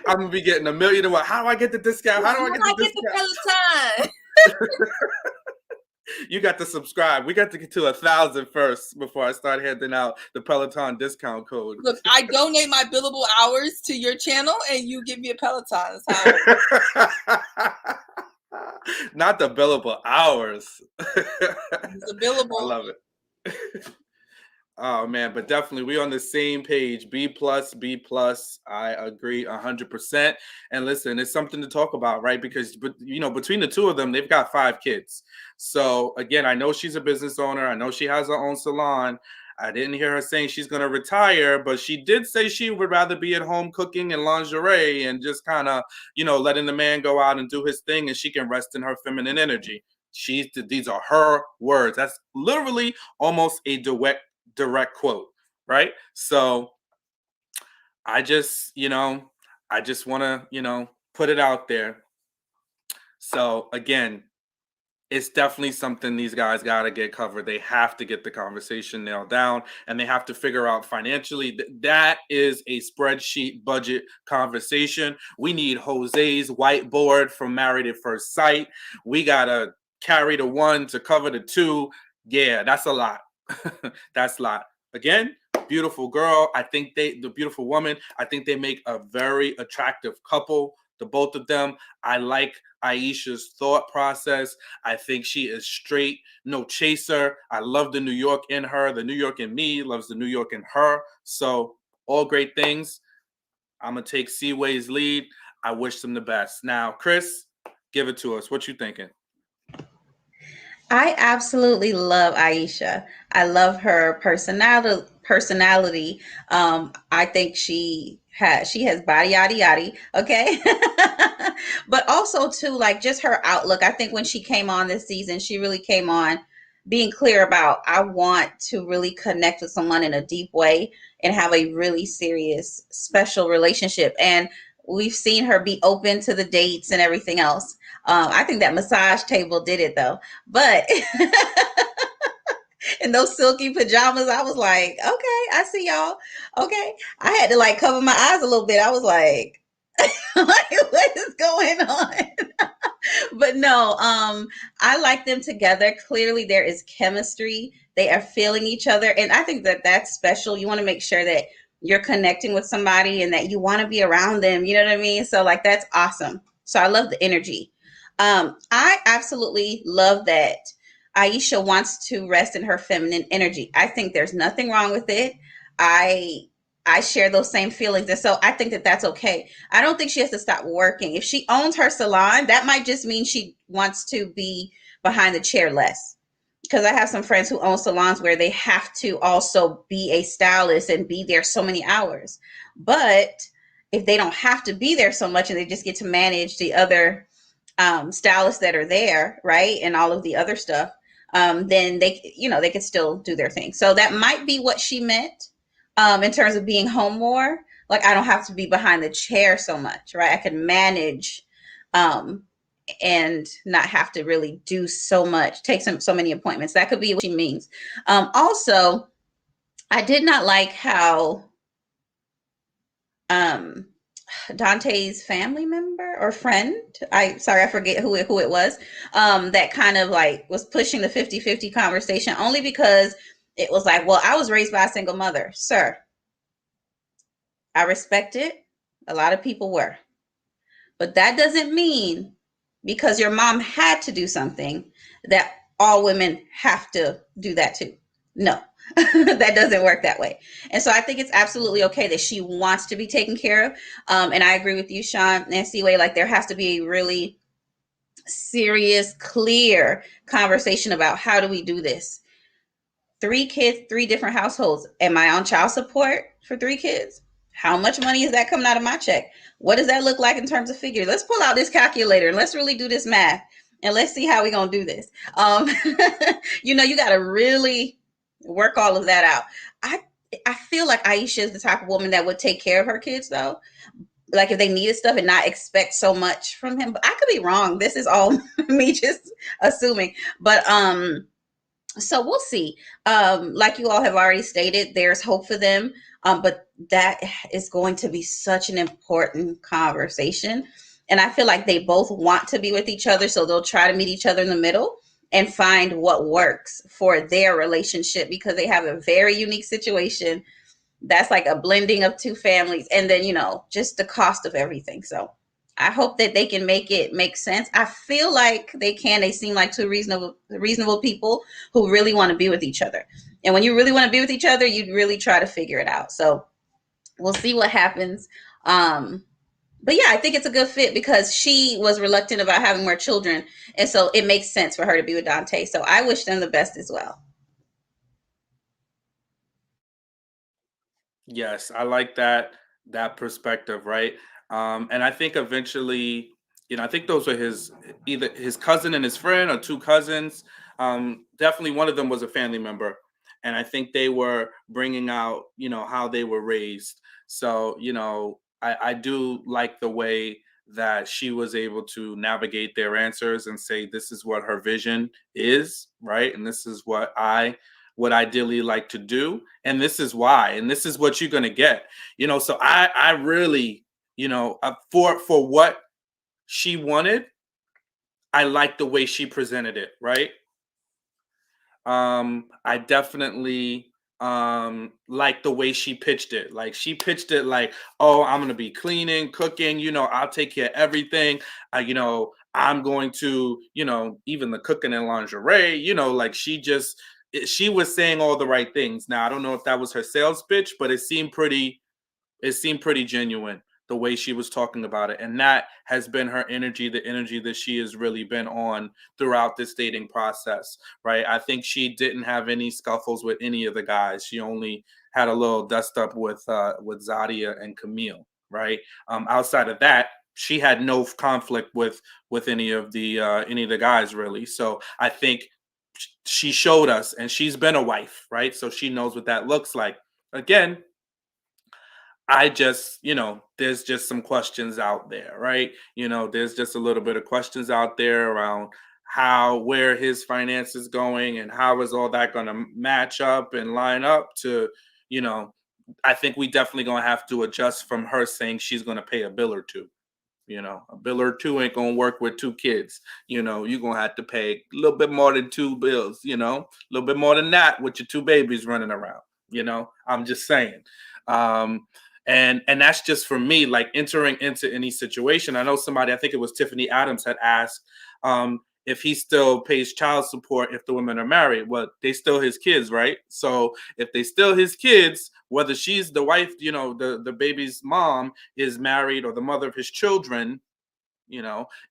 I'm gonna be getting $1 million. How do I get the discount? How do I get the discount? Peloton? You got to subscribe. We got to get to 1,000 first before I start handing out the Peloton discount code. Look, I donate my billable hours to your channel, and you give me a Peloton. That's how Not the billable hours. it's a billable. I love it. Oh man, but definitely we on the same page. B plus, B plus. I agree 100%. And listen, it's something to talk about, right? Because between the two of them, they've got 5 kids. So again, I know she's a business owner. I know she has her own salon. I didn't hear her saying she's going to retire, but she did say she would rather be at home cooking in lingerie and just kind of, letting the man go out and do his thing, and she can rest in her feminine energy. These are her words. That's literally almost a direct quote, right? So I just want to, put it out there. So again, it's definitely something these guys got to get covered. They have to get the conversation nailed down, and they have to figure out financially. That is a spreadsheet budget conversation. We need Jose's whiteboard from Married at First Sight. We got to carry the 1 to cover the 2. Yeah, that's a lot. That's a lot. Again, beautiful girl. The beautiful woman. I think they make a very attractive couple, the both of them. I like Aisha's thought process. I think she is straight, no chaser. I love the New York in her. The New York in me loves the New York in her. So all great things. I'm going to take Seaway's lead. I wish them the best. Now, Chris, give it to us. What you thinking? I absolutely love Aisha. I love her personality. I think she has body yaddy yaddy. Okay. But also too, like just her outlook. I think when she came on this season, she really came on being clear about, I want to really connect with someone in a deep way and have a really serious, special relationship. And we've seen her be open to the dates and everything else. I think that massage table did it though. But in those silky pajamas, I was like, okay, I see y'all. Okay. I had to like cover my eyes a little bit. I was like, what is going on? But no, I like them together. Clearly there is chemistry. They are feeling each other. And I think that that's special. You want to make sure that you're connecting with somebody and that you want to be around them. You know what I mean? So like, that's awesome. So I love the energy. I absolutely love that Aisha wants to rest in her feminine energy. I think there's nothing wrong with it. I share those same feelings. And so I think that that's okay. I don't think she has to stop working. If she owns her salon, that might just mean she wants to be behind the chair less. Because I have some friends who own salons where they have to also be a stylist and be there so many hours. But if they don't have to be there so much and they just get to manage the other stylists that are there, right, and all of the other stuff, then they could still do their thing. So that might be what she meant in terms of being home more. Like, I don't have to be behind the chair so much, right? I can manage and not have to really do so much, take so many appointments. That could be what she means. Also, I did not like how Dante's family member or friend, I forget who it was, that kind of like was pushing the 50-50 conversation, only because it was like, well, I was raised by a single mother. Sir, I respect it. A lot of people were. But that doesn't mean because your mom had to do something that all women have to do that too. No, that doesn't work that way. And so I think it's absolutely okay that she wants to be taken care of. And I agree with you, Sean and Seaway, like there has to be a really serious, clear conversation about how do we do this? 3 kids, 3 different households. Am I on child support for 3 kids? How much money is that coming out of my check? What does that look like in terms of figures? Let's pull out this calculator and let's really do this math and let's see how we're going to do this. You got to really work all of that out. I feel like Aisha is the type of woman that would take care of her kids, though. Like if they needed stuff and not expect so much from him. But I could be wrong. This is all me just assuming. But so we'll see. Like you all have already stated, there's hope for them. But that is going to be such an important conversation. And I feel like they both want to be with each other, so they'll try to meet each other in the middle and find what works for their relationship, because they have a very unique situation that's like a blending of two families, and then just the cost of everything. So I hope that they can make it make sense. I feel like they can. They seem like two reasonable people who really want to be with each other. And when you really want to be with each other, you really try to figure it out. So we'll see what happens. But yeah, I think it's a good fit because she was reluctant about having more children, and so it makes sense for her to be with Dante. So I wish them the best as well. Yes, I like that perspective, right? And I think eventually, I think those were either his cousin and his friend or two cousins. Definitely one of them was a family member, and I think they were bringing out, how they were raised. So, I do like the way that she was able to navigate their answers and say this is what her vision is, right? And this is what I would ideally like to do, and this is why, and this is what you're going to get. So I really, for what she wanted, I like the way she presented it, right? I definitely like the way she pitched it. Like she pitched it like, oh, I'm gonna be cleaning, cooking, I'll take care of everything. I'm going to, even the cooking and lingerie, like she was saying all the right things. Now I don't know if that was her sales pitch, but it seemed pretty genuine the way she was talking about it. And that has been her energy, the energy that she has really been on throughout this dating process, right? I think she didn't have any scuffles with any of the guys. She only had a little dust up with Zadia and Camille, right? Outside of that, she had no conflict with any of the guys really. So I think she showed us, and she's been a wife, right? So she knows what that looks like. Again, I just, there's just some questions out there, right? There's just a little bit of questions out there around where his finances going and how is all that going to match up and line up to, you know, I think we definitely going to have to adjust from her saying she's going to pay a bill or two. A bill or two ain't going to work with two kids. You're going to have to pay a little bit more than two bills, a little bit more than that with your two babies running around. I'm just saying. And that's just for me, like entering into any situation. I know somebody, I think it was Tiffany Adams, had asked if he still pays child support if the women are married. Well, they still his kids, right? So if they still his kids, whether she's the wife, the baby's mom is married, or the mother of his children,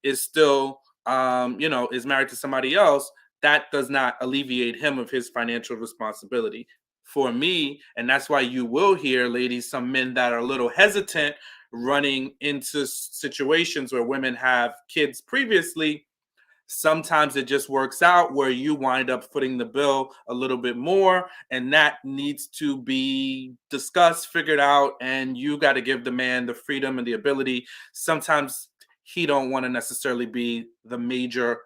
is still, is married to somebody else, that does not alleviate him of his financial responsibility. For me, and that's why you will hear, ladies, some men that are a little hesitant running into situations where women have kids previously. Sometimes it just works out where you wind up footing the bill a little bit more, and that needs to be discussed, figured out, and you got to give the man the freedom and the ability. Sometimes he don't want to necessarily be the major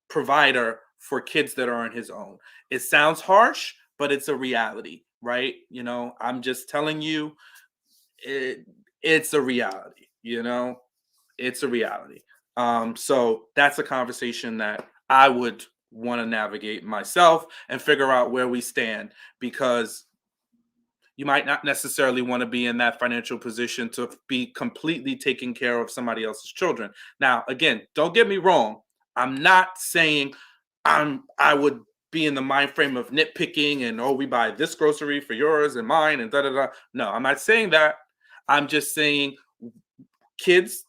provider for kids that aren't his own. It sounds harsh, but it's a reality, right? I'm just telling you, it's a reality, it's a reality. So that's a conversation that I would want to navigate myself and figure out where we stand, because you might not necessarily want to be in that financial position to be completely taking care of somebody else's children. Now, again, don't get me wrong. I'm not saying I would be in the mind frame of nitpicking and, oh, we buy this grocery for yours and mine and da da da. No, I'm not saying that. I'm just saying kids'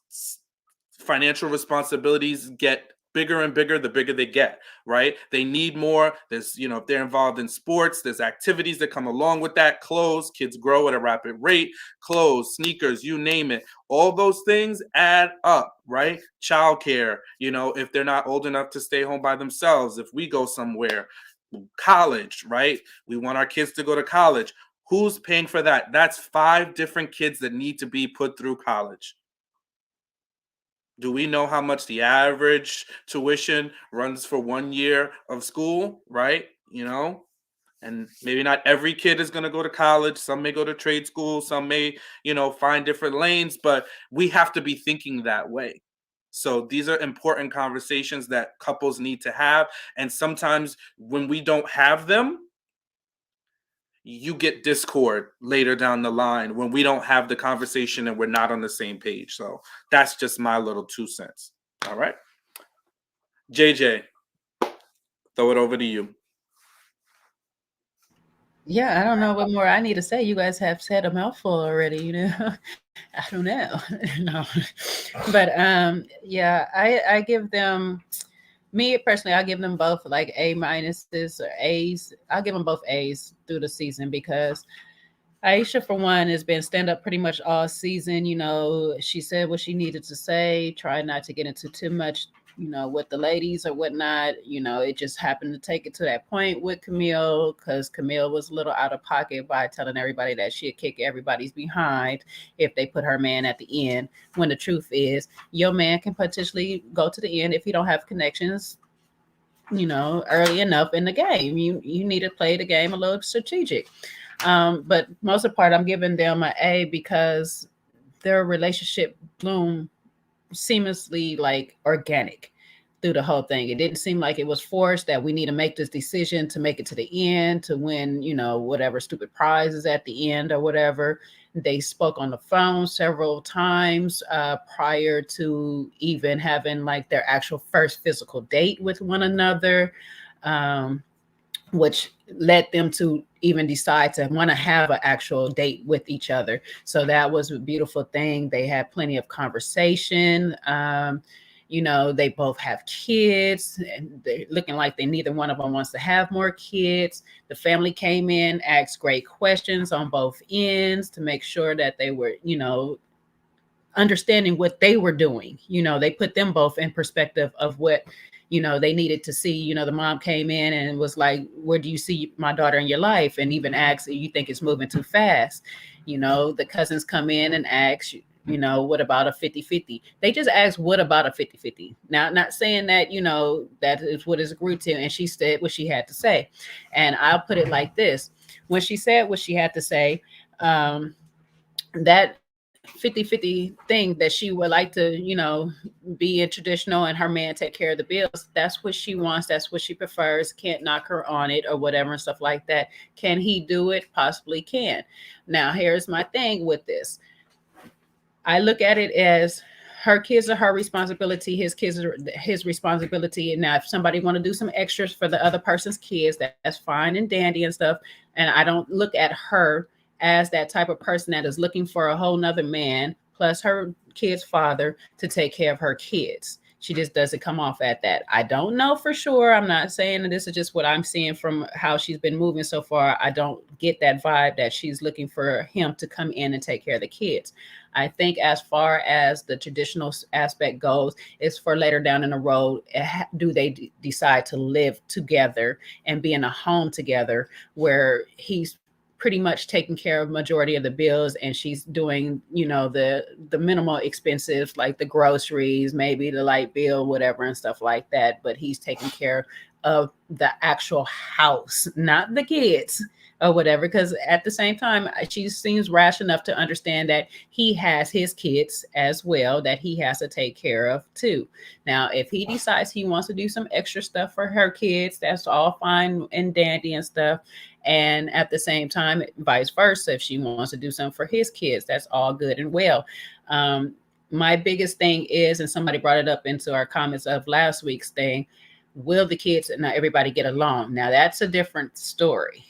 financial responsibilities get bigger and bigger the bigger they get, right? They need more. There's, if they're involved in sports, there's activities that come along with that. Clothes, kids grow at a rapid rate. Clothes, sneakers, you name it. All those things add up, right? Childcare, if they're not old enough to stay home by themselves, if we go somewhere, College, right? We want our kids to go to college. Who's paying for that? That's 5 different kids that need to be put through college. Do we know how much the average tuition runs for 1 year of school, right? And maybe not every kid is going to go to college. Some may go to trade school. Some may, find different lanes, but we have to be thinking that way. So these are important conversations that couples need to have. And sometimes when we don't have them, you get discord later down the line when we don't have the conversation and we're not on the same page. So that's just my little 2 cents. All right. JJ, throw it over to you. Yeah, I don't know what more I need to say. You guys have said a mouthful already, I don't know. No. But yeah, I give them, me personally, I give them both like A minuses or A's. I'll give them both A's through the season because Aisha, for one, has been stand up pretty much all season. She said what she needed to say, try not to get into too much, with the ladies or whatnot. It just happened to take it to that point with Camille because Camille was a little out of pocket by telling everybody that she'd kick everybody's behind if they put her man at the end. When the truth is, your man can potentially go to the end if he don't have connections, early enough in the game. You need to play the game a little strategic. But most of the part, I'm giving them an A because their relationship bloomed seamlessly, like organic through the whole thing. It didn't seem like it was forced that we need to make this decision to make it to the end to win, whatever stupid prize is at the end or whatever. They spoke on the phone several times prior to even having like their actual first physical date with one another. Which led them to even decide to want to have an actual date with each other. So that was a beautiful thing. They had plenty of conversation. They both have kids and they're looking like neither one of them wants to have more kids. The family came in, asked great questions on both ends to make sure that they were, understanding what they were doing. They put them both in perspective of what they needed to see. The mom came in and was like, where do you see my daughter in your life? And even asked, you think it's moving too fast? The cousins come in and ask, what about a 50-50? They just asked, what about a 50-50? Now, not saying that, that is what is agreed to. And she said what she had to say. And I'll put it like this. When she said what she had to say, that 50-50 thing that she would like to, be in traditional and her man take care of the bills. That's what she wants. That's what she prefers. Can't knock her on it or whatever and stuff like that. Can he do it? Possibly can. Now, here's my thing with this. I look at it as her kids are her responsibility. His kids are his responsibility. And now if somebody want to do some extras for the other person's kids, that's fine and dandy and stuff. And I don't look at her as that type of person that is looking for a whole nother man plus her kid's father to take care of her kids. She just doesn't come off at that. I don't know for sure. I'm not saying that this is just what I'm seeing from how she's been moving so far. I don't get that vibe that she's looking for him to come in and take care of the kids. I think as far as the traditional aspect goes, it's for later down in the road. Do they decide to live together and be in a home together where he's pretty much taking care of majority of the bills and she's doing, the minimal expenses like the groceries, maybe the light bill, whatever and stuff like that. But he's taking care of the actual house, not the kids or whatever. Because at the same time, she seems rash enough to understand that he has his kids as well that he has to take care of too. Now, if he decides he wants to do some extra stuff for her kids, that's all fine and dandy and stuff. And at the same time, vice versa, if she wants to do something for his kids, that's all good and well. My biggest thing is, and somebody brought it up into our comments of last week's thing, will the kids and not everybody get along? Now, that's a different story.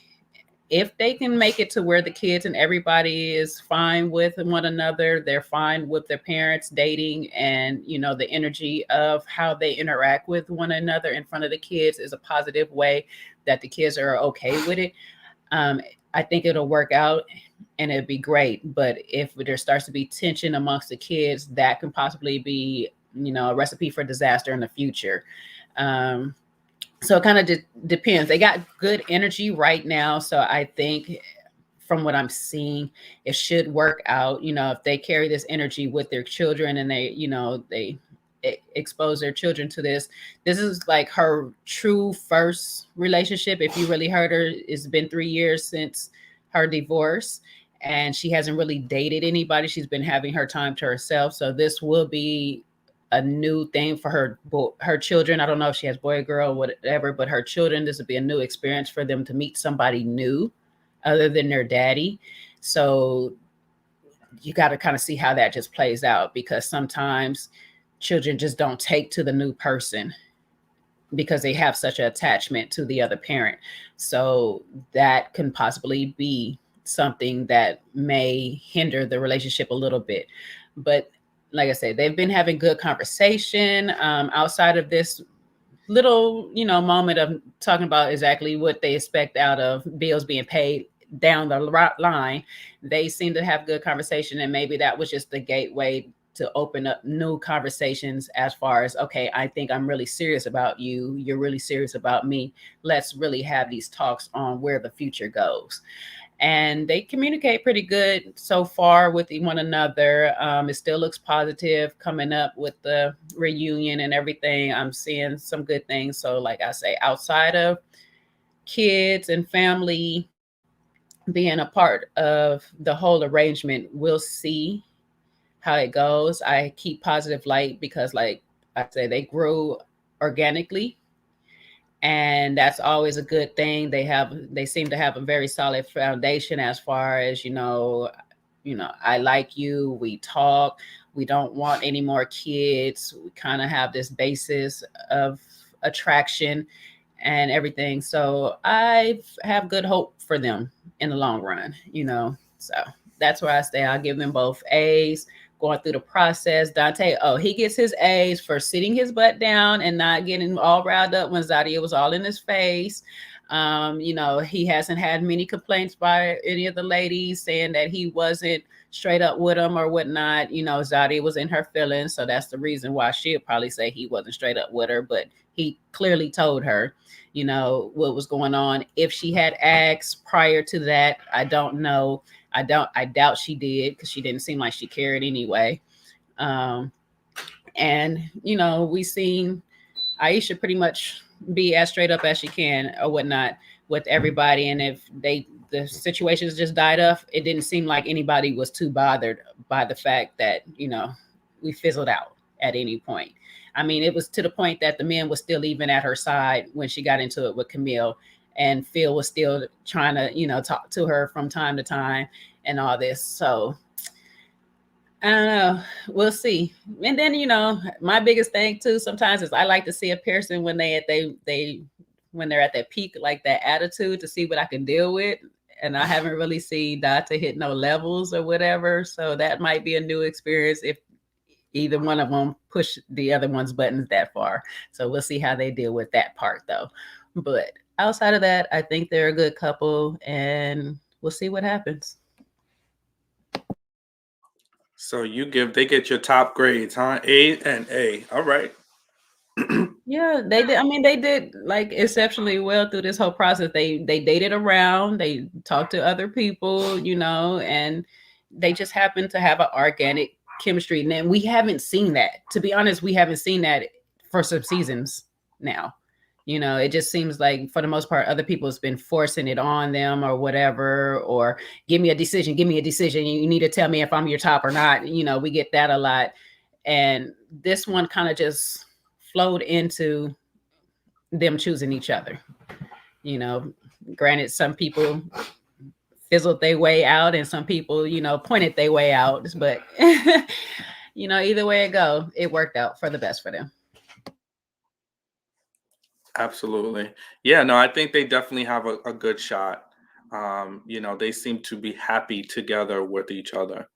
If they can make it to where the kids and everybody is fine with one another, they're fine with their parents dating, and the energy of how they interact with one another in front of the kids is a positive way that the kids are okay with it. I think it'll work out and it'd be great. But if there starts to be tension amongst the kids, that can possibly be, a recipe for disaster in the future. So it kind of depends. They got good energy right now, so I think from what I'm seeing, it should work out. If they carry this energy with their children and they expose their children to this. This is like her true first relationship. If you really heard her, it's been 3 years since her divorce, and she hasn't really dated anybody. She's been having her time to herself. So this will be a new thing for her children. I don't know if she has boy or girl, whatever, but her children, this would be a new experience for them to meet somebody new other than their daddy. So you got to kind of see how that just plays out, because sometimes children just don't take to the new person because they have such an attachment to the other parent. So that can possibly be something that may hinder the relationship a little bit. But like I said, they've been having good conversation outside of this little, moment of talking about exactly what they expect out of bills being paid down the line. They seem to have good conversation, and maybe that was just the gateway to open up new conversations as far as, okay, I think I'm really serious about you. You're really serious about me. Let's really have these talks on where the future goes. And they communicate pretty good so far with one another. It still looks positive coming up with the reunion and everything. I'm seeing some good things. So like I say, outside of kids and family being a part of the whole arrangement, we'll see how it goes. I keep positive light because, like I say, they grew organically, and that's always a good thing. They seem to have a very solid foundation as far as, I like you, we talk, we don't want any more kids, we kind of have this basis of attraction and everything. So I have good hope for them in the long run. So that's where I stay. I'll give them both A's. Going through the process, Dante, he gets his A's for sitting his butt down and not getting all riled up when Zadia was all in his face. He hasn't had many complaints by any of the ladies saying that he wasn't straight up with them or whatnot. Zadia was in her feelings, so that's the reason why she'll probably say he wasn't straight up with her, but he clearly told her, what was going on. If she had asked prior to that, I don't know. I doubt she did, because she didn't seem like she cared anyway. And we seen Aisha pretty much be as straight up as she can or whatnot with everybody. And if the situations just died off, it didn't seem like anybody was too bothered by the fact that, we fizzled out at any point. I mean, it was to the point that the men was still even at her side when she got into it with Camille, and Phil was still trying to, talk to her from time to time and all this. So I don't know. We'll see. And then, my biggest thing too sometimes is I like to see a person when when they're at that peak, like that attitude, to see what I can deal with. And I haven't really seen Data hit no levels or whatever. So that might be a new experience if either one of them push the other one's buttons that far. So we'll see how they deal with that part though. But outside of that, I think they're a good couple, and we'll see what happens. So they get your top grades, huh? A and A. All right. Yeah, they did. I mean, they did like exceptionally well through this whole process. They dated around, they talked to other people, and they just happened to have an organic chemistry. And then we haven't seen that. To be honest, we haven't seen that for some seasons now. It just seems like for the most part, other people has been forcing it on them or whatever, or give me a decision. You need to tell me if I'm your top or not. We get that a lot. And this one kind of just flowed into them choosing each other. Granted, some people fizzled their way out and some people, pointed their way out. But, either way it go, it worked out for the best for them. Absolutely. Yeah, no, I think they definitely have a good shot. They seem to be happy together with each other.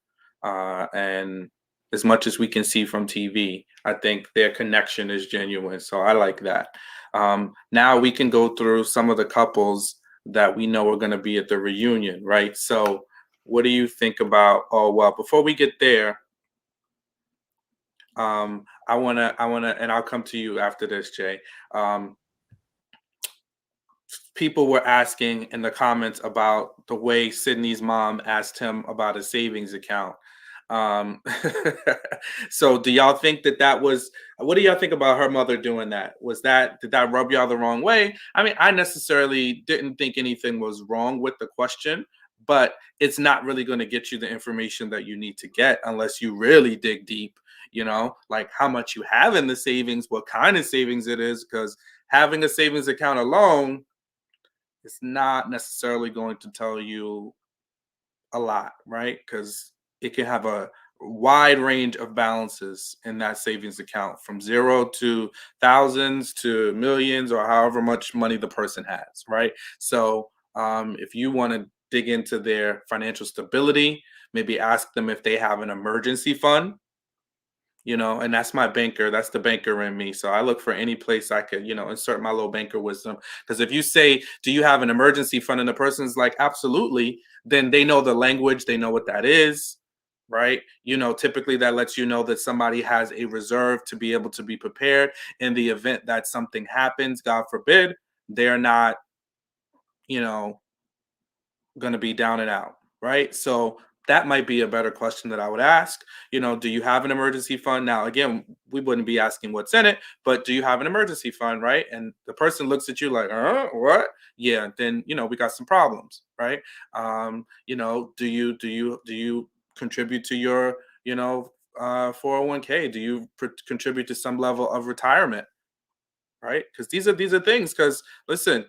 And as much as we can see from TV, I think their connection is genuine. So I like that. Now we can go through some of the couples that we know are going to be at the reunion, right? So what do you think about, before we get there, I wanna, and I'll come to you after this, Jay. people were asking in the comments about the way Sydney's mom asked him about a savings account. Um, so do y'all think that was, what do y'all think about her mother doing that? Did that rub y'all the wrong way? I mean, I necessarily didn't think anything was wrong with the question, but it's not really going to get you the information that you need to get unless you really dig deep, like how much you have in the savings, what kind of savings it is, because having a savings account alone is not necessarily going to tell you a lot, right? Because it can have a wide range of balances in that savings account from zero to thousands to millions or however much money the person has, right? So if you want to dig into their financial stability, maybe ask them if they have an emergency fund, and that's my banker. That's the banker in me. So I look for any place I could, insert my little banker wisdom. Because if you say, do you have an emergency fund? And the person's like, absolutely, then they know the language. They know what that is, right? Typically that lets you know that somebody has a reserve to be able to be prepared in the event that something happens, God forbid. They're not, going to be down and out, right? So that might be a better question that I would ask. Do you have an emergency fund? Now, again, we wouldn't be asking what's in it, but do you have an emergency fund, right? And the person looks at you like, what? Yeah, then we got some problems, right? Do you contribute to your 401k? Do you contribute to some level of retirement, right? Because these are things. Because listen,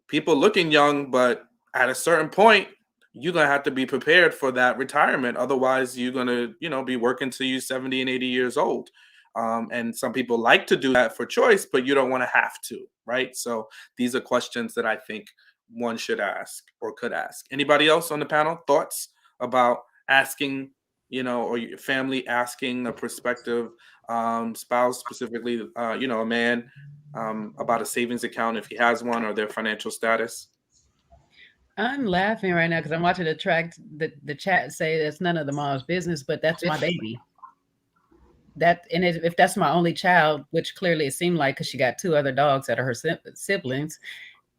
people looking young, but at a certain point, you're gonna have to be prepared for that retirement. Otherwise, you're gonna, be working till you're 70 and 80 years old. And some people like to do that for choice, but you don't want to have to, right? So these are questions that I think one should ask or could ask. Anybody else on the panel? Thoughts about asking, or your family asking a prospective spouse, specifically, a man, about a savings account if he has one, or their financial status? I'm laughing right now because I'm watching the chat say that's none of the mom's business, but that's my baby. If that's my only child, which clearly it seemed like because she got 2 other dogs that are her siblings,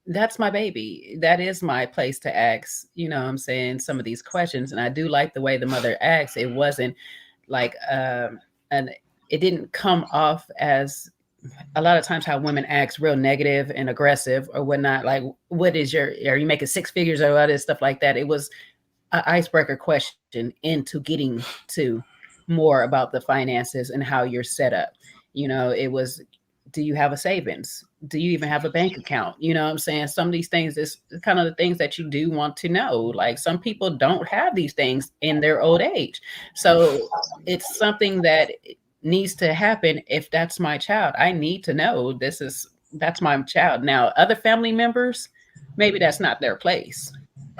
that's my baby. That is my place to ask, what I'm saying, some of these questions. And I do like the way the mother asked. It wasn't like, and it didn't come off as a lot of times how women act real negative and aggressive or whatnot. Like, are you making 6 figures or all this stuff like that? It was an icebreaker question into getting to more about the finances and how you're set up. It was, do you have a savings? Do you even have a bank account? You know what I'm saying? Some of these things is kind of the things that you do want to know. Like some people don't have these things in their old age. So it's something that needs to happen. If that's my child, I need to know that's my child. Now, other family members, maybe that's not their place.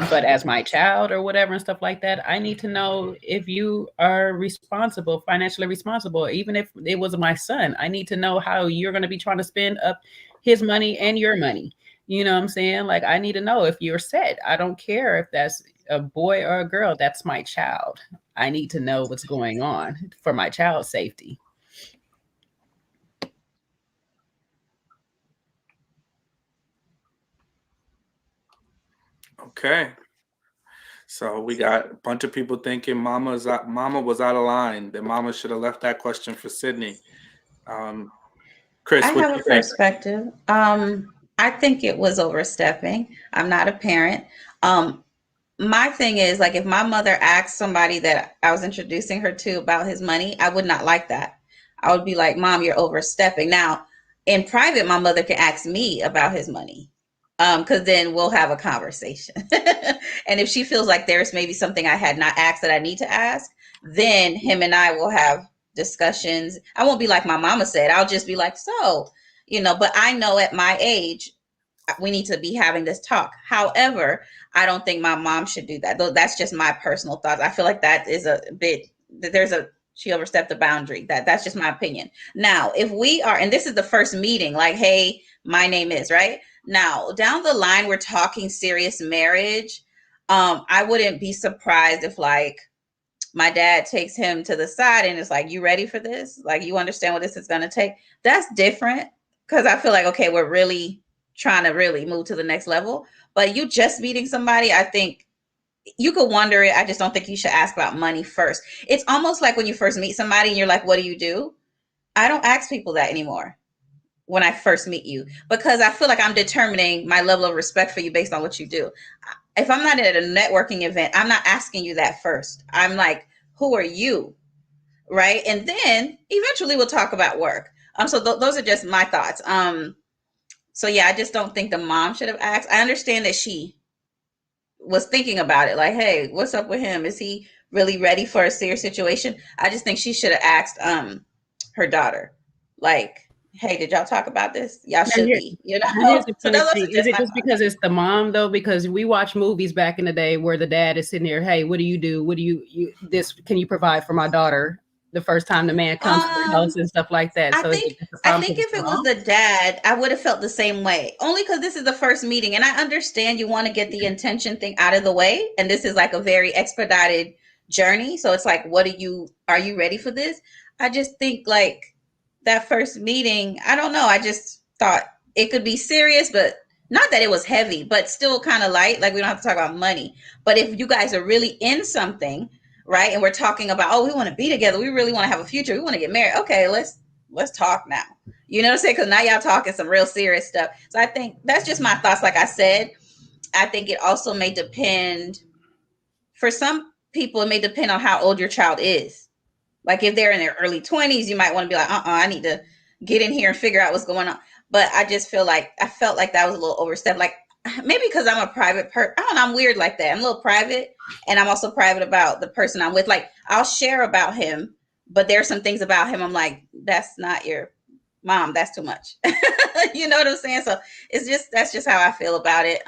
But as my child or whatever and stuff like that, I need to know if you are responsible, financially responsible. Even if it was my son, I need to know how you're going to be trying to spend up his money and your money. You know what I'm saying? Like, I need to know if you're set. I don't care if that's a boy or a girl. That's my child. I need to know what's going on for my child's safety. Okay. So we got a bunch of people thinking Mama was out of line. That Mama should have left that question for Sydney. Chris, I what have do a you think? perspective. I think it was overstepping. I'm not a parent. My thing is, like, if my mother asked somebody that I was introducing her to about his money, I would not like that. I would be like, Mom, you're overstepping. Now, in private, my mother can ask me about his money, because then we'll have a conversation. And if she feels like there's maybe something I had not asked that I need to ask, then him and I will have discussions. I won't be like my mama said. I'll just be like, but I know at my age, we need to be having this talk. However, I don't think my mom should do that. Though that's just my personal thoughts. I feel like that is she overstepped the boundary. That's just my opinion. Now, if we are, and this is the first meeting, like, hey, my name is, right? Now, down the line, we're talking serious marriage. I wouldn't be surprised if, like, my dad takes him to the side and is like, you ready for this? Like, you understand what this is going to take? That's different, because I feel like, okay, we're really trying to really move to the next level. But you just meeting somebody, I think you could wonder it. I just don't think you should ask about money first. It's almost like when you first meet somebody and you're like, what do you do? I don't ask people that anymore when I first meet you, because I feel like I'm determining my level of respect for you based on what you do. If I'm not at a networking event, I'm not asking you that first. I'm like, who are you? Right. And then eventually we'll talk about work. So those are just my thoughts. So yeah, I just don't think the mom should have asked. I understand that she was thinking about it, like, hey, what's up with him? Is he really ready for a serious situation? I just think she should have asked her daughter, like, hey, did y'all talk about this? Y'all should be, you Here's know. the So funny those are thing. Is just it my just thoughts. because it's the mom though? Because we watch movies back in the day where the dad is sitting there, hey, what do you do? What do you this can you provide for my daughter the first time the man comes to the house and stuff like that? I So is think it just a I problem think because it's if the it was mom? the dad, I would have felt the same way. Only because this is the first meeting, and I understand you want to get the intention thing out of the way, and this is like a very expedited journey. So it's like, are you ready for this? I just think like that first meeting, I don't know. I just thought it could be serious, but not that it was heavy, but still kind of light. Like we don't have to talk about money. But if you guys are really in something, right, and we're talking about, oh, we want to be together, we really want to have a future, we want to get married. Okay, let's talk now. You know what I'm saying? Because now y'all talking some real serious stuff. So I think that's just my thoughts. Like I said, I think it also may depend. For some people, it may depend on how old your child is. Like if they're in their early 20s, you might want to be like, I need to get in here and figure out what's going on. But I just felt like that was a little overstep. Like maybe because I'm a private person. I don't know, I'm weird like that. I'm a little private, and I'm also private about the person I'm with. Like I'll share about him, but there's some things about him I'm like, that's not your mom. That's too much. You know what I'm saying? So that's just how I feel about it.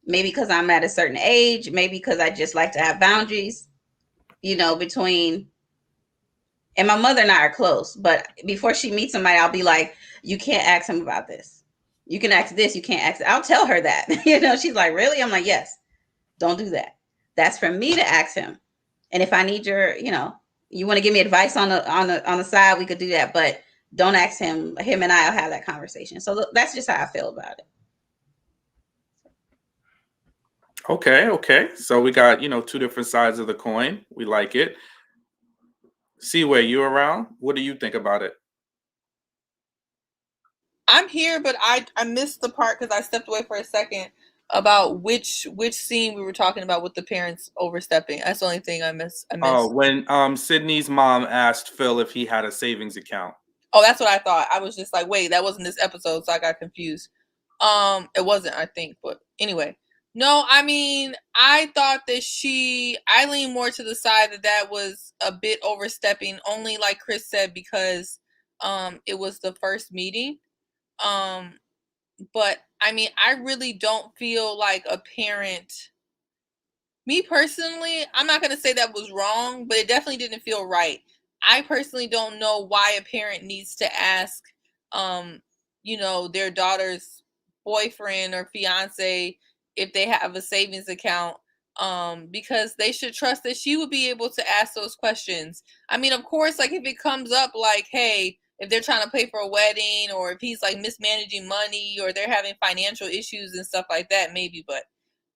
Maybe because I'm at a certain age, maybe because I just like to have boundaries, between. And my mother and I are close, but before she meets somebody, I'll be like, you can't ask him about this. You can ask this, you can't ask it. I'll tell her that. She's like, really? I'm like, yes, don't do that. That's for me to ask him. And if I need you want to give me advice on the side, we could do that. But don't ask him. Him and I'll have that conversation. So that's just how I feel about it. Okay. So we got, two different sides of the coin. We like it. Seaway, you around? What do you think about it? I'm here, but I missed the part because I stepped away for a second about which scene we were talking about with the parents overstepping. That's the only thing I missed. Oh, when Sydney's mom asked Phil if he had a savings account. Oh, that's what I thought. I was just like, wait, that wasn't this episode, so I got confused. It wasn't, I think, but anyway. No, I mean, I thought that I lean more to the side that was a bit overstepping, only like Chris said, because it was the first meeting. But I mean, I really don't feel like a parent. Me personally, I'm not going to say that was wrong, but it definitely didn't feel right. I personally don't know why a parent needs to ask, their daughter's boyfriend or fiance if they have a savings account, because they should trust that she would be able to ask those questions. I mean, of course, like if it comes up like, hey, if they're trying to pay for a wedding, or if he's like mismanaging money, or they're having financial issues and stuff like that, maybe, but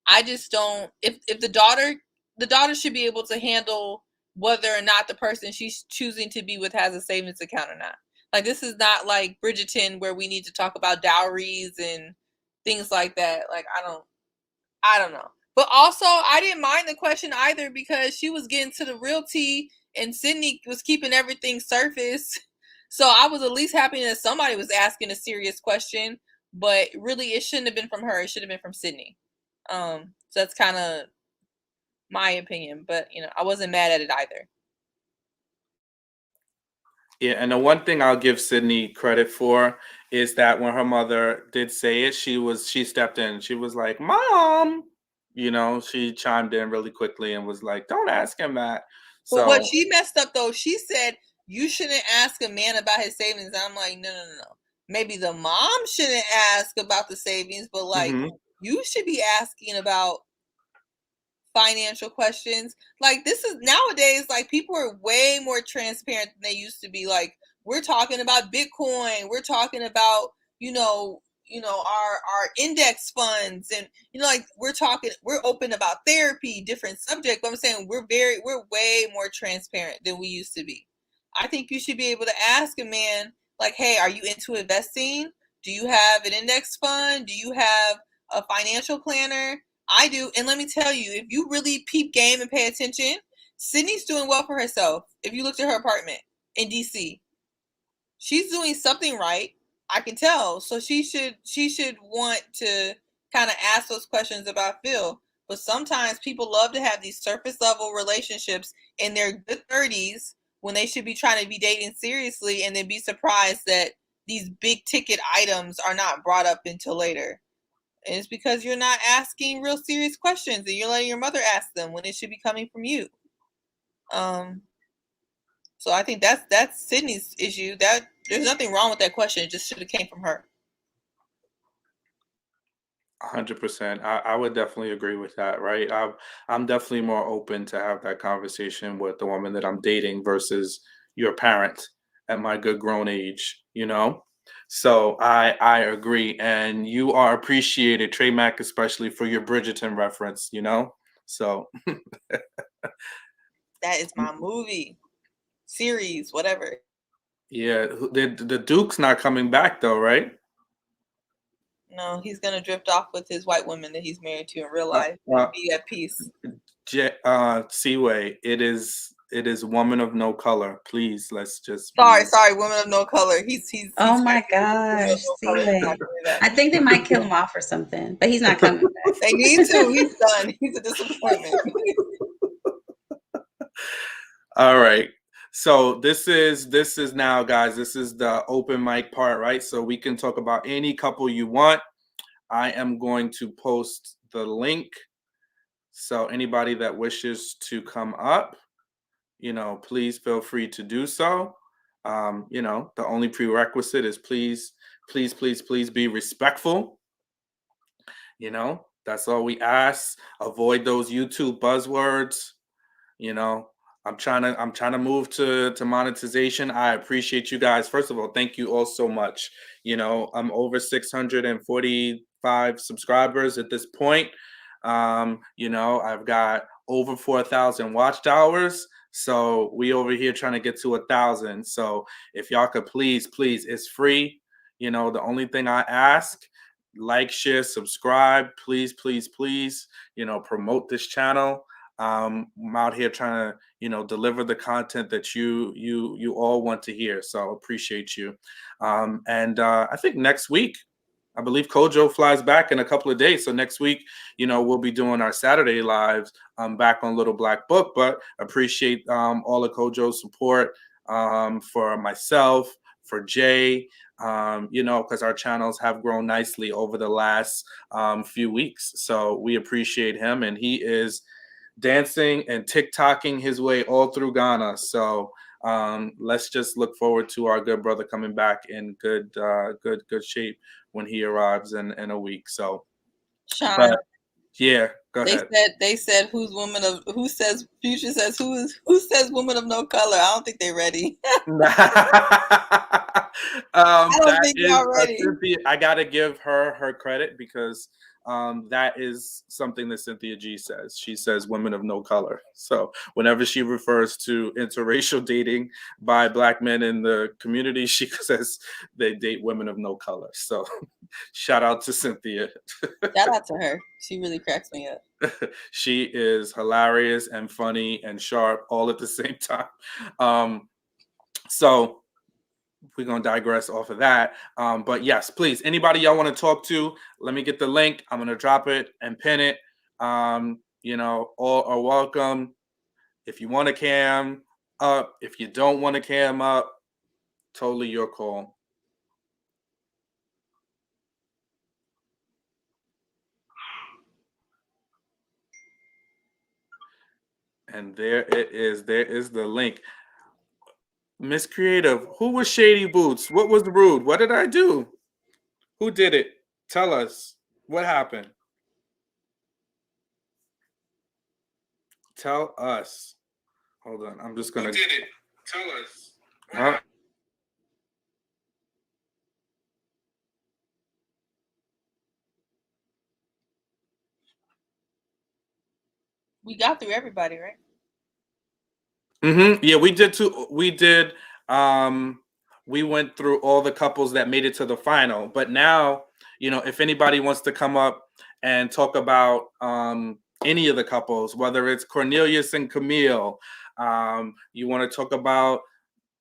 I just don't. If the daughter should be able to handle whether or not the person she's choosing to be with has a savings account or not. Like this is not like Bridgerton where we need to talk about dowries and things like that. Like I don't know. But also I didn't mind the question either because she was getting to the real tea and Sydney was keeping everything surface. So I was at least happy that somebody was asking a serious question, but really it shouldn't have been from her. It should have been from Sydney. So that's kind of my opinion, but I wasn't mad at it either. Yeah, and the one thing I'll give Sydney credit for is that when her mother did say it, she stepped in. She was like, "Mom," she chimed in really quickly and was like, "Don't ask him that." But what So she messed up though, she said you shouldn't ask a man about his savings. I'm like, no. Maybe the mom shouldn't ask about the savings, but like you should be asking about financial questions. Like this is nowadays, like people are way more transparent than they used to be. Like we're talking about Bitcoin, we're talking about our index funds, and like we're open about therapy, different subject, but I'm saying we're way more transparent than we used to be. I think you should be able to ask a man, like, hey, are you into investing? Do you have an index fund? Do you have a financial planner? I do. And let me tell you, if you really peep game and pay attention, Sydney's doing well for herself. If you looked at her apartment in DC, she's doing something right. I can tell. So she should want to kind of ask those questions about Phil. But sometimes people love to have these surface level relationships in their good 30s when they should be trying to be dating seriously, and then be surprised that these big ticket items are not brought up until later. And it's because you're not asking real serious questions, and you're letting your mother ask them when it should be coming from you. So I think that's Sydney's issue. That there's nothing wrong with that question. It just should have came from her. 100%. I would definitely agree with that, right? I'm definitely more open to have that conversation with the woman that I'm dating versus your parent at my good grown age, So I agree. And you are appreciated, Trey Mack, especially for your Bridgerton reference, So that is my movie, series, whatever. Yeah, the Duke's not coming back though, right? No, he's gonna drift off with his white woman that he's married to in real life and be at peace. Seaway, it is Woman of No Color. Please, let's just. Sorry, Woman of No Color. He's oh my gosh, Seaway. I think they might kill him off or something, but he's not coming back. They need to. He's done. He's a disappointment. All right. So this is now, guys, this is the open mic part, right? So we can talk about any couple you want. I am going to post the link. So anybody that wishes to come up, please feel free to do so. The only prerequisite is please be respectful. That's all we ask. Avoid those YouTube buzzwords. I'm trying to move to monetization. I appreciate you guys. First of all, thank you all so much. I'm over 645 subscribers at this point. I've got over 4,000 watch hours. So we over here trying to get to 1,000. So if y'all could please, it's free. The only thing I ask, like, share, subscribe, please, promote this channel. I'm out here trying to, deliver the content that you all want to hear. So appreciate you. And I think next week, I believe Kojo flies back in a couple of days. So next week, we'll be doing our Saturday lives back on Little Black Book. But appreciate all of Kojo's support for myself, for Jay, because our channels have grown nicely over the last few weeks. So we appreciate him, and he is dancing and TikToking his way all through Ghana. So let's just look forward to our good brother coming back in good shape when he arrives in a week. So, Sean, yeah, go ahead. They said who says Future says who says Woman of No Color. I don't think they're ready. I don't think y'all ready. Cynthia, I gotta give her credit because that is something that Cynthia G says. She says women of no color. So whenever she refers to interracial dating by Black men in the community, she says they date women of no color. So shout out to Cynthia. Shout out to her. She really cracks me up. She is hilarious and funny and sharp all at the same time. So we're going to digress off of that. But yes, please, anybody y'all want to talk to, let me get the link. I'm going to drop it and pin it. All are welcome. If you want to cam up, if you don't want to cam up, totally your call. And there it is. There is the link. Miss Creative, who was Shady Boots? What was rude? What did I do? Who did it? Tell us. What happened? Tell us. Hold on. I'm just going to. Who did it? Tell us. Huh? We got through everybody, right? Yeah, we did too. We went through all the couples that made it to the final. But now, if anybody wants to come up and talk about any of the couples, whether it's Cornelius and Camille, you want to talk about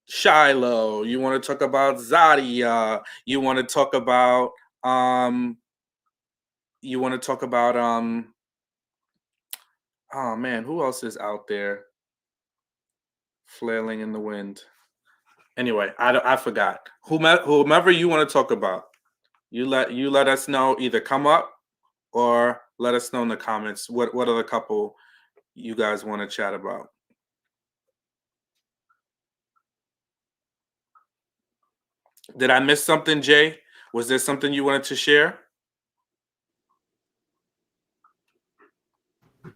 Shiloh, you want to talk about Zadia, you want to talk about oh man, who else is out there flailing in the wind? Anyway, I forgot. Whomever you want to talk about, you let us know. Either come up or let us know in the comments what other couple you guys want to chat about. Did I miss something, Jay? Was there something you wanted to share?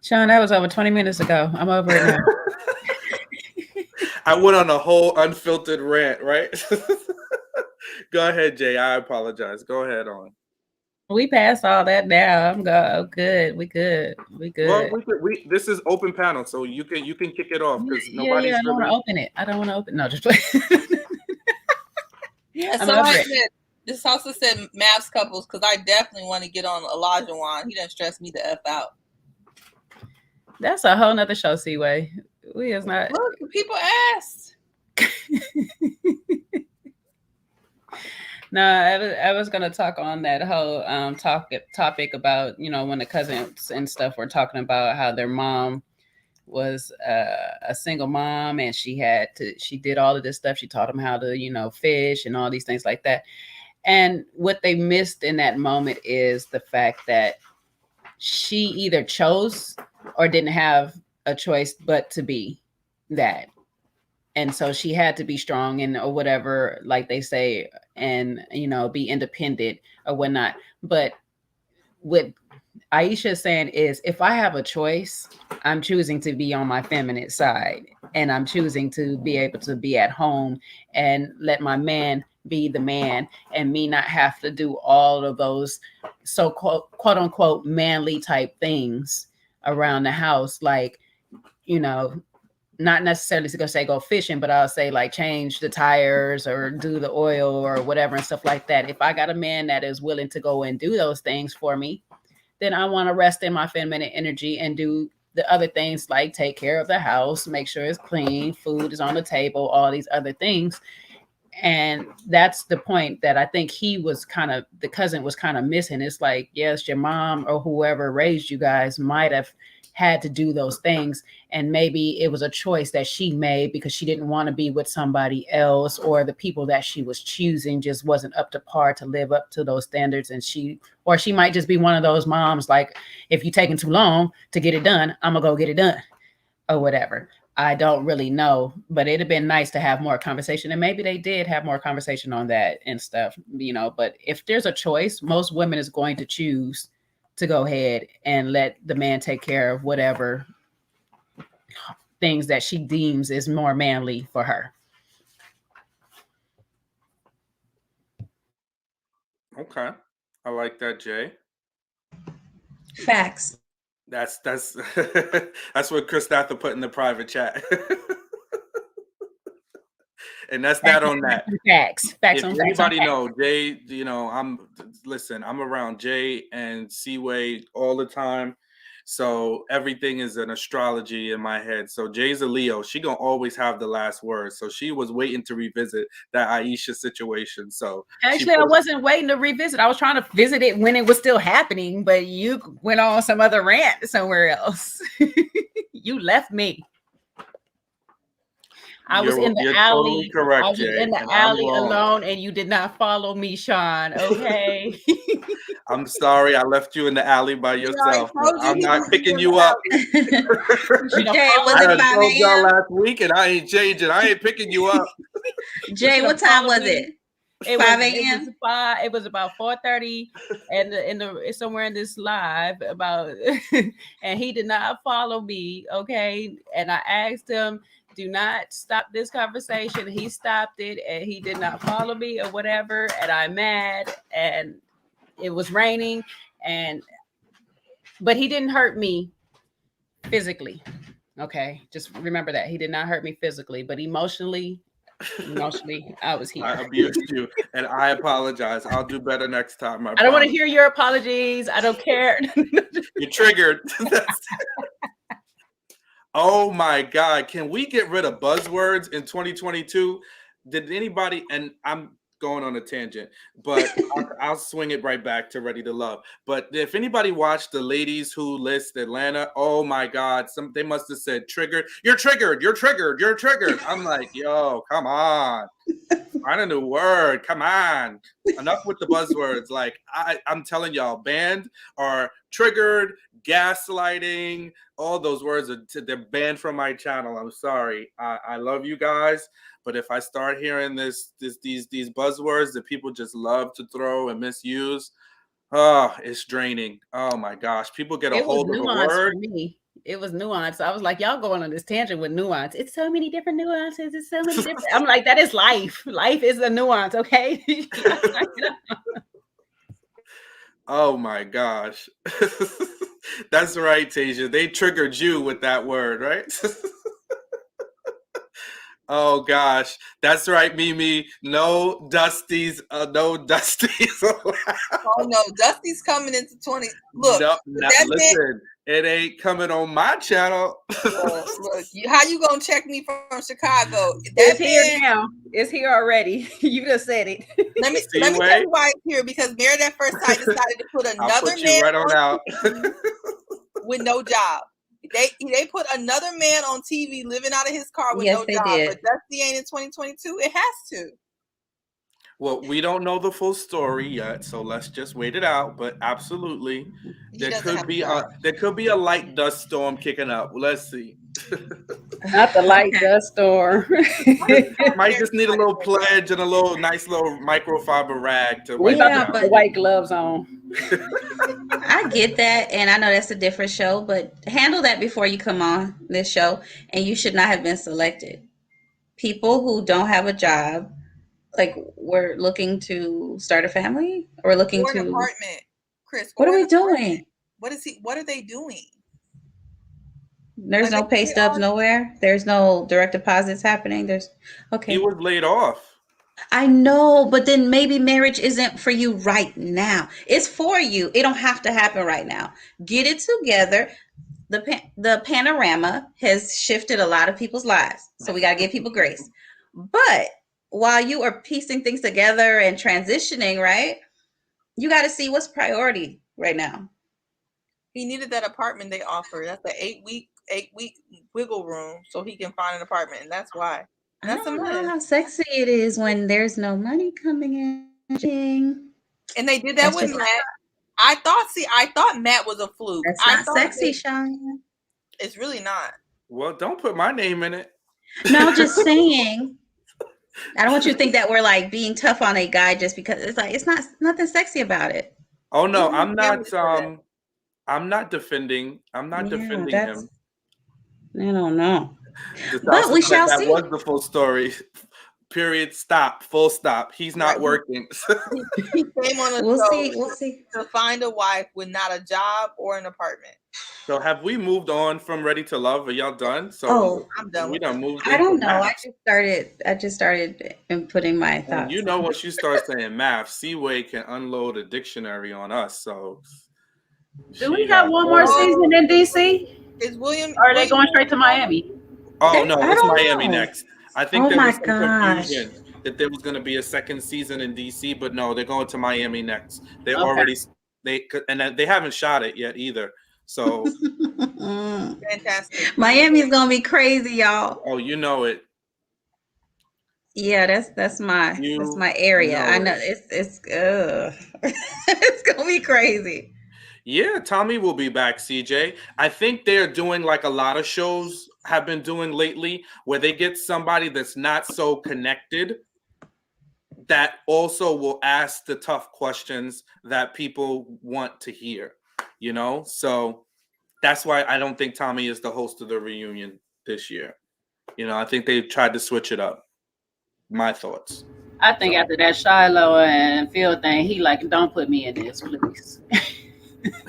Sean, that was over 20 minutes ago. I'm over it now. I went on a whole unfiltered rant, right? Go ahead, Jay. I apologize. Go ahead on. We passed all that now. I'm good. We good. Well, this is open panel, so you can kick it off because nobody's. I don't want to open it. I don't want to open. No, just play. Yeah, somebody said this also said Mavs couples because I definitely want to get on Elijah Wan. He done stressed me the F out. That's a whole nother show, Seaway. We is not. Look, people asked. No, I was gonna talk on that whole topic about when the cousins and stuff were talking about how their mom was a single mom and she did all of this stuff. She taught them how to fish and all these things like that. And what they missed in that moment is the fact that she either chose or didn't have a choice but to be that. And so she had to be strong and or whatever, like they say, and be independent or whatnot. But what Aisha is saying is, if I have a choice, I'm choosing to be on my feminine side, and I'm choosing to be able to be at home and let my man be the man, and me not have to do all of those so quote unquote manly type things around the house, like not necessarily to go fishing, but I'll say like change the tires or do the oil or whatever and stuff like that. If I got a man that is willing to go and do those things for me, then I want to rest in my feminine energy and do the other things like take care of the house, make sure it's clean, food is on the table, all these other things. And that's the point that I think the cousin was kind of missing. It's like, yes, your mom or whoever raised you guys might have had to do those things. And maybe it was a choice that she made because she didn't want to be with somebody else, or the people that she was choosing just wasn't up to par to live up to those standards. And she might just be one of those moms, like, if you're taking too long to get it done, I'm gonna go get it done or whatever. I don't really know, but it'd have been nice to have more conversation. And maybe they did have more conversation on that and stuff, but if there's a choice, most women is going to choose to go ahead and let the man take care of whatever things that she deems is more manly for her. Okay. I like that, Jay. Facts. That's that's what Chris Natha put in the private chat. And that's not on that. Facts. If anybody know, Jay, I'm around Jay and Seaway all the time. So everything is an astrology in my head. So Jay's a Leo. She gonna always have the last word. So she was waiting to revisit that Aisha situation. So actually, I wasn't waiting to revisit. I was trying to visit it when it was still happening, but you went on some other rant somewhere else. You left me. I was in the alley. Totally correct, I was Jay, in the alley alone, and you did not follow me, Sean. Okay. I'm sorry, I left you in the alley by yourself. I'm not picking you up. Jay, was it 5 told y'all a.m.? last week, and I ain't changing. I ain't picking you up. Jay, what time was it? 5 a.m. It was about 4:30, and it's somewhere in this live about, and he did not follow me. Okay, and I asked him, do not stop this conversation. He stopped it, and he did not follow me or whatever. And I'm mad, and it was raining, but he didn't hurt me physically. Okay, just remember that he did not hurt me physically, but emotionally, I was here. I abused you, and I apologize. I'll do better next time. I don't want to hear your apologies. I don't care. You're triggered. Oh my God. Can we get rid of buzzwords in 2022? Did anybody, and I'm going on a tangent, but I'll swing it right back to Ready to Love. But if anybody watched the Ladies Who List Atlanta, oh my God, they must have said triggered. You're triggered. You're triggered. You're triggered. I'm like, yo, come on. Find a new word. Come on. Enough with the buzzwords. Like I'm telling y'all, banned are triggered, gaslighting, all those words they're banned from my channel. I'm sorry. I love you guys, but if I start hearing these buzzwords that people just love to throw and misuse, it's draining. Oh my gosh, people get a hold of a word. For me. It was nuance. I was like, y'all going on this tangent with nuance. It's so many different nuances. It's so many different. I'm like, that is life. Life is a nuance, okay? Oh my gosh. That's right, Tasia. They triggered you with that word, right? Oh gosh. That's right, Mimi. No Dusties. No Dusties. Oh no, Dusty's coming into 20. Look, listen, it ain't coming on my channel. Look, how you gonna check me from Chicago? It's here now. It's here already. You just said it. Let me tell you why it's here, because Married at First Sight decided to put another man right on out with no job. They put another man on TV living out of his car with no job. Did. But Dusty ain't in 2022. It has to. Well, we don't know the full story yet, so let's just wait it out. But absolutely, there could be a light dust storm kicking up. Let's see. Not the light dust storm. Might just need a little pledge and a nice little microfiber rag to wipe down. Put white gloves on. I get that, and I know that's a different show, but handle that before you come on this show, and you should not have been selected. People who don't have a job, like we're looking to start a family or looking to an apartment. Chris, what are we doing? What are they doing? There's no pay stubs nowhere. There's no direct deposits happening. He was laid off. I know, but then maybe marriage isn't for you right now. It's for you. It don't have to happen right now. Get it together. The panorama has shifted a lot of people's lives, so we got to give people grace. But while you are piecing things together and transitioning, right, you got to see what's priority right now. He needed that apartment they offered. That's the 8-week wiggle room, so he can find an apartment, and that's why. I don't know how sexy it is when there's no money coming in. And they did that with Matt. I thought Matt was a fluke. That's not sexy, Sean. It's really not. Well, don't put my name in it. No, just saying. I don't want you to think that we're like being tough on a guy just because it's not nothing sexy about it. Oh no, I'm not defending. I'm not defending him. I don't know. But we shall see. That was the full story. Period. Stop. Full stop. He's not working. He came on the show. We'll see. To find a wife with not a job or an apartment. So have we moved on from Ready to Love? Are y'all done? So I'm done. We done moved. I don't know. I just started inputting my thoughts. You know, once you start saying math, Seaway can unload a dictionary on us. So do we have one more season in DC? Is William? Or are they going straight to Miami? Oh no, it's Miami next. I think there was some confusion that there was going to be a second season in DC, but no, they're going to Miami next. They already they haven't shot it yet either. So fantastic. Miami's gonna be crazy, y'all. Oh, you know it. Yeah, that's my area. I know it's it's gonna be crazy. Yeah, Tommy will be back, CJ. I think they're doing like a lot of shows have been doing lately where they get somebody that's not so connected that also will ask the tough questions that people want to hear, you know? So that's why I don't think Tommy is the host of the reunion this year. You know, I think they tried to switch it up. My thoughts. I think after that Shiloh and Phil thing, he like, don't put me in this, please.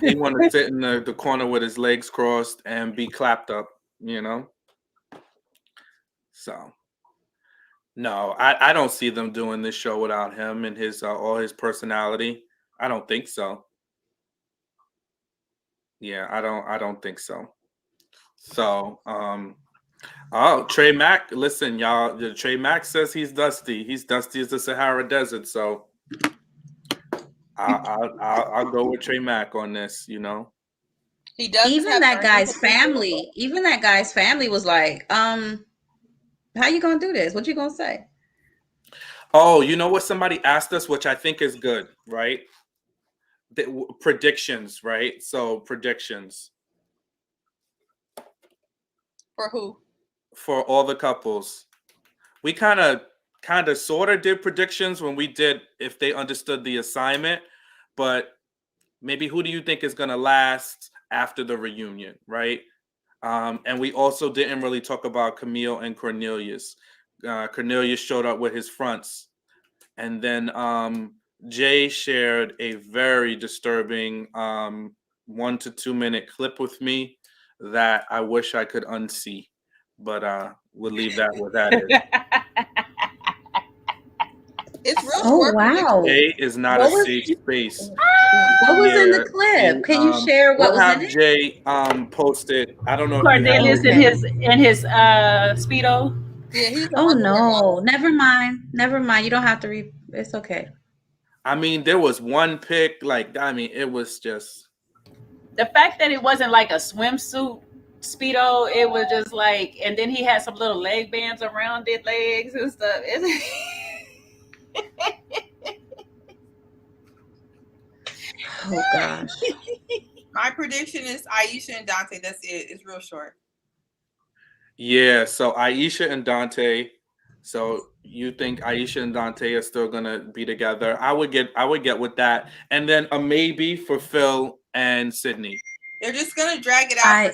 He want to sit in the corner with his legs crossed and be clapped up, you know? So, no, I don't see them doing this show without him and his all his personality. I don't think so. Yeah, I don't think so. So, oh, Trey Mack, listen, y'all. Trey Mack says he's dusty. He's dusty as the Sahara Desert. So, I'll go with Trey Mack on this. You know, He does Even have that learning guy's potential. family, even that guy's family was like, how you gonna do this? What you gonna say? oh, you know what? Somebody asked us, which I think is good, right? Predictions, right? So predictions For who? for all the couples. We kind of sort of did predictions when we did if they understood the assignment, but maybe who do you think is going to last after the reunion, right? And we also didn't really talk about Camille and Cornelius. Cornelius showed up with his fronts, and then Jay shared a very disturbing 1 to 2 minute clip with me that I wish I could unsee, but we'll leave that where that is. It's real Oh short. wow! Jay is not What a was- safe space. What was in Yeah, the clip? Can you and, share what we'll was in have it? Jay posted. I don't know if you have Cornelius it. Okay. in his speedo. Yeah, he's an Oh underwear no! model. Never mind. Never mind. You don't have to read. It's okay. I mean, there was one pic, like I mean, it was just The fact that it wasn't like a swimsuit speedo, it was just like, and then he had some little leg bands around his legs and stuff. Oh gosh. My prediction is Aisha and Dante. That's it. It's real short. yeah. So Aisha and Dante. So you think Aisha and Dante are still gonna be together? I would get with that, and then a maybe for Phil and Sydney. They're just gonna drag it out I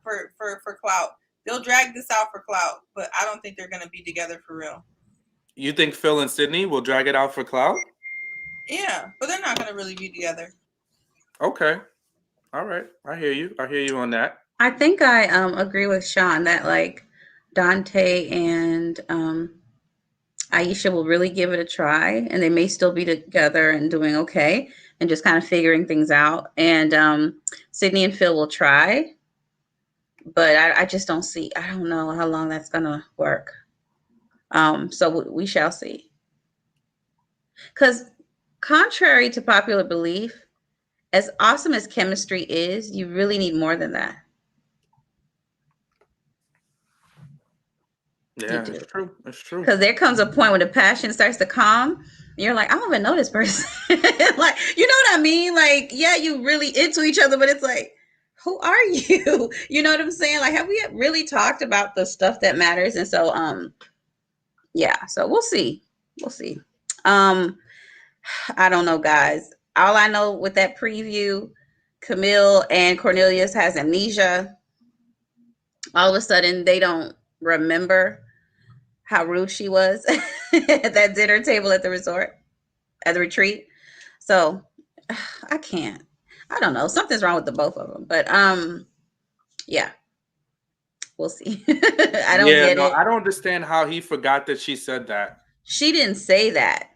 for clout. They'll drag this out for clout, but I don't think they're gonna be together for real. You think Phil and Sydney will drag it out for clout? Yeah, but they're not gonna really be together. Okay. All right. I hear you. I hear you on that. think I agree with Sean that like Dante and Aisha will really give it a try, and they may still be together and doing okay, and just kind of figuring things out. And Sydney and Phil will try, but I just don't see. I don't know how long that's gonna work. So we shall see. Because contrary to popular belief, as awesome as chemistry is, you really need more than that. Yeah, it's true. It's true. Because there comes a point when the passion starts to calm. You're like, I don't even know this person. Like, you know what I mean? Like, yeah, you really into each other, but it's like, who are you? You know what I'm saying? Like, have we really talked about the stuff that matters? And so, yeah. So we'll see. We'll see. I don't know, guys. All I know with that preview, Camille and Cornelius has amnesia. All of a sudden, they don't remember how rude she was at that dinner table at the resort, at the retreat. So I can't. I don't know. Something's wrong with the both of them. But yeah, we'll see. I don't Yeah, get no, it. I don't understand how he forgot that she said that. She didn't say that.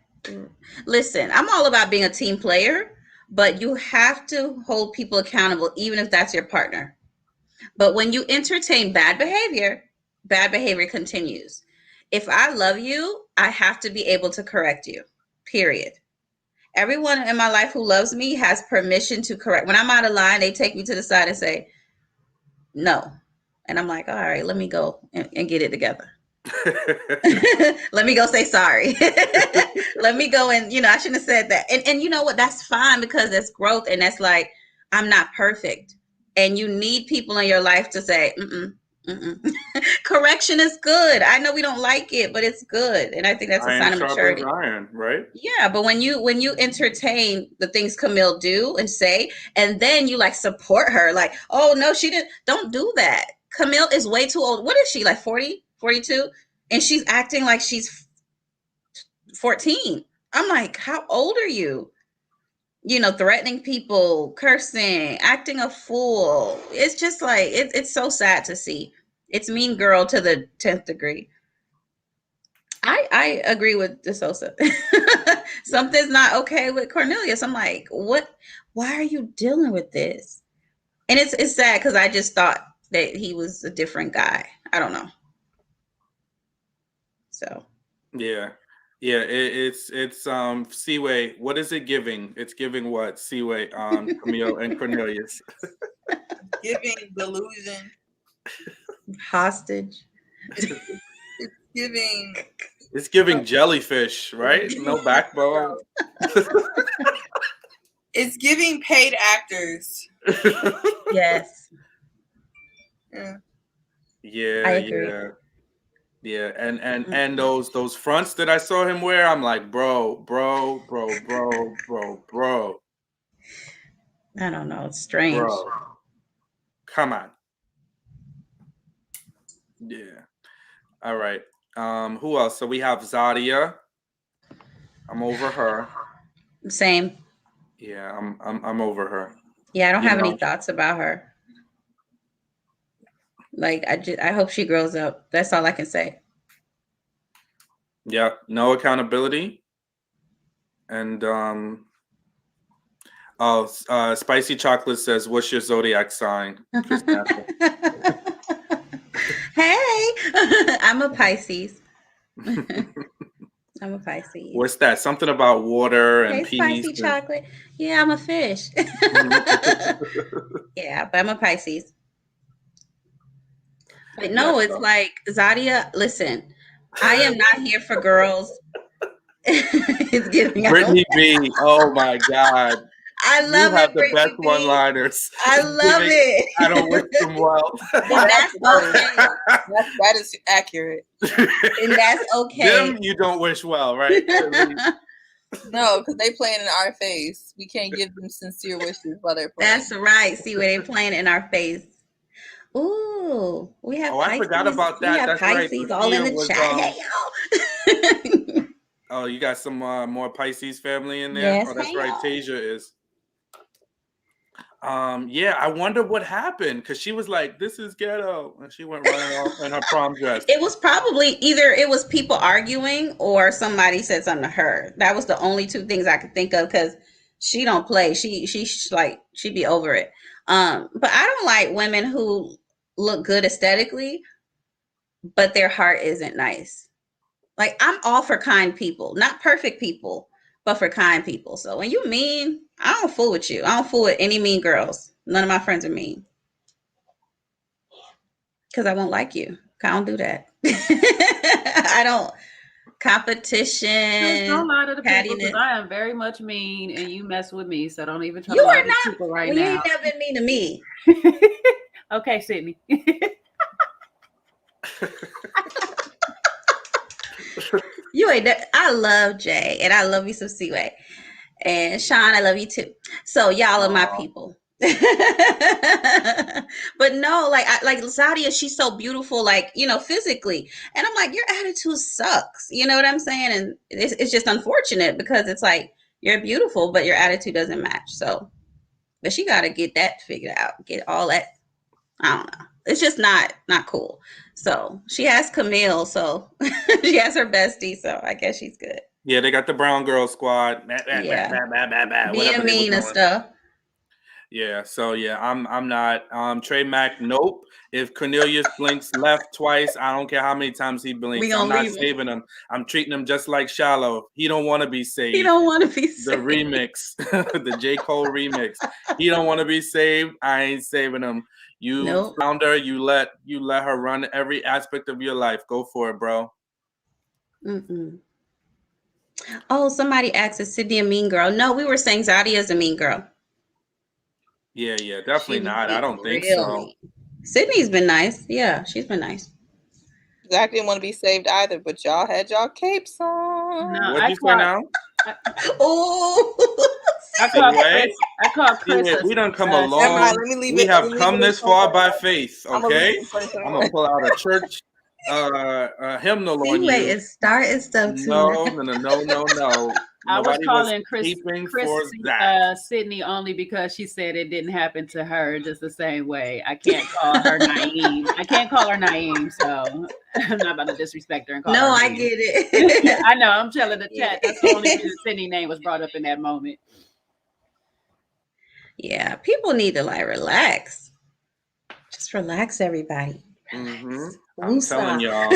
Listen, I'm all about being a team player, but you have to hold people accountable, even if that's your partner. But when you entertain bad behavior continues. If I love you, I have to be able to correct you, period. Everyone in my life who loves me has permission to correct. When I'm out of line, they take me to the side and say, no. And I'm like, all right, let me go and get it together. Let me go say sorry. Let me go and, I shouldn't have said that. And you know what? That's fine because that's growth. And that's like, I'm not perfect. And you need people in your life to say, correction is good. I know we don't like it, but it's good. And I think that's a Iron sign of sharpens maturity. iron, right? Yeah, but when you entertain the things Camille do and say, and then you like support her, like, oh no, she didn't. Don't do that. Camille is way too old. What is she, like 40, 42? And she's acting like she's 14. I'm like, how old are you? threatening people, cursing, acting a fool. It's just like it's so sad to see. It's Mean Girl to the 10th degree. I agree with DeSosa. Something's not okay with Cornelius. I'm like, what? Why are you dealing with this? And it's sad because I just thought that he was a different guy. I don't know. So Yeah. It's Seaway. What is it giving? It's giving what? Seaway, Camille and Cornelius. Giving delusion. hostage. It's giving jellyfish, right? No backbone. It's giving paid actors. Yes. Yeah. Yeah, I agree. yeah. And those fronts that I saw him wear, I'm like, bro. I don't know. It's strange. Bro. Come on. Yeah. All right. Who else? So we have Zadia. I'm over her. Same. Yeah, I'm over her. Yeah, I don't have any thoughts about her. Like I hope she grows up. That's all I can say. Yeah, no accountability. And Spicy Chocolate says, "What's your zodiac sign?" Hey, I'm a Pisces. I'm a Pisces. What's that? Something about water and peace. Spicy chocolate. Yeah, I'm a fish. Yeah, but I'm a Pisces. But no, it's like, Zadia, listen, I am not here for girls. It's giving Brittany B. Oh my God. I love you have it, the best B. one-liners. I love it. I don't wish them well. And that's okay. That is accurate. And that's okay. Them you don't wish well, right? No, because they playing in our face. We can't give them sincere wishes while they're playing. That's right. See where they playing in our face. Ooh, we have. I forgot about that. We have That's Pisces right. all in the chat. Hey, y'all. Oh, you got some more Pisces family in there? Yes, oh, that's hey, right. y'all. Tasia is. Yeah, I wonder what happened because she was like, "This is ghetto," and she went running off in her prom dress. It was probably either it was people arguing or somebody said something to her. That was the only two things I could think of because she don't play. She'd be over it. But I don't like women who look good aesthetically, but their heart isn't nice. Like, I'm all for kind people, not perfect people, but for kind people. So when you mean, I don't fool with you. I don't fool with any mean girls. None of my friends are mean. Because I won't like you. I don't do that. I don't. Competition. Don't lie to the people because cattiness. I am very much mean and you mess with me. So don't even try You to lie are to not. people right Well, you now. ain't never been mean to me. Okay, Sydney. You ain't. I love Jay and I love you some Seaway. And Sean, I love you too. So y'all are my people. But no, like Zadia, she's so beautiful, like, physically. And I'm like, your attitude sucks. You know what I'm saying? And it's just unfortunate because it's like, you're beautiful, but your attitude doesn't match. So, but she got to get that figured out. Get all that. I don't know. It's just not cool. So she has Camille. So she has her bestie. So I guess she's good. Yeah, they got the Brown Girl Squad. Yeah. Being mean and stuff. Yeah, so yeah, I'm not Trey Mack. Nope. If Cornelius blinks left twice, I don't care how many times he blinks. I'm not saving him. I'm treating him just like Shallow. He don't want to be saved. He don't want to be saved. The remix, the J. Cole remix. He don't want to be saved. I ain't saving him. You found her. You let her run every aspect of your life. Go for it, bro. Mm-mm. Oh, somebody asked, is Sydney a mean girl? No, we were saying Zadia is a mean girl. Yeah, definitely not. I don't think so. Sydney's been nice. Yeah, she's been nice. Zach didn't want to be saved either, but y'all had y'all capes on. No, What'd you say now? Oh, I called Chris. Yeah, we done come a long. We have come this far by faith. Okay, I'm gonna pull out a church hymnal on you. Is starting stuff too. No. I was Nobody was calling caping for that. Sydney only because she said it didn't happen to her just the same way. I can't call her naive. I can't call her naive, so I'm not about to disrespect her and call her No, I naive. get it. I know. I'm telling the Yeah. chat. That's the only reason Sydney's name was brought up in that moment. Yeah, people need to like relax. Just relax, everybody. Relax. I'm telling y'all.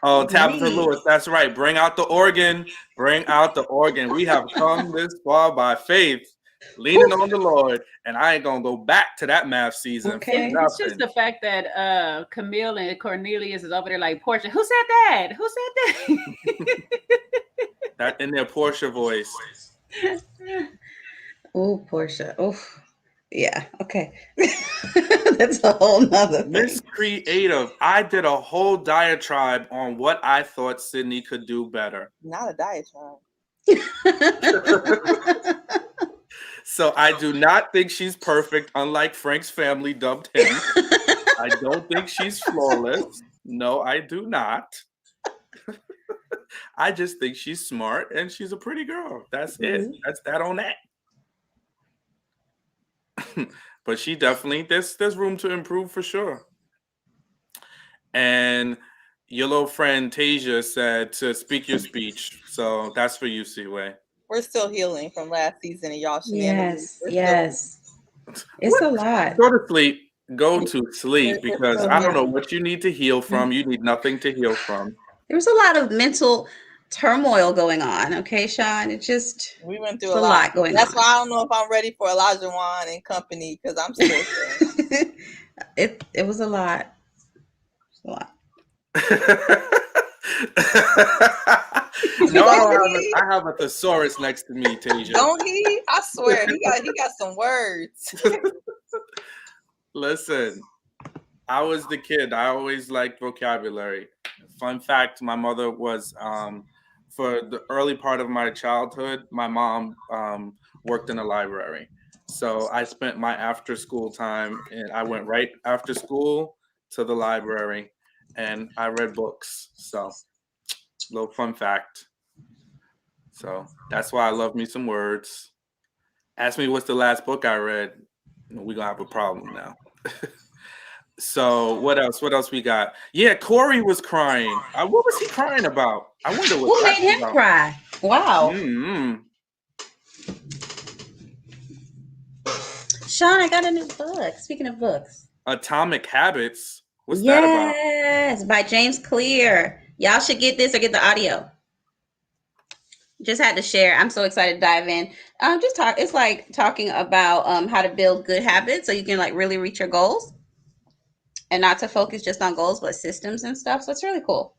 Oh, Tabitha Lewis, that's right. Bring out the organ. Bring out the organ. We have come this far by faith, leaning on the Lord, and I ain't gonna go back to that math season. Okay. It's just the fact that Camille and Cornelius is over there like, Portia, who said that? Who said that? That in their Portia voice. Oh, Portia. Oh, yeah. Okay. That's a whole nother thing. Miss Creative, I did a whole diatribe on what I thought Sydney could do better. Not a diatribe. So I do not think she's perfect, unlike Frank's family dubbed him. I don't think she's flawless. No, I do not. I just think she's smart and she's a pretty girl. That's it. That's that on that. But she definitely there's room to improve for sure. And your little friend Tasia said to speak your speech. So that's for you, Seaway. We're still healing from last season and y'all shenanigans. Yes. It's a lot. Go to sleep. Go to sleep because I don't know what you need to heal from. You need nothing to heal from. There was a lot of mental turmoil going on. Okay, Sean. It just we went through a lot going on. That's why I don't know if I'm ready for Elijah Wan and company because I'm still it was a lot. It was a lot. No, I have a thesaurus next to me, Tasia. Don't he? I swear he got some words. Listen, I was the kid. I always liked vocabulary. Fun fact: my mother was for the early part of my childhood. My mom worked in a library, so I spent my after school time, and I went right after school to the library, and I read books. So, little fun fact. So that's why I love me some words. Ask me what's the last book I read. We're gonna have a problem now. So what else? What else we got? Yeah, Corey was crying. What was he crying about? I wonder what made him cry. Wow. Sean, I got a new book. Speaking of books, Atomic Habits. What's that about? Yes, by James Clear. Y'all should get this or get the audio. Just had to share. I'm so excited to dive in. It's like talking about how to build good habits so you can like really reach your goals and not to focus just on goals, but systems and stuff. So it's really cool.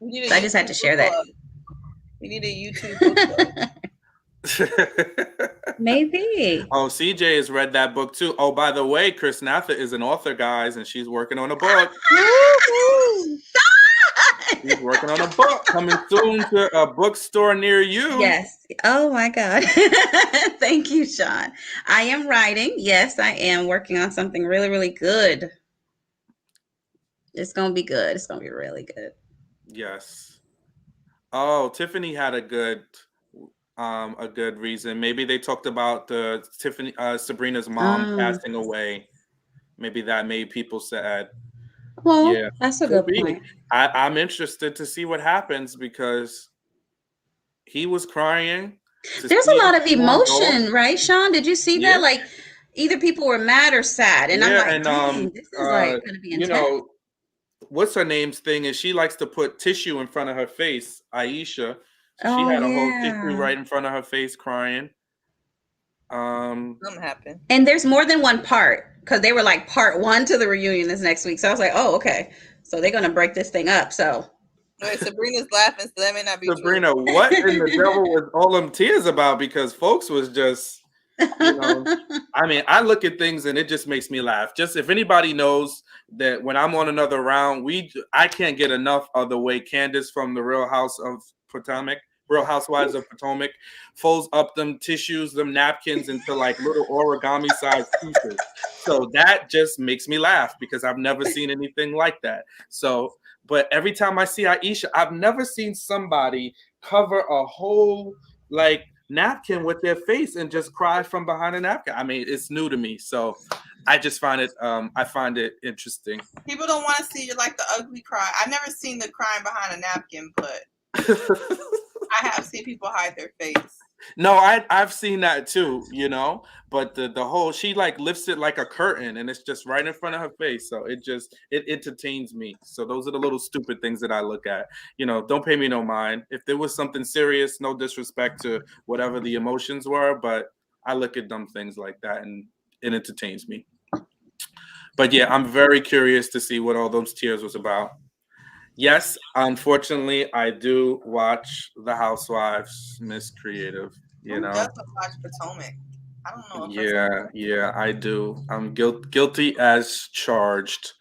So I just had to share that. We need a YouTube book Maybe. Oh, CJ has read that book too. Oh, by the way, Chris Natha is an author, guys, and she's working on a book. She's working on a book coming soon to a bookstore near you. Yes. Oh my God. Thank you, Sean. I am writing. Yes, I am working on something really, really good. It's going to be good. It's going to be really good. Yes. Oh, Tiffany had a good reason. Maybe they talked about the Sabrina's mom passing away. Maybe that made people sad. Well, yeah, that's a good point. I'm interested to see what happens because he was crying. There's a lot of emotion, right, Sean? Did you see that? Like, either people were mad or sad, and I'm like, dang, this is like going to be intense. You know, what's her name's thing is she likes to put tissue in front of her face. Aisha, she had a whole tissue right in front of her face, crying. Something happened, and there's more than one part. Because they were like part 1 to the reunion this next week. So I was like, oh, okay. So they're going to break this thing up. So. Wait, Sabrina's laughing, so that may not be Sabrina, true. What in the devil was all them tears about? Because folks was just, I mean, I look at things and it just makes me laugh. Just if anybody knows that when I'm on another round, I can't get enough of the way Candace from the Real Housewives of Potomac folds up them tissues, them napkins into like little origami sized pieces. So that just makes me laugh because I've never seen anything like that. So But every time I see Aisha, I've never seen somebody cover a whole like napkin with their face and just cry from behind a napkin. I mean, it's new to me, so I just find it interesting. People don't want to see you like the ugly cry. I've never seen the crying behind a napkin, but I have seen people hide their face. No, I've seen that too, you know. But the whole, she like lifts it like a curtain, and it's just right in front of her face. So it entertains me. So those are the little stupid things that I look at. You know, don't pay me no mind. If there was something serious, no disrespect to whatever the emotions were, but I look at dumb things like that, and it entertains me. But yeah, I'm very curious to see what all those tears was about. Yes, unfortunately, I do watch The Housewives, Miss Creative. You Who know, doesn't watch Potomac? I don't know. yeah, I do. I'm guilty as charged.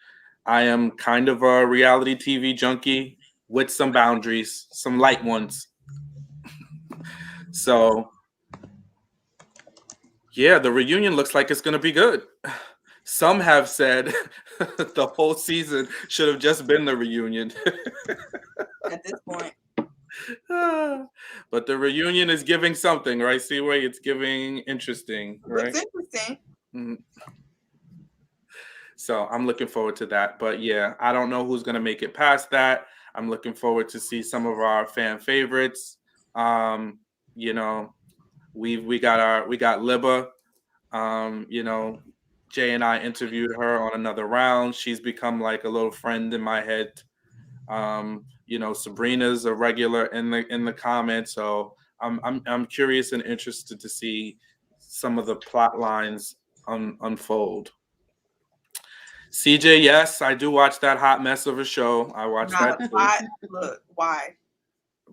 I am kind of a reality TV junkie with some boundaries, some light ones. So, yeah, the reunion looks like it's going to be good. Some have said the whole season should have just been the reunion. At this point. But the reunion is giving something, right? See where it's giving interesting, right? It's interesting. Mm-hmm. So I'm looking forward to that. But yeah, I don't know who's gonna make it past that. I'm looking forward to see some of our fan favorites. You know, we got Libba. You know, Jay and I interviewed her on another round. She's become like a little friend in my head. You know, Sabrina's a regular in the comments, so I'm curious and interested to see some of the plot lines unfold. CJ, yes, I do watch that hot mess of a show. I watch that too. Why? Look, why?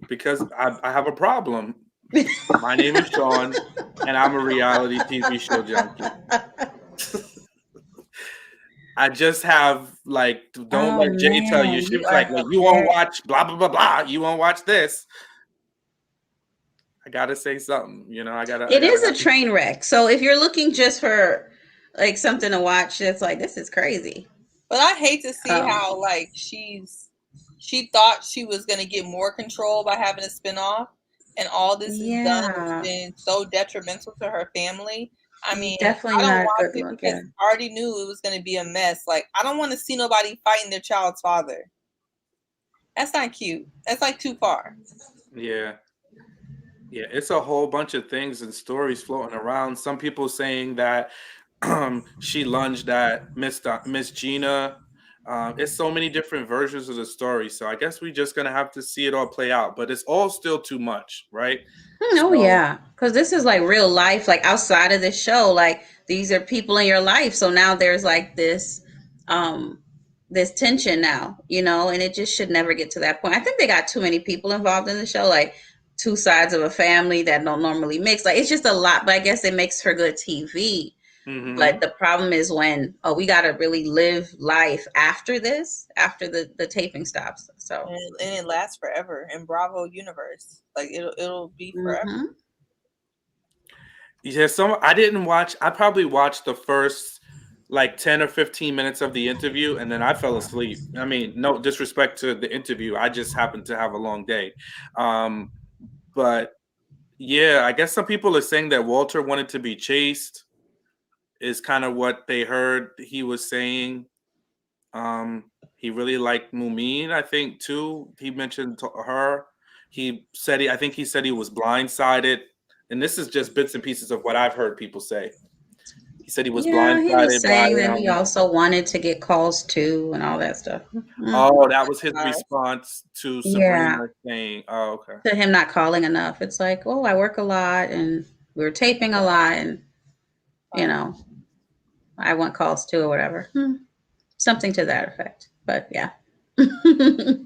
Because I have a problem. My name is Sean, and I'm a reality TV show junkie. I just have like, don't let Jay tell you. She was like, well, you won't watch blah blah blah blah. You won't watch this. I gotta say something, you know. It is a train wreck. So if you're looking just for like something to watch, it's like, this is crazy. But I hate to see how like she thought she was gonna get more control by having a spinoff, and all this is done has been so detrimental to her family. I mean, definitely I don't not watch good it look, because I already knew it was going to be a mess. Like, I don't want to see nobody fighting their child's father. That's not cute. That's like too far. Yeah. Yeah, it's a whole bunch of things and stories floating around. Some people saying that she lunged at Miss Gina. It's so many different versions of the story. So I guess we're just gonna have to see it all play out. But it's all still too much, right? Oh yeah, because this is like real life. Like outside of this show, like these are people in your life. So now there's like this tension now, you know, and it just should never get to that point. I think they got too many people involved in the show, like two sides of a family that don't normally mix. Like it's just a lot. But I guess it makes for good TV. Mm-hmm. But the problem is when we got to really live life after this, after the taping stops. So and it lasts forever in Bravo universe. Like it'll be forever. Mm-hmm. Yeah, I didn't watch. I probably watched the first like 10 or 15 minutes of the interview, and then I fell asleep. I mean, no disrespect to the interview. I just happened to have a long day. But yeah, I guess some people are saying that Walter wanted to be chased. Is kind of what they heard he was saying. He really liked Mumeen, I think, too. He mentioned her. I think he said he was blindsided. And this is just bits and pieces of what I've heard people say. He said he was blindsided. He was saying that he also wanted to get calls too and all that stuff. Oh, that was his response to Sabrina saying, oh, okay. To him not calling enough. It's like, oh, I work a lot and we're taping a lot and, you know, I want calls too or whatever. Something to that effect. But yeah. I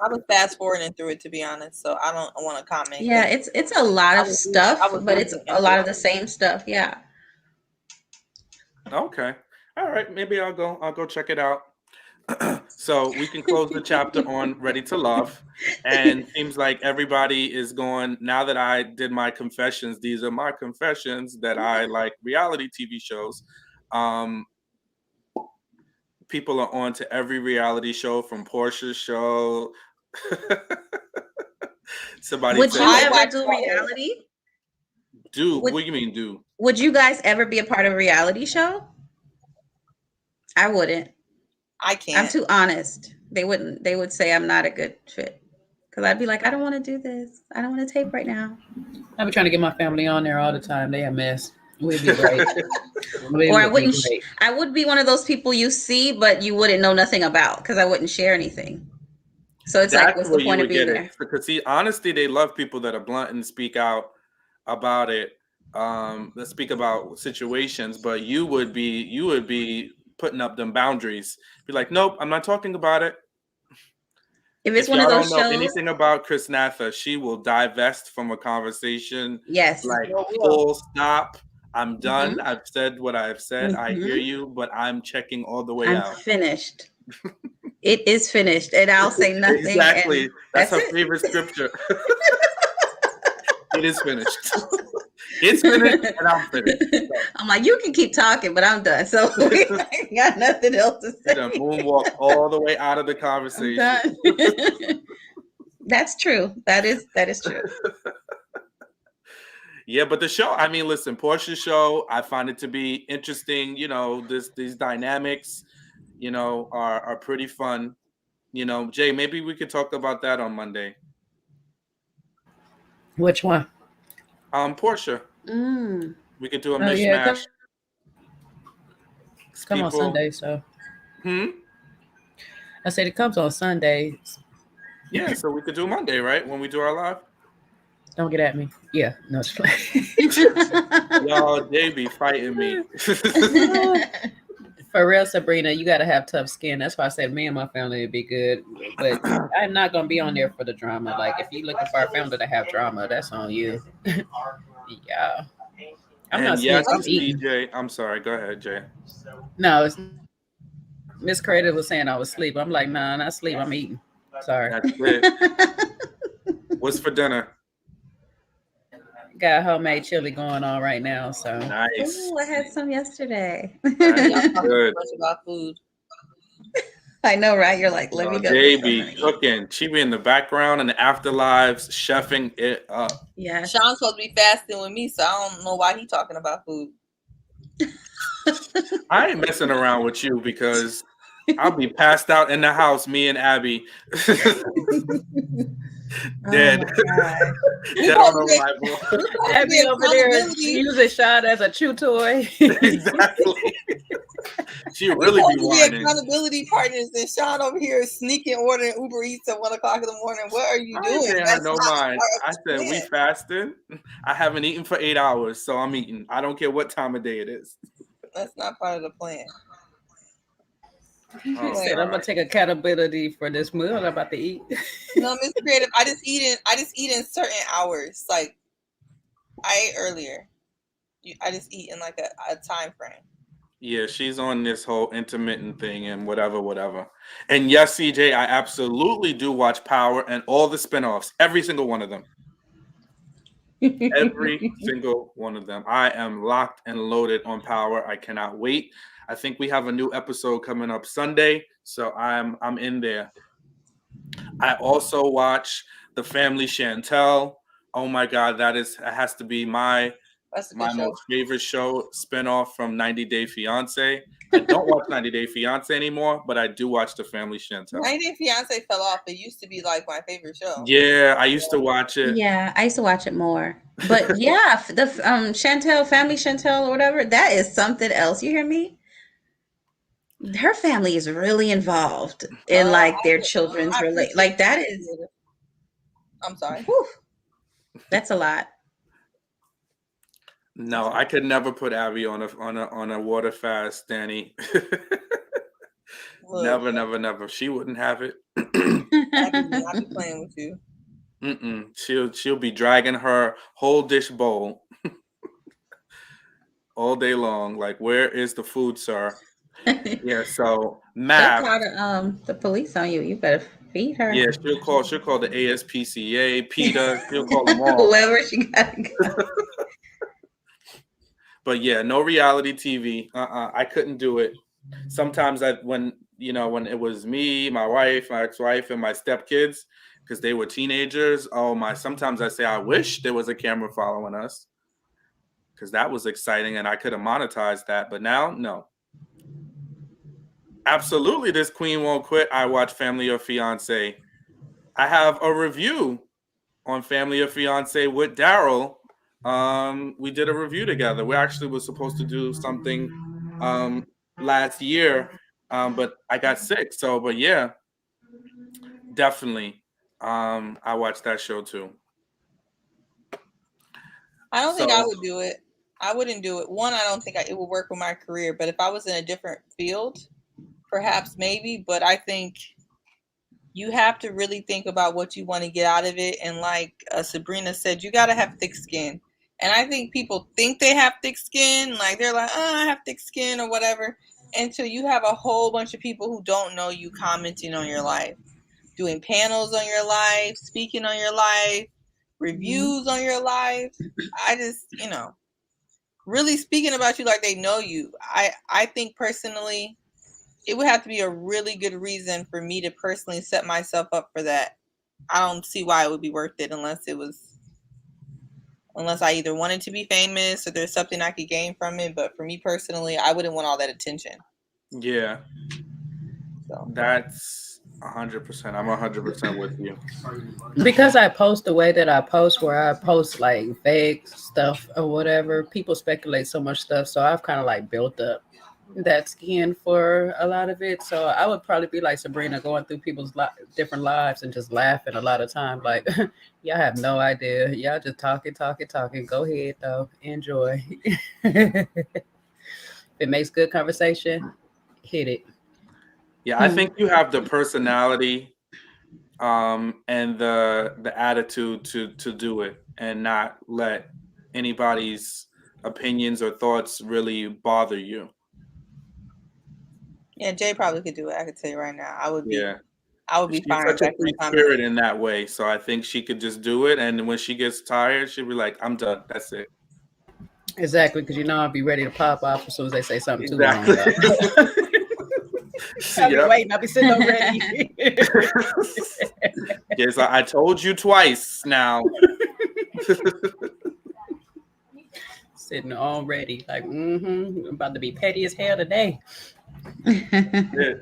was fast forwarding through it, to be honest, so I don't want to comment. Yeah, it's a lot of stuff, but it's a lot of the same stuff. Yeah. Okay. All right. Maybe I'll go check it out. So we can close the chapter on Ready to Love. And seems like everybody is going, now that I did my confessions, these are my confessions that I like reality TV shows. people are on to every reality show from Portia's show. Somebody Would said, you I ever watch do all of it. reality? "Do Would what do you mean do?" Would you guys ever be a part of a reality show? I wouldn't. I I'm can't. too honest. They wouldn't. They would say I'm not a good fit because I'd be like, I don't want to do this. I don't want to tape right now. I be trying to get my family on there all the time. They a mess. We'd be great. We Or I would be wouldn't. great. I would be one of those people you see, but you wouldn't know nothing about because I wouldn't share anything. So it's like, That's what's the where you point of would being get it. there? Because see, honesty, they love people that are blunt and speak out about it. Let's speak about situations, but you would be putting up them boundaries. Be like, nope, I'm not talking about it. If it's If one of y'all those don't know shows, anything about Chris Natha, she will divest from a conversation yes. like Well, we are. full stop. I'm done. Mm-hmm. I've said what I've said. I hear Mm-hmm. you, but I'm checking all the way I'm out. finished. It is finished, and I'll say nothing. Exactly. And That's that's her it. favorite scripture. It is finished. It's finished, and I'm finished. I'm like, you can keep talking, but I'm done. So we ain't got nothing else to You done say. moonwalk all the way out of the I'm conversation. done. That's true. That is true. Yeah, but the show, I mean, listen, Portia's show, I find it to be interesting. You know, these dynamics, you know, are pretty fun. You know, Jay, maybe we could talk about that on Monday. Which one? Portia, Mm. we could do a Oh yeah, mishmash. come on People, Sunday. So hmm? I said it comes on Sundays. Yeah, so we could do Monday, right? When we do our live. Don't get at me. Yeah, no. It's Y'all, they be fighting me. For real, Sabrina, you got to have tough skin. That's why I said me and my family would be good. But I'm not going to be on there for the drama. Like, if you're looking for a family to have drama, that's on you. Yeah. I'm not And yes, asleep. I'm eating. CJ, I'm sorry. Go ahead, Jay. No, it's Miss Creative was saying I was asleep. I'm like, nah, not sleep. I'm eating. Sorry. That's it. What's for dinner? Got homemade chili going on right now. So Nice. Ooh, I had some yesterday. Nice. Good. Much about food. I know, right? You're like, let me go. They Get some be and eat. cooking. She be in the background and the afterlives, chefing it up. Yeah. Sean's supposed to be fasting with me, so I don't know why he's talking about food. I ain't messing around with you because I'll be passed out in the house, me and Abby. Dead. Oh Dead on arrival. Abby over there using Sean as a chew toy. Exactly. She really be whining. Accountability partners, and Sean over here sneaking ordering Uber Eats at 1 o'clock in the morning. What are you I doing? ain't paying her no mind. I said we Yeah. fasting. I haven't eaten for 8 hours, so I'm eating. I don't care what time of day it is. That's not part of the plan. Oh, Said I'm gonna take accountability for this meal I'm about to eat. No, Miss Creative, I just eat in certain hours. Like I ate earlier. I just eat in like a time frame. Yeah, she's on this whole intermittent thing and whatever. And yes, CJ, I absolutely do watch Power and all the spinoffs, every single one of them. Every single one of them. I am locked and loaded on Power. I cannot wait. I think we have a new episode coming up Sunday, so I'm in there. I also watch The Family Chantel. Oh my God, it has to be my most favorite show, spinoff from 90 Day Fiance. I don't watch 90 Day Fiance anymore, but I do watch The Family Chantel. 90 Day Fiance fell off. It used to be like my favorite show. Yeah, I used to watch it. Yeah, I used to watch it more. But yeah, the Chantel, Family Chantel or whatever, that is something else. You hear me? Her family is really involved in like their children's relate. Like that is. I'm sorry. Whew, that's a lot. No, I could never put Abby on a water fast, Danny. Never. She wouldn't have it. Abby will not be playing with you. She'll be dragging her whole dish bowl all day long. Like, where is the food, sir? Yeah. So Mav. She'll call the police on you. You better feed her. Yeah, she'll call the ASPCA, PETA. She'll call them all. Whoever she gotta go. But yeah, no reality TV. I couldn't do it. sometimes when it was me, my wife, my ex-wife, and my stepkids, because they were teenagers. Oh my! Sometimes I say I wish there was a camera following us, because that was exciting and I could have monetized that. But now, no. Absolutely, this queen won't quit. I watch Family or Fiance. I have a review on Family or Fiance with Daryl. We did a review together. We actually were supposed to do something last year, but I got sick. So, but yeah, definitely. I watched that show too. I don't think I So would do it. I wouldn't do it. One, I don't think it would work with my career. But if I was in a different field, perhaps maybe. But I think you have to really think about what you want to get out of it. And like Sabrina said, you got to have thick skin. And I think people think they have thick skin. Like they're like, oh, I have thick skin or whatever. Until you have a whole bunch of people who don't know you commenting on your life, doing panels on your life, speaking on your life, reviews on your life. I just, really speaking about you like they know you. I think personally, it would have to be a really good reason for me to personally set myself up for that. I don't see why it would be worth it unless I either wanted to be famous or there's something I could gain from it. But for me personally, I wouldn't want all that attention. yeah, So that's 100%. I'm 100% with you. Because I post the way that I post, where I post like vague stuff or whatever, people speculate so much stuff. So I've kind of like built up that skin for a lot of it. So I would probably be like Sabrina, going through people's different lives and just laughing a lot of time. Like, y'all have no idea. Y'all just talking. Go ahead though, enjoy. If it makes good conversation, hit it. Yeah, I think you have the personality and the attitude to do it and not let anybody's opinions or thoughts really bother you. yeah, Jay probably could do it. I could tell you right now. I would be Yeah. She's firing such a back in free the comments. spirit in that way. So I think she could just do it. And when she gets tired, she'll be like, I'm done. That's it. Exactly, because I'll be ready to pop off as soon as they say something too long. Exactly. I'll be Yep. waiting. I'll be sitting over ready. Yes, I told you twice now. Sitting all ready. Like, I'm about to be petty as hell today. Yeah.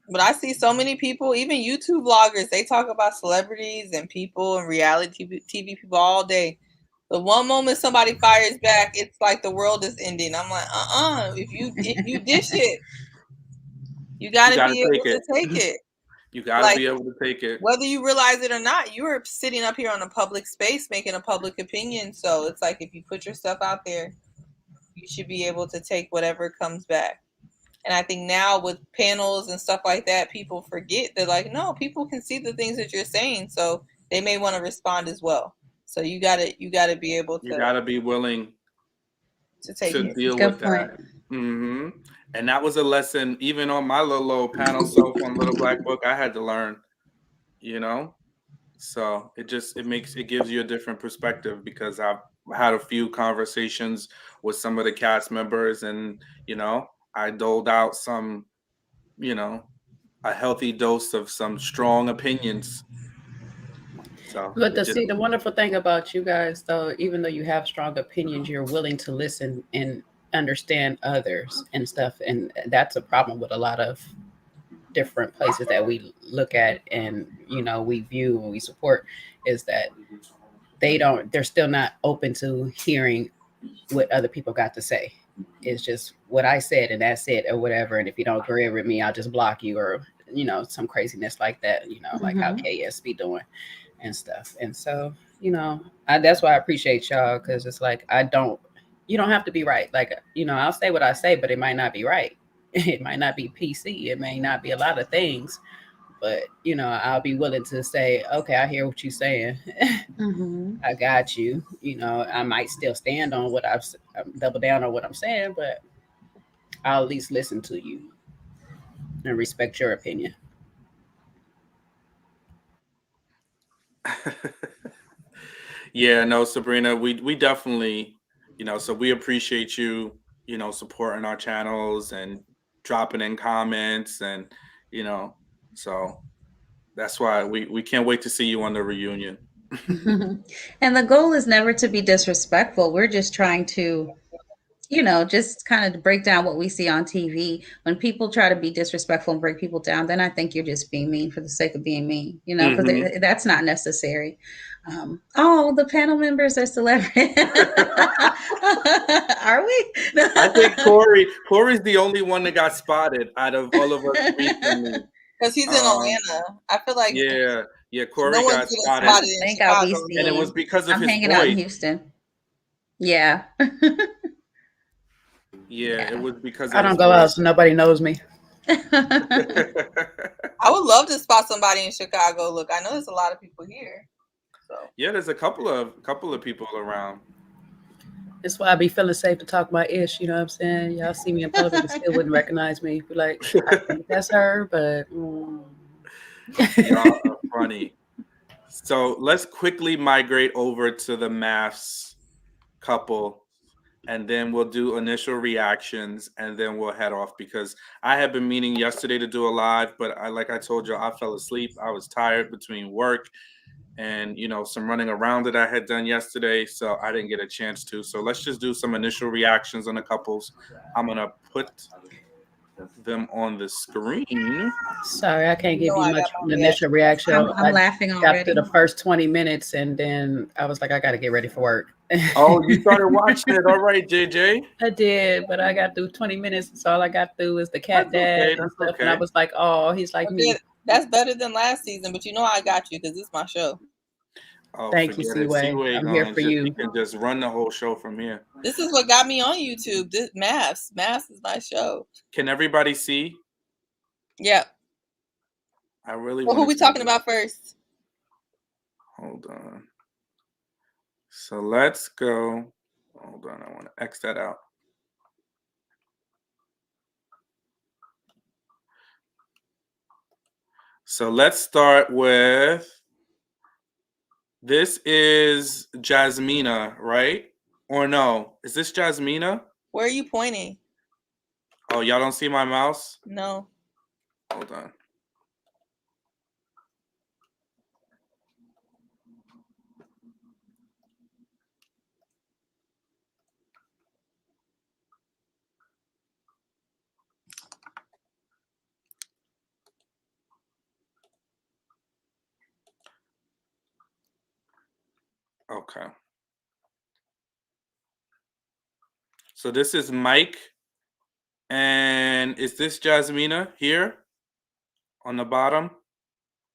But I see so many people, even YouTube vloggers, they talk about celebrities and people and reality TV people all day. The one moment somebody fires back, it's like the world is ending. I'm like, if you dish it, you got You to gotta be able take to it. take it. You gotta Like, be able to take it. whether you realize it or not, you are sitting up here on a public space making a public opinion. So it's like if you put yourself out there, you should be able to take whatever comes back. And I think now with panels and stuff like that, people forget that, like, no, people can see the things that you're saying, so they may want to respond as well. So you gotta be able You gotta be willing to take to it. deal Good with point. that. And that was a lesson, even on my little panel self on Little Black Book, I had to learn, you know? So it gives you a different perspective, because I've had a few conversations with some of the cast members, and, I doled out some, a healthy dose of some strong opinions. So But it just, the wonderful thing about you guys, though, even though you have strong opinions, you're willing to listen and understand others and stuff. And that's a problem with a lot of different places that we look at and we view and we support, is that they're still not open to hearing what other people got to say. It's just what I said and that's it, or whatever. And if you don't agree with me, I'll just block you, or some craziness like that, like how KS be doing and stuff. And so that's why I appreciate y'all, because it's like you don't have to be right. Like, I'll say what I say, but it might not be right. It might not be PC. It may not be a lot of things, but I'll be willing to say, okay, I hear what you're saying. I got you. I might still stand on what I've double down on what I'm saying, but I'll at least listen to you and respect your opinion. yeah, no, Sabrina, we definitely, so we appreciate you, supporting our channels and dropping in comments, and so that's why we can't wait to see you on the reunion. And the goal is never to be disrespectful. We're just trying to, just kind of break down what we see on TV. When people try to be disrespectful and break people down, then I think you're just being mean for the sake of being mean, because that's not necessary. The panel members are celebrities. Are we? I think Corey's the only one that got spotted out of all of us recently. Because he's in Atlanta. I feel like Corey no got spotted. I think I'll be seen. And it was because of I'm his hanging voice. out in Houston. Yeah. It was because I don't go out, so nobody knows me. I would love to spot somebody in Chicago. Look, I know there's a lot of people here. So. Yeah, there's a couple of people around. That's why I be feeling safe to talk my ish. You know what I'm saying? Y'all see me in public and still wouldn't recognize me. Be like, I think that's her, but y'all are funny. So let's quickly migrate over to the maths couple, and then we'll do initial reactions, and then we'll head off, because I had been meaning yesterday to do a live, but like I told you, I fell asleep. I was tired between work and some running around that I had done yesterday, so I didn't get a chance to. So let's just do some initial reactions on the couples. I'm gonna put them on the screen. Sorry, I can't give you much initial reaction. I'm laughing already. After the first 20 minutes, and then I was like, I got to get ready for work. Oh, you started watching it. All right, JJ. I did, but I got through 20 minutes, so all I got through is the cat dad and stuff. And I was like, oh, he's like me. That's better than last season, but I got you because this is my show. Oh, thank you, Seaway. I'm here for you. You can just run the whole show from here. This is what got me on YouTube. This Maths is my show. Can everybody see? Yeah. I really. Well, who are we talking about first? Hold on. So let's go. Hold on. I want to X that out. So let's start with. This is Jasmina, right? Or no? Is this Jasmina? Where are you pointing? Oh, y'all don't see my mouse? No. Hold on. Okay. So this is Mike. And is this Jasmina here on the bottom?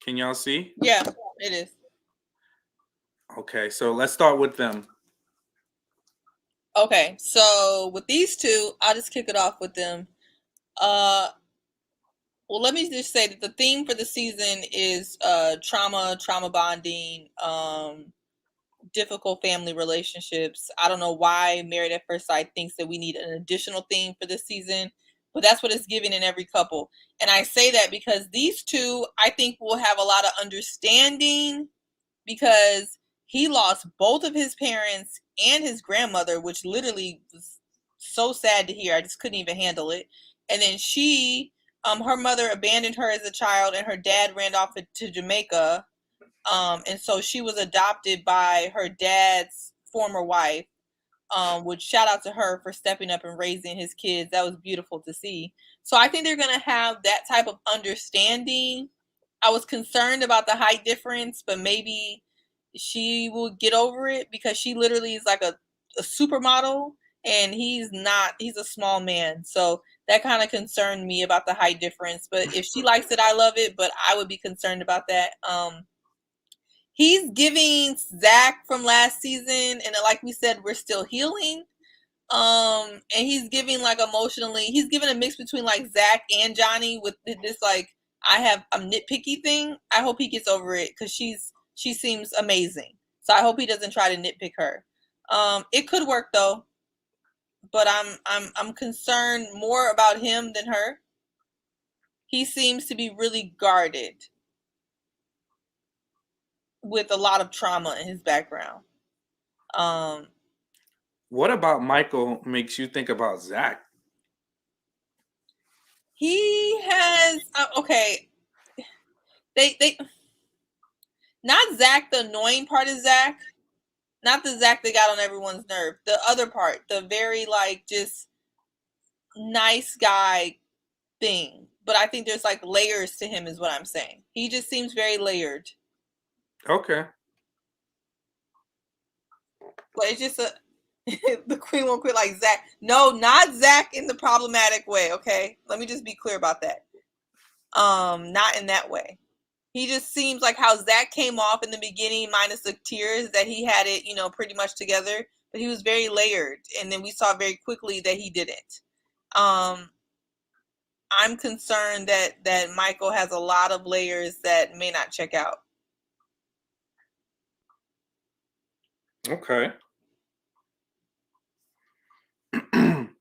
Can y'all see? Yeah, it is. Okay, so let's start with them. Okay, so with these two, I'll just kick it off with them. Well, let me just say that the theme for the season is trauma bonding, difficult family relationships. I don't know why Married at First Sight thinks that we need an additional theme for this season, but that's what it's giving in every couple. And I say that because these two, I think, will have a lot of understanding, because he lost both of his parents and his grandmother, which literally was so sad to hear. I just couldn't even handle it. And then she, her mother abandoned her as a child, and her dad ran off to Jamaica. And so she was adopted by her dad's former wife, which shout out to her for stepping up and raising his kids. That was beautiful to see. So I think they're going to have that type of understanding. I was concerned about the height difference, but maybe she will get over it, because she literally is like a supermodel, and he's not. He's a small man. So that kind of concerned me about the height difference. But if she likes it, I love it. But I would be concerned about that. He's giving Zach from last season, and like we said, we're still healing. And he's giving like emotionally, he's giving a mix between like Zach and Johnny with this like I'm nitpicky thing. I hope he gets over it, because she seems amazing. So I hope he doesn't try to nitpick her. It could work though, but I'm concerned more about him than her. He seems to be really guarded, with a lot of trauma in his background. What about Michael makes you think about Zach? He has okay. They not Zach. The annoying part is Zach, not the Zach that got on everyone's nerve. The other part, the very like just nice guy thing. But I think there's like layers to him, is what I'm saying. He just seems very layered. Okay. But it's just a the queen won't quit like Zach. No, not Zach in the problematic way. Okay, let me just be clear about that. Not in that way. He just seems like how Zach came off in the beginning, minus the tears, that he had it, pretty much together. But he was very layered, and then we saw very quickly that he didn't. I'm concerned that Michael has a lot of layers that may not check out. Okay.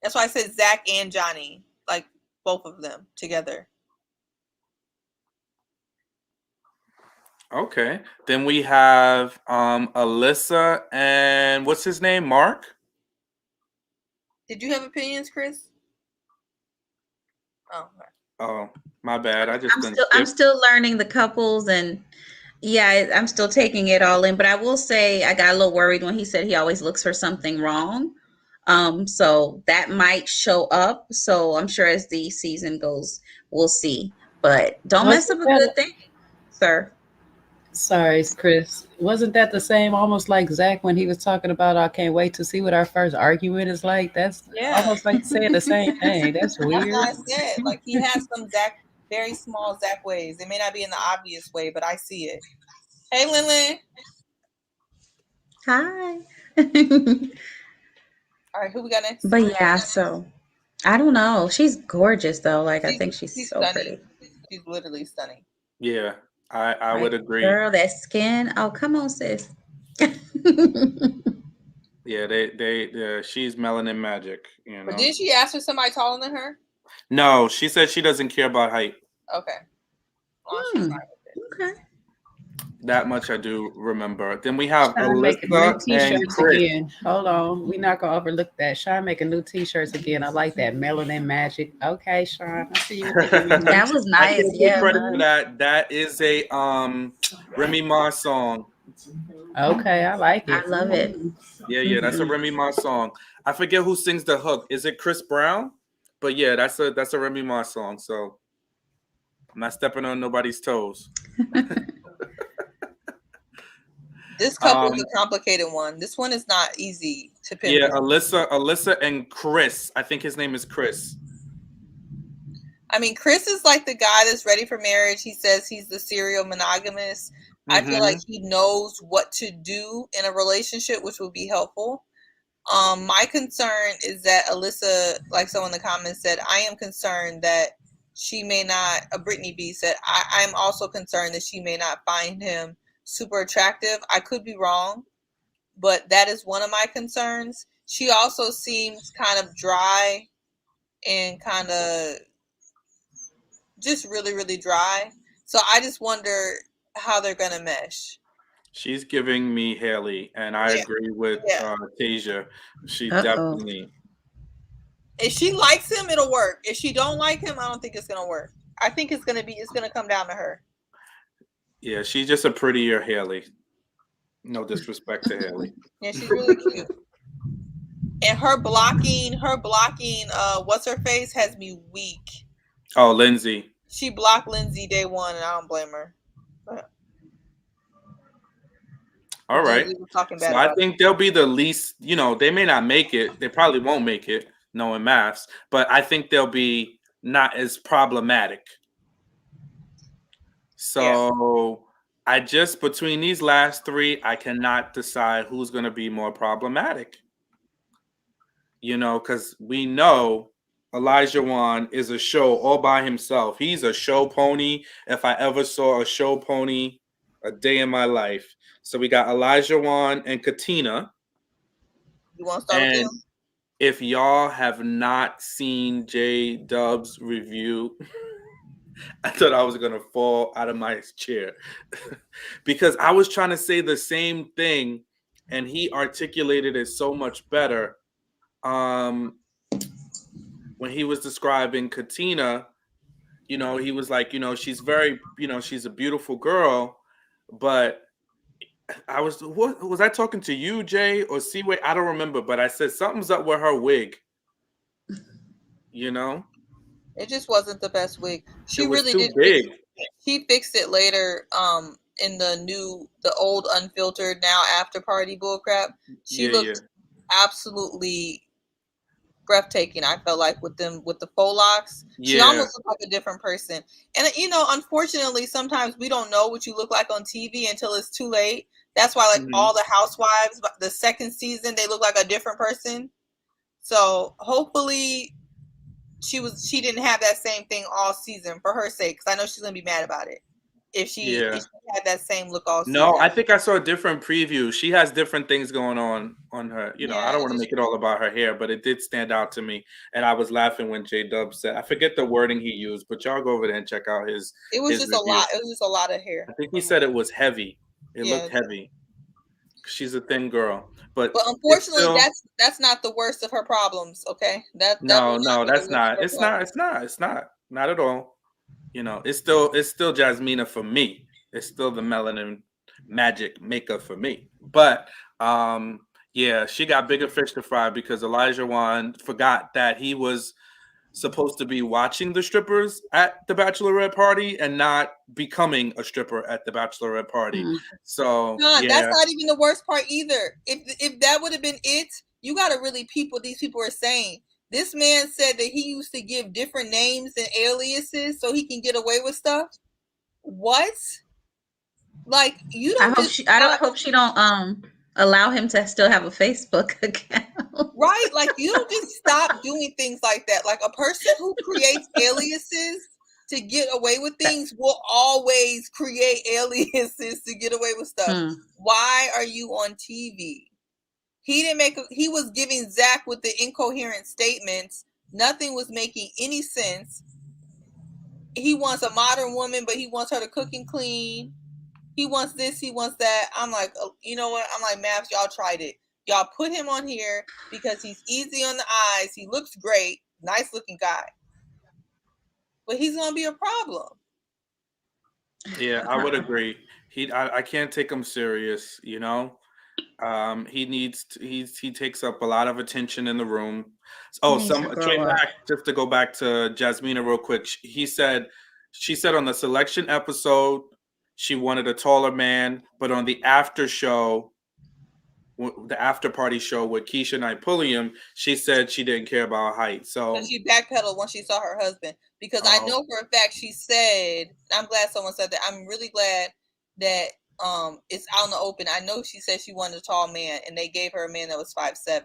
That's why I said Zach and Johnny, like both of them together. Okay. Then we have Alyssa and what's his name? Mark? Did you have opinions, Chris? Oh, okay. Oh, my bad. I just I'm still learning the couples, and yeah, I'm still taking it all in. But I will say I got a little worried when he said he always looks for something wrong. So that might show up. So I'm sure as the season goes, we'll see. But don't mess up a good thing, sir. Sorry, Chris. Wasn't that the same, almost like Zach when he was talking about, I can't wait to see what our first argument is like? That's almost like saying the same thing. That's weird. That's what I said. Like he has some Zach, very small Zach ways. It may not be in the obvious way, but I see it. Hey, Lily. Hi. All right, who we got next? But yeah, so I don't know. She's gorgeous though. Like I think she's so stunning. pretty. She's literally stunning. Yeah, I would agree. Girl, that skin. Oh, come on, sis. Yeah, she's melanin magic, But didn't she ask for somebody taller than her? No, she said she doesn't care about height. Okay. Okay. That much I do remember. Then we have Alyssa and Chris. again. Hold on, we're not gonna overlook that. Sean making new T-shirts again. I like that melanin magic. Okay, Sean, I see you. That was nice. Yeah, credit for that. That is a Remy Ma song. Okay, I like it. I love it. Yeah, that's a Remy Ma song. I forget who sings the hook. Is it Chris Brown? But yeah, that's a Remy Ma song. So I'm not stepping on nobody's toes. This couple is a complicated one. This one is not easy to pinpoint. Yeah, Alyssa and Chris. I think his name is Chris. I mean, Chris is like the guy that's ready for marriage. He says he's the serial monogamous. I feel like he knows what to do in a relationship, which would be helpful. My concern is that Alyssa, like someone in the comments said, I am concerned that she may not, Brittany B said, I'm also concerned that she may not find him super attractive. I could be wrong, but that is one of my concerns. She also seems kind of dry and kind of just really, really dry. So I just wonder how they're going to mesh. She's giving me Haley, and I agree with Tasia. She definitely. If she likes him, it'll work. If she don't like him, I don't think it's going to work. I think it's going to come down to her. Yeah, she's just a prettier Haley. No disrespect to Haley. Yeah, she's really cute. And her blocking, what's her face has me weak. Oh, Lindsay. She blocked Lindsay day one, and I don't blame her. But all right. So I think they'll be the least, they may not make it. They probably won't make it, knowing maths, but I think they'll be not as problematic. So I just, between these last three, I cannot decide who's going to be more problematic. Because we know Elijah Wan is a show all by himself. He's a show pony. If I ever saw a show pony a day in my life. So we got Elijah Wan and Katina. You want to start with him? If y'all have not seen J Dub's review, I thought I was going to fall out of my chair because I was trying to say the same thing and he articulated it so much better. When he was describing Katina, he was like, she's very, she's a beautiful girl, but what was I talking to you, Jay or Seaway? I don't remember, but I said something's up with her wig. It just wasn't the best wig. She It was really too did. big. She fixed it later. In the old unfiltered now after party bullcrap. She looked absolutely breathtaking. I felt like with the faux locks, she almost looked like a different person. And unfortunately, sometimes we don't know what you look like on TV until it's too late. That's why, like all the housewives, the second season, they look like a different person. So hopefully, she didn't have that same thing all season for her sake, because I know she's gonna be mad about it if she had that same look all season. No, I think I saw a different preview. She has different things going on her. I don't want to make it all about her hair, but it did stand out to me, and I was laughing when J-Dub said, I forget the wording he used, but y'all go over there and check out his. It was his just review. a lot. It was just a lot of hair. I think he said it was heavy. It looked heavy. She's a thin girl, but unfortunately, that's not the worst of her problems. Okay, that's not. It's not. Not at all. It's still Jasmina for me. It's still the melanin magic maker for me. But she got bigger fish to fry because Elijah Wan forgot that he was supposed to be watching the strippers at the bachelorette party and not becoming a stripper at the bachelorette party. So that's not even the worst part either. If that would have been it, you got to really peep what these people are saying. This man said that he used to give different names and aliases so he can get away with stuff. What? Like, you don't. I hope she don't allow him to still have a Facebook account. Right? Like, you don't just stop doing things like that. Like, a person who creates aliases to get away with things will always create aliases to get away with stuff. Why are you on TV? He was giving Zach with the incoherent statements. Nothing was making any sense. He wants a modern woman, but he wants her to cook and clean. He wants this, he wants that. I'm like, you know what? I'm like, Maps, y'all tried it. Y'all put him on here because he's easy on the eyes. He looks great. Nice looking guy. But he's going to be a problem. Yeah, I would agree. I can't take him serious, he takes up a lot of attention in the room. Just to go back to Jasmina real quick. She said on the selection episode she wanted a taller man, but on the after show, the after party show with Keisha Knight Pulliam, she said she didn't care about height. So she backpedaled when she saw her husband, because I know for a fact she said, I'm glad someone said that. I'm really glad that it's out in the open. I know she said she wanted a tall man, and they gave her a man that was 5'7".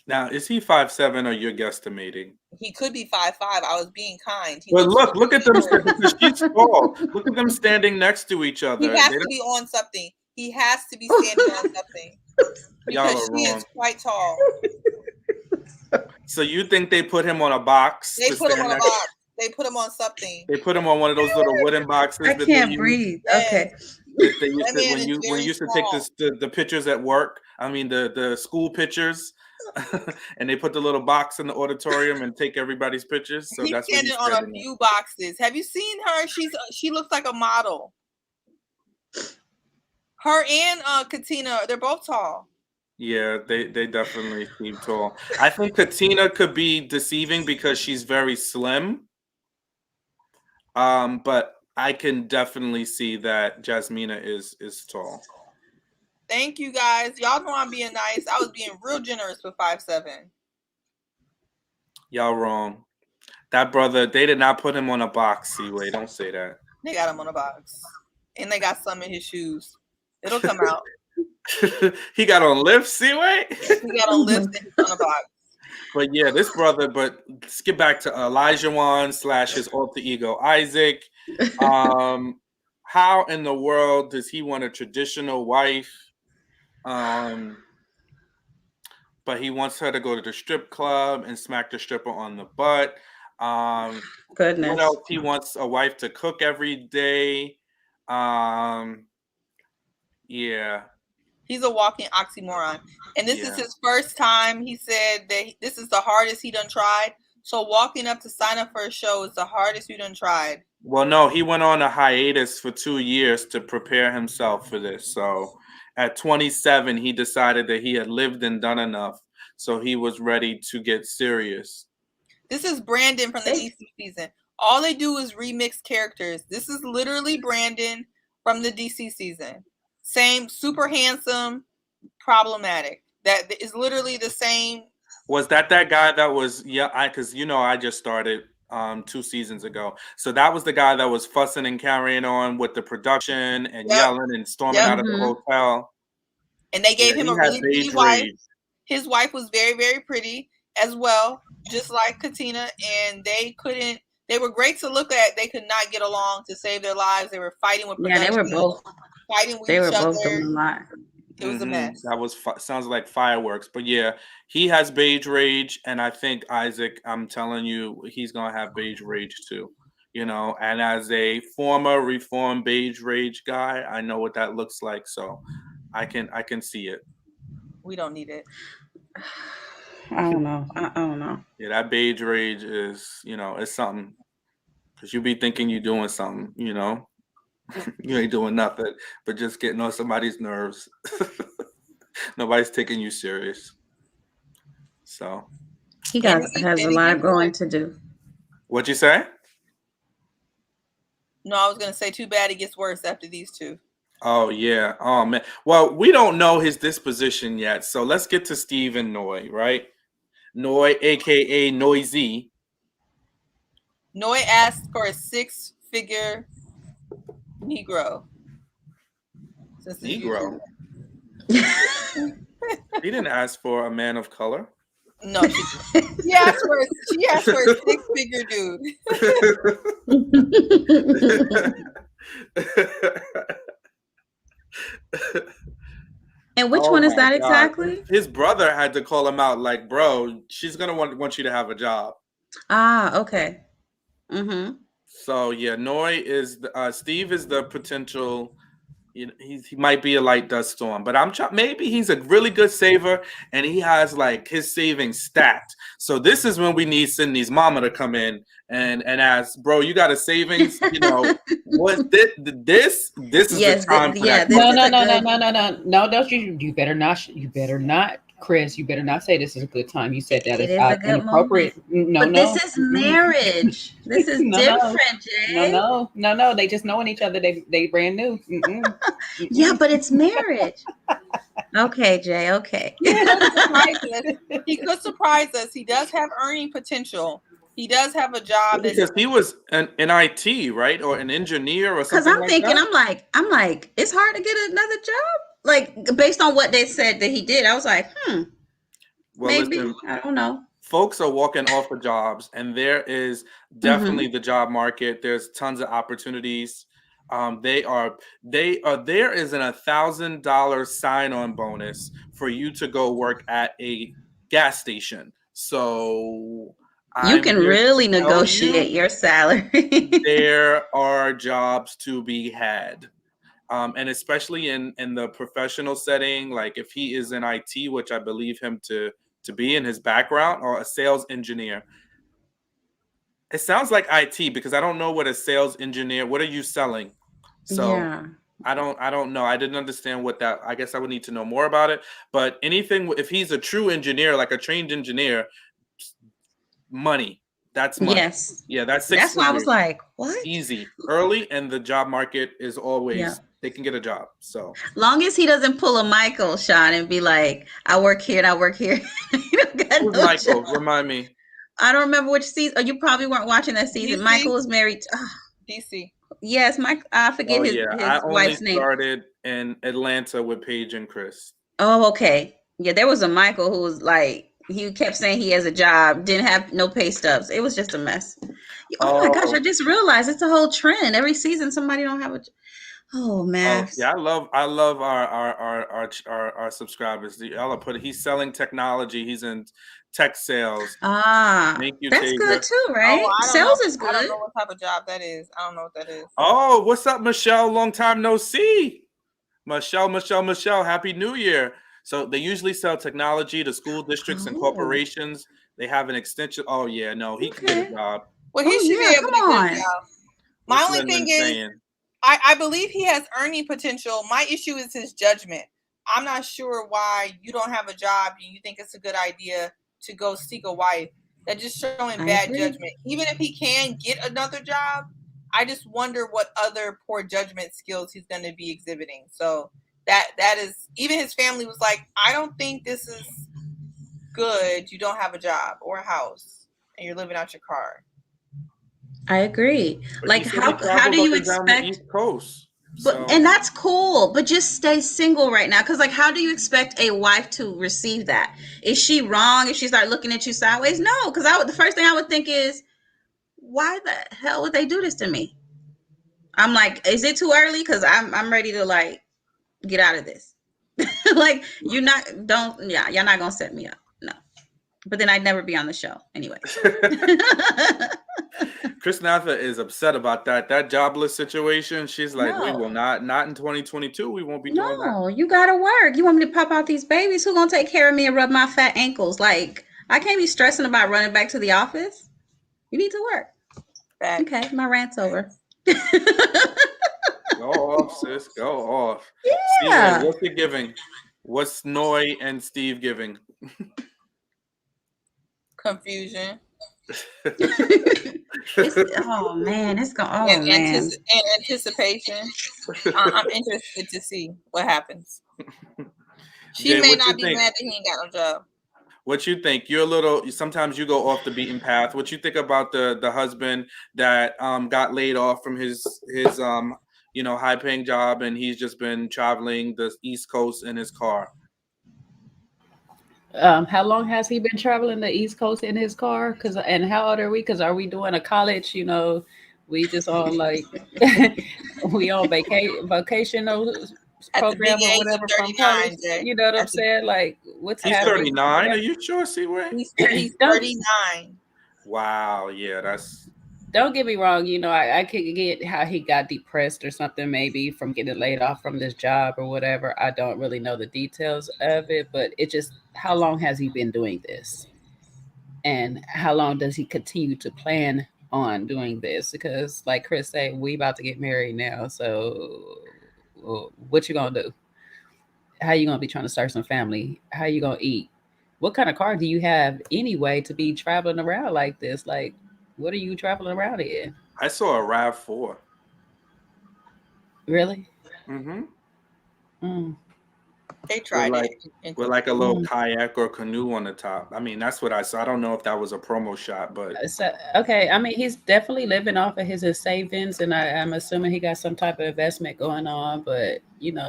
Now, is he 5'7" or you're guesstimating? He could be 5'5". I was being kind. But look at them, because she's tall. Look at them standing next to each other. He has to be on something. He has to be standing on something. Because she is quite tall. So you think they put him on a box? They put him on a box. They put him on something. They put him on one of those little wooden boxes. I can't breathe. Okay. When you used to take the pictures at work, I mean the school pictures, and they put the little box in the auditorium and take everythry's pictures. So he's standing on a few boxes. Have you seen her? She looks like a model. Her and Katina, they're both tall. Yeah, they definitely seem tall. I think Katina could be deceiving because she's very slim. But I can definitely see that Jasmina is tall. Thank you, guys. Y'all know I'm being nice. I was being real generous with 5'7". Y'all wrong. That brother, they did not put him on a box, Seaway. Don't say that. They got him on a box. And they got some in his shoes. It'll come out. He got on lifts, Seaway? He got on lifts and on a box. But yeah, this brother, but let's get back to Elijah Wan / his alter ego, Isaac. How in the world does he want a traditional wife? But he wants her to go to the strip club and smack the stripper on the butt. Goodness. What else? He wants a wife to cook every day. Yeah. He's a walking oxymoron. And this is Yeah. his first time. He said that this is the hardest he done tried. So walking up to sign up for a show is the hardest you done tried. Well, no, he went on a hiatus for 2 years to prepare himself for this. So at 27, he decided that he had lived and done enough. So he was ready to get serious. This is Brandon from the DC season. All they do is remix characters. This is literally Brandon from the DC season. Same, super handsome, problematic. That is literally the same. Was that guy that was, because I just started 2 seasons ago. So that was the guy that was fussing and carrying on with the production and yelling and storming out of the hotel. And they gave him a really pretty wife. His wife was very, very pretty as well, just like Katina. And they were great to look at. They could not get along to save their lives. They were fighting with production. Yeah, they were both fighting with each other. They were both doing a lot. It was a mess. That sounds like fireworks. But yeah, he has beige rage. And I think Isaac, I'm telling you, he's going to have beige rage too. And as a former reformed beige rage guy, I know what that looks like. So I can see it. We don't need it. I don't know. Yeah, that beige rage is, it's something. Because you be thinking you're doing something, You ain't doing nothing, but just getting on somebody's nerves. Nobody's taking you serious. So. He has a lot of growing to do. What'd you say? No, I was going to say too bad it gets worse after these two. Oh, yeah. Oh, man. Well, we don't know his disposition yet. So let's get to Steve and Noi, right? Noi, a.k.a. Noisy. Noi asked for a 6-figure Negro. Negro? He didn't ask for a man of color. No, she asked for a 6-figure dude. And which one is that exactly? His brother had to call him out like, bro, she's going to want you to have a job. Ah, okay. Mm-hmm. So, yeah, Noi is, Steve is the potential, he might be a light dust storm, but maybe he's a really good saver and he has like his savings stacked. So this is when we need Sydney's mama to come in and ask, bro, you got a savings? What this is the time for that. No, don't you better not, Chris, you better not say this is a good time. You said that it is a good inappropriate. But this is marriage. This is different, Jay. No. They just knowing each other. They brand new. Yeah, but it's marriage. Okay, Jay. Okay. He could surprise us. He does have earning potential. He does have a job because he was an IT, right, or an engineer or something. Because I'm thinking, I'm like, it's hard to get another job. Like based on what they said that he did, I was like, well, maybe. Listen, I don't know. Folks are walking off of jobs, and there is definitely the job market. There's tons of opportunities. There is an $1,000 sign-on bonus for you to go work at a gas station. So you can really negotiate your salary. There are jobs to be had. And especially in the professional setting, like if he is in IT, which I believe him to be in his background, or a sales engineer. It sounds like IT because I don't know what a sales engineer, what are you selling? So yeah. I don't know. I didn't understand what that, I guess I would need to know more about it. But anything, if he's a true engineer, like a trained engineer, money. That's money. Yes. Yeah, that's why I was like, what? Easy. Early, and the job market is always, they can get a job. So long as he doesn't pull a Michael, Sean, and be like, I work here and I work here. You don't got Who's no Michael? job. Remind me. I don't remember which season. Oh, you probably weren't watching that season. DC? Michael was married to DC. Yes, Mike. I forget his wife's name. I started in Atlanta with Paige and Chris. Oh, okay. Yeah, there was a Michael who was like, he kept saying he has a job, didn't have no pay stubs. It was just a mess. Oh my gosh, I just realized it's a whole trend. Every season somebody don't have a man. Yeah, I love our subscribers. Y'all put he's selling technology, he's in tech sales. Thank you, that's Taylor. Good too, right? Sales is good. I don't know what type of job that is. I don't know what that is. Oh, what's up, Michelle? Long time no see. Michelle, Happy New Year. So they usually sell technology to school districts and Oh, corporations. They have an extension. Oh yeah, no, he can get a okay. job. Well, he Oh should be yeah, able come to get a on. job. My What's only thing Lindman is, saying? I believe he has earning potential. My issue is his judgment. I'm not sure why you don't have a job and you think it's a good idea to go seek a wife. That's just showing I bad agree. judgment. Even if he can get another job, I just wonder what other poor judgment skills he's going to be exhibiting. So that is, even his family was like, I don't think this is good. You don't have a job or a house and you're living out your car. I agree. But he Like said he how do travels up you and down the expect East Coast. but So and that's cool, but just stay single right now cuz like how do you expect a wife to receive that? Is she wrong if she start looking at you sideways? No, cuz the first thing I would think is why the hell would they do this to me? I'm like, is it too early cuz I'm ready to like get out of this. Like you're not don't yeah, you're not going to set me up. No. But then I'd never be on the show anyways. Chris Natha is upset about that. That jobless situation. She's like, we will No. not in 2022. We won't be doing that. No, you gotta work. You want me to pop out these babies? Who gonna take care of me and rub my fat ankles? Like, I can't be stressing about running back to the office. You need to work. That Okay, my rant's over. Go off, sis. Go off. Seaway, Yeah. what's it giving? What's Noy and Steve giving? confusion Oh man, it's going. and, Oh man, anticipation. I'm interested to see what happens. She Jay, may what you not be think? mad that he ain't got no job. What you think? You're a little. Sometimes you go off the beaten path. What you think about the husband that got laid off from his high paying job, and he's just been traveling the East Coast in his car? How long has he been traveling the East Coast in his car? And how old are we? Because are we doing a college? We just on like we on vocational At the big program or age of whatever from college. 39, Jay. You know what I'm At the, saying? Like, what's He's happening? 39. Are you sure, Seaway? he's Don't 39. Wow. Yeah, that's. don't get me wrong. I could get how he got depressed or something, maybe from getting laid off from this job or whatever. I don't really know the details of it, but it just how long has he been doing this? And how long does he continue to plan on doing this? Because like Chris said, we about to get married now, so what you gonna do? How you gonna be trying to start some family? How you gonna eat? What kind of car do you have anyway to be traveling around like this? Like, what are you traveling around in? I saw a RAV4. Really? Mm-hmm. Mm, They With tried like it. with like a little mm. kayak or canoe on the top. I mean, that's what I saw. I don't know if that was a promo shot, but So, okay, I mean, he's definitely living off of his savings, and I'm assuming he got some type of investment going on. But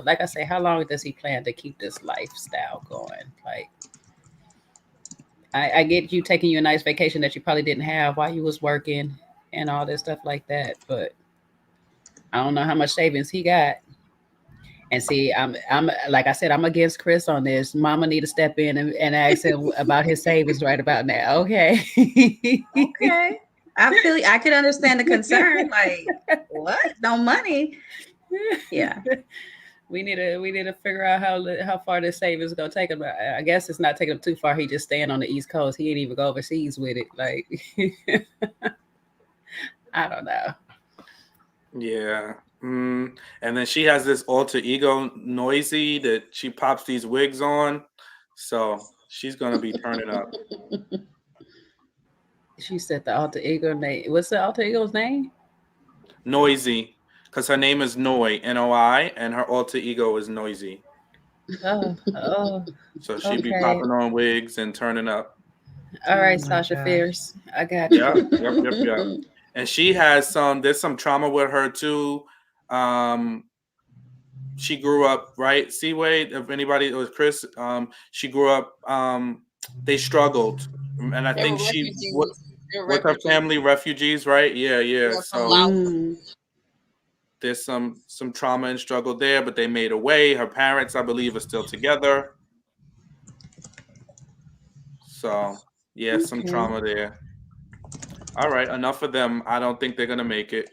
like I say, how long does he plan to keep this lifestyle going? Like, I get you taking you a nice vacation that you probably didn't have while you was working and all this stuff like that, but I don't know how much savings he got. And see, I'm like I said, I'm against Chris on this. Mama need to step in and ask him about his savings right about now. Okay. okay. I could understand the concern. Like, what? No money? Yeah. We need to figure out how far this savings is gonna take him. I guess it's not taking him too far. He just staying on the East Coast. He ain't even go overseas with it. Like, I don't know. yeah. And then she has this alter ego noisy that she pops these wigs on. So she's gonna be turning up. She said the alter ego name. What's the alter ego's name? Noisy. Because her name is Noi, Noi, and her alter ego is Noisy. Oh, So she be okay. popping on wigs and turning up. All right, Oh my Sasha gosh. Fierce. I got you. Yep. And she has there's some trauma with her too. She grew up, right? Seaway, if anybody, it was Chris, she grew up, they struggled. And I They were think refugees. They were with her refugees. family, refugees, right? Yeah. Yeah, from So Laos. there's some trauma and struggle there, but they made a way. Her parents, I believe, are still together. So yeah, some Okay. trauma there. All right, enough of them. I don't think they're gonna make it.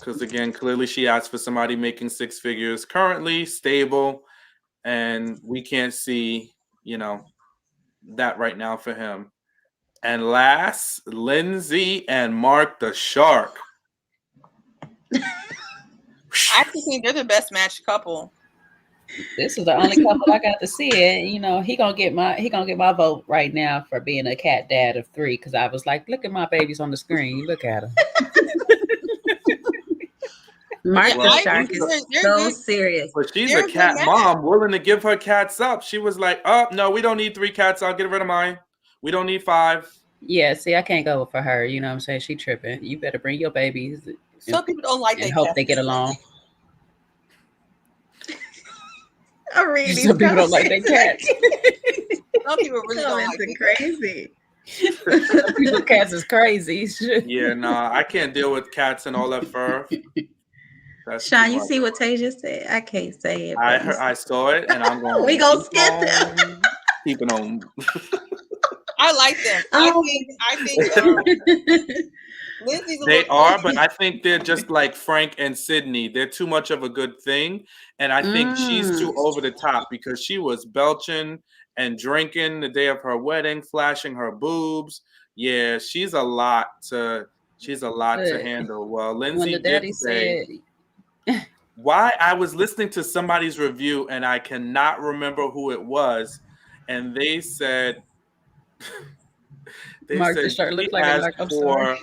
Because again, clearly she asked for somebody making 6 figures currently, stable, and we can't see, that right now for him. And last, Lindsay and Mark the Shark. I think they're the best matched couple. This is the only couple I got to see it. He gonna get my vote right now for being a cat dad of 3, because I was like, look at my babies on the screen. Look at them. Mark Well, the Shark is so serious. But she's a cat mom, willing to give her cats up. She was like, oh, no, we don't need 3 cats. I'll get rid of mine. We don't need 5. Yeah, see, I can't go for her. You know what I'm saying? She tripping. You better bring your babies. Some people don't like and hope they get along. Some people don't like their cats. Some people really don't like it. Crazy. People's cats is crazy. Yeah, nah, I can't deal with cats and all that fur. Sean, you see what Tay just said? I can't say it. I saw it, and I'm going. We gonna skip them. Keeping on. I like them. I think Lindsay's they are, but I think they're just like Frank and Sydney. They're too much of a good thing, and I think she's too over the top because she was belching and drinking the day of her wedding, flashing her boobs. Yeah, she's a lot to handle. Well, Lindsay did say why I was listening to somebody's review and I cannot remember who it was, and they said Mark the Shark looks like a shark. I'm sorry.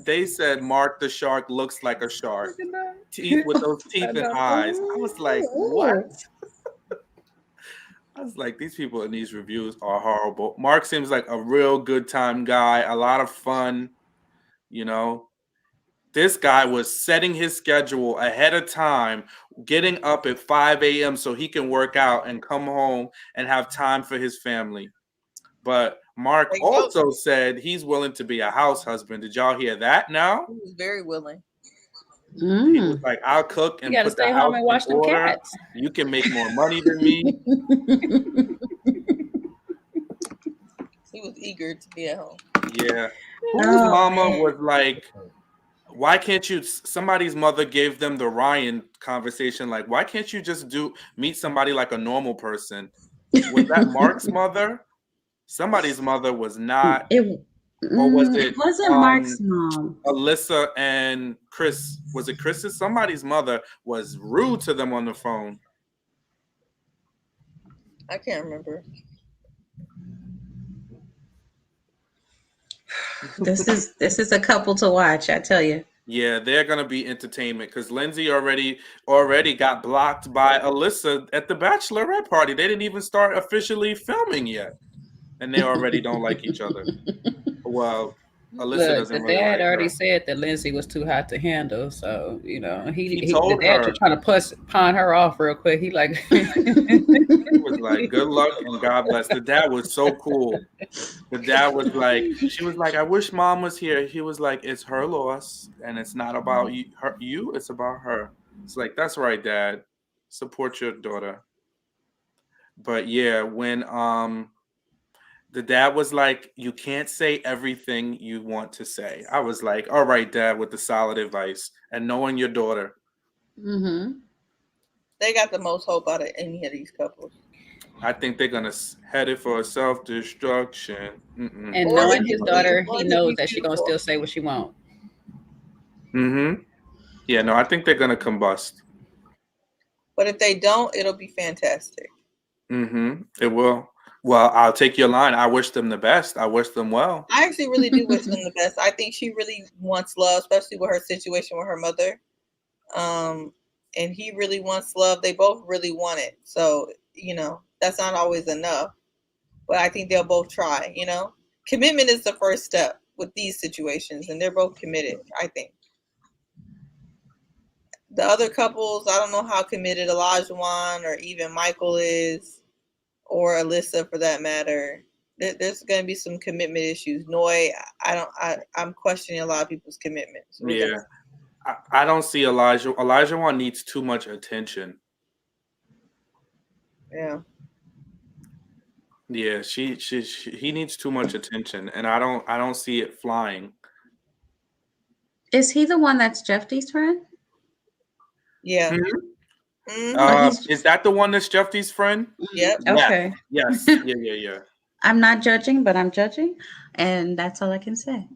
They said Mark the Shark looks like a shark. Teeth with those teeth and eyes. I was like, what? I was like, these people in these reviews are horrible. Mark seems like a real good time guy, a lot of fun, This guy was setting his schedule ahead of time, getting up at 5 a.m. so he can work out and come home and have time for his family. But Mark also said he's willing to be a house husband. Did y'all hear that now? He was very willing. He was like, I'll cook and put the house in order. You can make more money than me. He was eager to be at home. Yeah. Whose mama was like, why can't you? Somebody's mother gave them the Ryan conversation. Like, why can't you just meet somebody like a normal person? Was that Mark's mother? Somebody's mother was not. Or was it? It wasn't Mark's mom. Alyssa and Chris. Was it Chris's? Somebody's mother was rude to them on the phone. I can't remember. This is a couple to watch, I tell you. Yeah, they're gonna be entertainment because Lindsay already got blocked by Alyssa at the bachelorette party. They didn't even start officially filming yet, and they already don't like each other. Well, Alyssa doesn't. The dad already said that Lindsay was too hot to handle, so he told the dad her. trying to pawn her off real quick. He like he was like, "Good luck and God bless." The dad was so cool. The dad was like, she was like, "I wish mom was here." He was like, "It's her loss, and it's not about you. It's about her." It's like, that's right, Dad. Support your daughter. But yeah, when the dad was like, you can't say everything you want to say. I was like, all right, Dad, with the solid advice and knowing your daughter. Mm-hmm. They got the most hope out of any of these couples. I think they're going to head it for self-destruction. And knowing his daughter, he knows that she's going to still say what she wants. Mm-hmm. Yeah, no, I think they're going to combust. But if they don't, it'll be fantastic. Mm-hmm. It will. Well, I'll take your line. I wish them the best. I wish them well. I actually really do wish them the best. I think she really wants love, especially with her situation with her mother. And he really wants love. They both really want it. So, that's not always enough. But I think they'll both try, Commitment is the first step with these situations. And they're both committed, I think. The other couples, I don't know how committed Olajuwon or even Michael is. Or Alyssa, for that matter. There's going to be some commitment issues. Noi, I'm questioning a lot of people's commitment. So yeah, I don't see Elijah. Olajuwon needs too much attention. Yeah. Yeah, he needs too much attention, and I don't see it flying. Is he the one that's Jeffy's friend? Yeah. Mhm. Mhm. Is that the one that's Jeffy's friend? Yep. Okay. Yes. Yeah. I'm not judging, but I'm judging, and that's all I can say.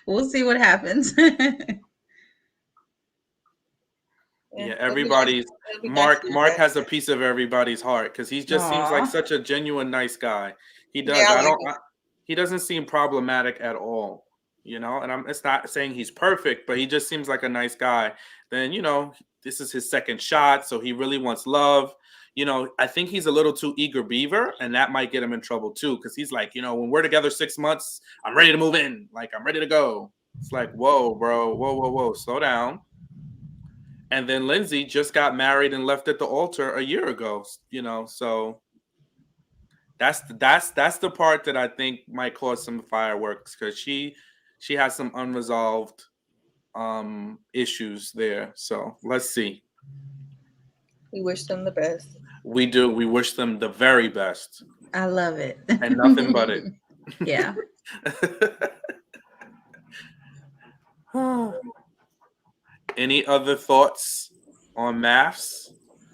We'll see what happens. Yeah, It'll be nice. everybody's It'll be nice to see Mark that. has a piece of everybody's heart because he just seems like Aw. such a genuine nice guy. He does. Yeah, I like it. He doesn't seem problematic at all, you know. And it's not saying he's perfect, but he just seems like a nice guy. Then this is his second shot, so he really wants love. I think he's a little too eager beaver, and that might get him in trouble too. Because he's like, when we're together 6 months, I'm ready to move in. Like I'm ready to go. It's like, whoa, bro, whoa, slow down. And then Lindsay just got married and left at the altar a year ago, so that's the part that I think might cause some fireworks because she has some unresolved issues there. So let's see. We wish them the best. We do. We wish them the very best. I love it. And nothing but it. Yeah. Any other thoughts on maths?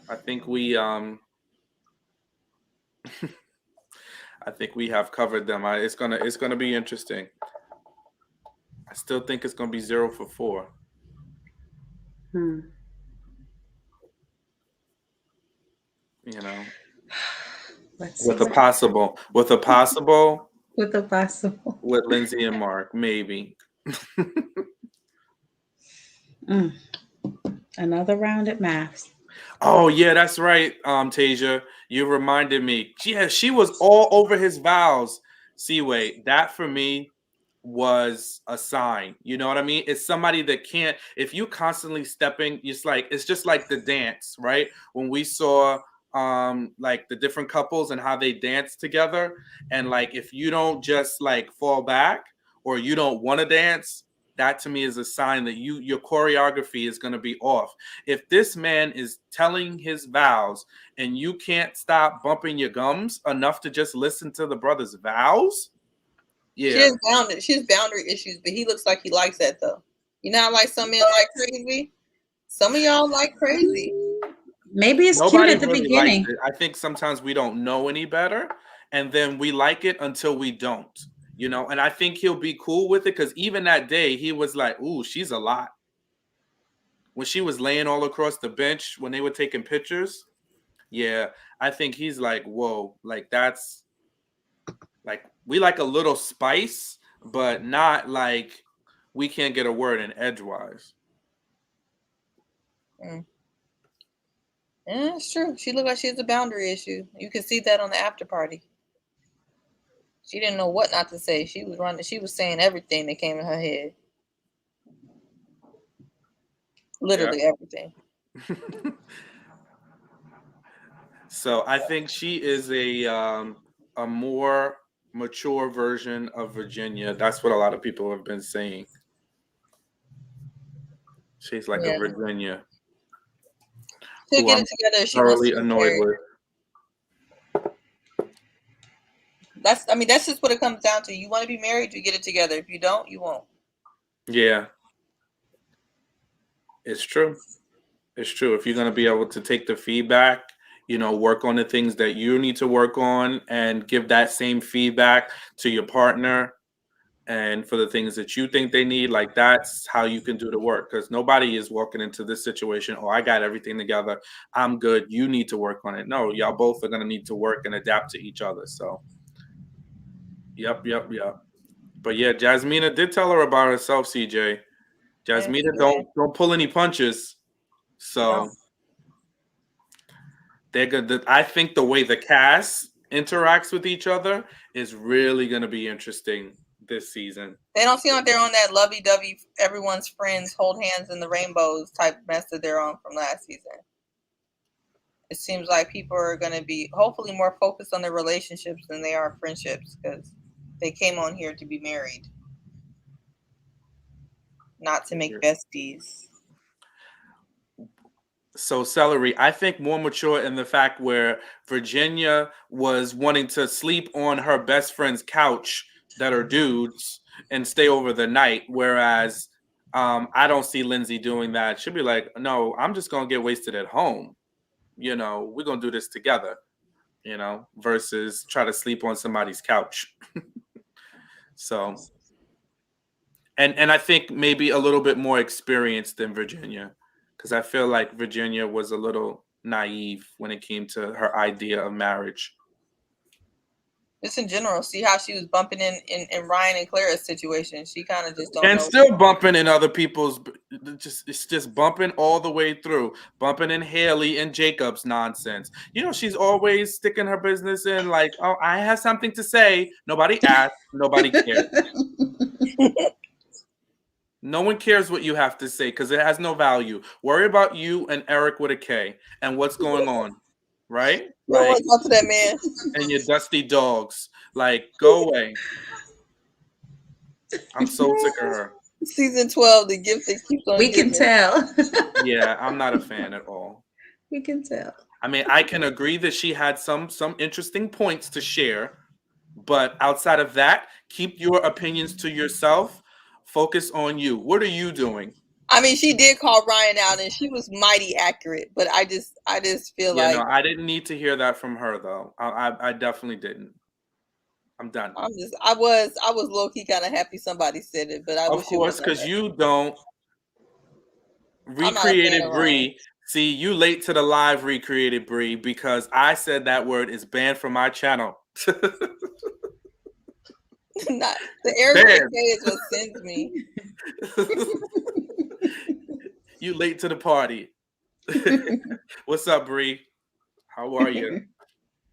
I think we I think we have covered them. It's gonna be interesting. I still think it's gonna be 0 for 4. Let's With see a possible with Lindsay and Mark, maybe. Another round at maths. Oh yeah, that's right, Tasia. You reminded me. Yeah, she was all over his vows. See, wait, that for me was a sign. You know what I mean? It's somebody that can't. If you constantly stepping, it's just like the dance, right? When we saw like the different couples and how they dance together, and like if you don't just like fall back or you don't want to dance, that to me is a sign that your choreography is going to be off. If this man is telling his vows and you can't stop bumping your gums enough to just listen to the brother's vows, yeah. She has boundary issues, but he looks like he likes that though. You know, like some men like crazy. Some of y'all like crazy. Maybe it's Nobody cute at the really beginning. likes it. I think sometimes we don't know any better, and then we like it until we don't. And I think he'll be cool with it because even that day he was like, "Ooh, she's a lot." When she was laying all across the bench when they were taking pictures, yeah, I think he's like, "Whoa, like that's like we like a little spice, but not like we can't get a word in edgewise." Yeah, it's true. She looked like she has a boundary issue. You can see that on the after party. She didn't know what not to say. She was running. She was saying everything that came in her head. Literally everything. So I think she is a more mature version of Virginia. That's what a lot of people have been saying. She's like a Virginia. She'll get it together if she wants to be Annoyed with. That's just what it comes down to. You want to be married, you get it together. If you don't, you won't. Yeah. It's true. It's true. If you're going to be able to take the feedback, work on the things that you need to work on and give that same feedback to your partner and for the things that you think they need, like that's how you can do the work because nobody is walking into this situation. Oh, I got everything together. I'm good. You need to work on it. No, y'all both are going to need to work and adapt to each other. So, yep. But yeah, Jasmina did tell her about herself, CJ. Jasmina don't pull any punches. So they're good. I think the way the cast interacts with each other is really going to be interesting this season. They don't seem like they're on that lovey-dovey, everyone's friends, hold hands in the rainbows type mess that they're on from last season. It seems like people are going to be hopefully more focused on their relationships than they are friendships because they came on here to be married, not to make besties. So Celery, I think more mature in the fact where Virginia was wanting to sleep on her best friend's couch that are dudes, and stay over the night. Whereas I don't see Lindsay doing that. She'll be like, no, I'm just gonna get wasted at home. You know, we're gonna do this together. You know, versus try to sleep on somebody's couch. So, and I think maybe a little bit more experienced than Virginia, because I feel like Virginia was a little naive when it came to her idea of marriage. Just in general, see how she was bumping in Ryan and Clara's situation. She kind of just don't And know. still bumping in other people's, it's just bumping all the way through, bumping in Haley and Jacob's nonsense. You know, she's always sticking her business in, like, oh, I have something to say. Nobody asked, nobody cares. No one cares what you have to say because it has no value. Worry about you and Eric with a K and what's going on, right? You don't Like, want to talk to that man. and your dusty dogs. Like, go away. I'm so sick of her. Season 12, the gift that keeps on We can giving. tell. Yeah, I'm not a fan at all. We can tell. I mean, I can agree that she had some interesting points to share, but outside of that, keep your opinions to yourself. Focus on you. What are you doing? I mean, she did call Ryan out, and she was mighty accurate. But I just feel like no, I didn't need to hear that from her though. I definitely didn't. I'm done. I was low key kind of happy somebody said it, but I Of wish course, because you don't I'm not a fan recreated of Bree. Ryan. See, you late to the live recreated Bree because I said that word is banned from my channel. Not the Eric with a K is what sends me. You late to the party. What's up, Bree? How are you?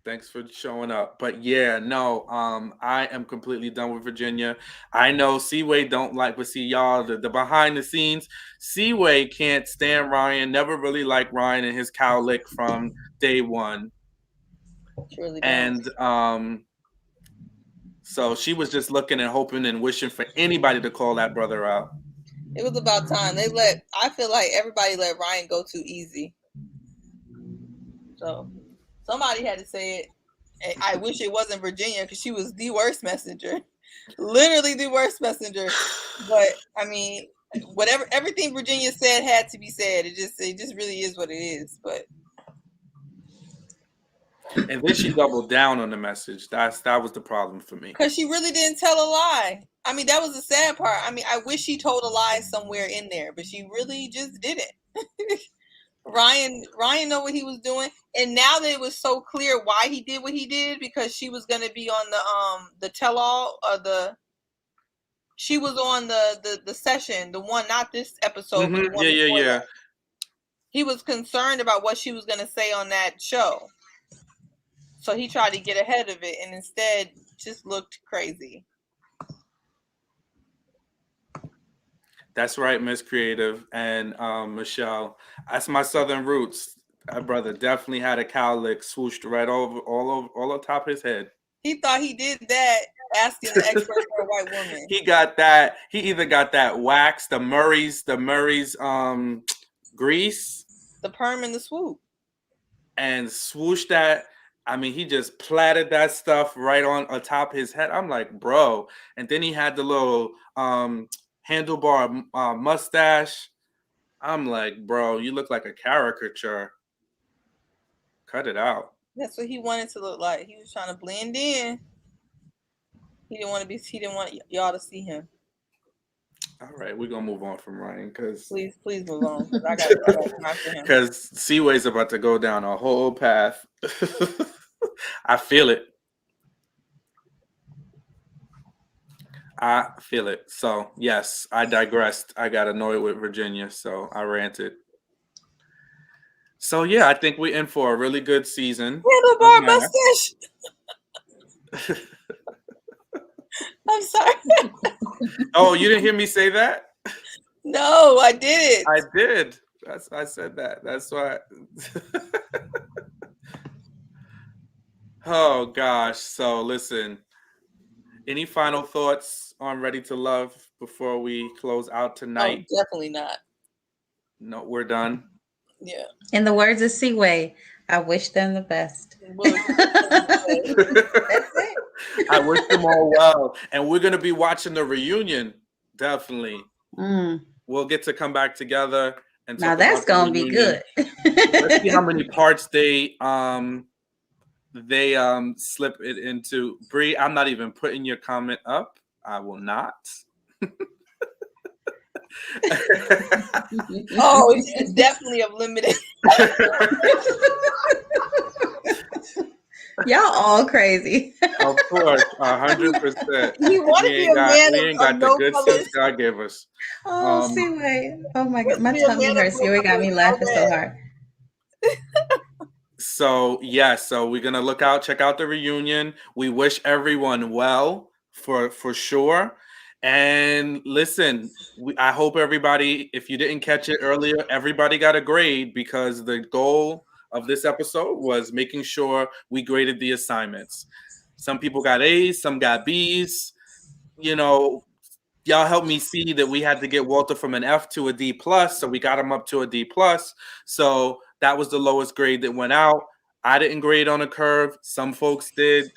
Thanks for showing up. But yeah, no, I am completely done with Virginia. I know Seaway don't like, but see y'all, the behind the scenes, Seaway can't stand Ryan, never really liked Ryan and his cow lick from day one. Really and so she was just looking and hoping and wishing for anybody to call that brother out. It was about time. I feel like everybody let Ryan go too easy. So somebody had to say it. And I wish it wasn't Virginia because she was the worst messenger. Literally the worst messenger. But I mean, everything Virginia said had to be said. It just really is what it is. But and then she doubled down on the message. That was the problem for me. Because she really didn't tell a lie. I mean, that was the sad part. I mean, I wish she told a lie somewhere in there, but she really just didn't. Ryan know what he was doing, and now that it was so clear why he did what he did, because she was going to be on the tell-all she was on the session, the one, not this episode, but the one before that. He was concerned about what she was going to say on that show, so he tried to get ahead of it, and instead just looked crazy. That's right, Miss Creative and Michelle. That's my Southern roots. That brother definitely had a cow lick swooshed right all on top of his head. He thought he did that, asking the expert for a white woman. He got that. He either got that wax, the Murray's grease, the perm and the swoop, and swooshed that. I mean, he just platted that stuff right on top his head. I'm like, bro. And then he had the little handlebar mustache. I'm like, bro, you look like a caricature. Cut it out. That's what he wanted to look like. He was trying to blend in. He didn't want y'all to see him. All right, we're gonna move on from Ryan because please move on because I got time for him. Because Seaway's about to go down a whole path. I feel it. So yes, I digressed. I got annoyed with Virginia, so I ranted. So yeah, I think we're in for a really good season. Handlebar mustache. I'm sorry. Oh, you didn't hear me say that? No, I didn't. I did. I said that. That's why. Oh gosh. So listen. Any final thoughts on Ready to Love before we close out tonight? Oh, definitely not. No, we're done. Yeah. In the words of Seaway, I wish them the best. That's it. I wish them all well. And we're going to be watching the reunion. Definitely. We'll get to come back together and Now talk that's about the gonna be reunion. good. Let's see how many parts they slip it into. Bree, I'm not even putting your comment up. I will not. Oh, it's definitely of limited. Y'all all crazy. Of course, 100%. You want to be a man We ain't got of the no good colors. sense God gave us. Oh, see, wait. Oh my God, my Be a tummy man of hurts. no You already got colors, me no laughing so red. hard. So we're gonna check out the reunion. We wish everyone well for sure. And listen, I hope everybody, if you didn't catch it earlier, everybody got a grade because the goal of this episode was making sure we graded the assignments. Some people got A's, some got B's. You know, y'all helped me see that we had to get Walter from an F to a D plus, so we got him up to a D plus. So that was the lowest grade that went out. I didn't grade on a curve. Some folks did.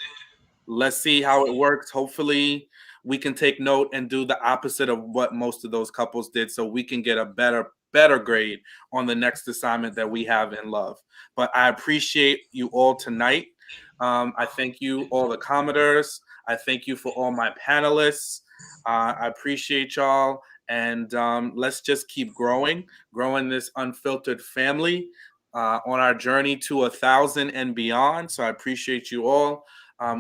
Let's see how it works. Hopefully, we can take note and do the opposite of what most of those couples did, so we can get a better grade on the next assignment that we have in love. But I appreciate you all tonight. I thank you, all the commenters. I thank you for all my panelists. I appreciate y'all. And let's just keep growing this unfiltered family on our journey to 1,000 and beyond. So I appreciate you all.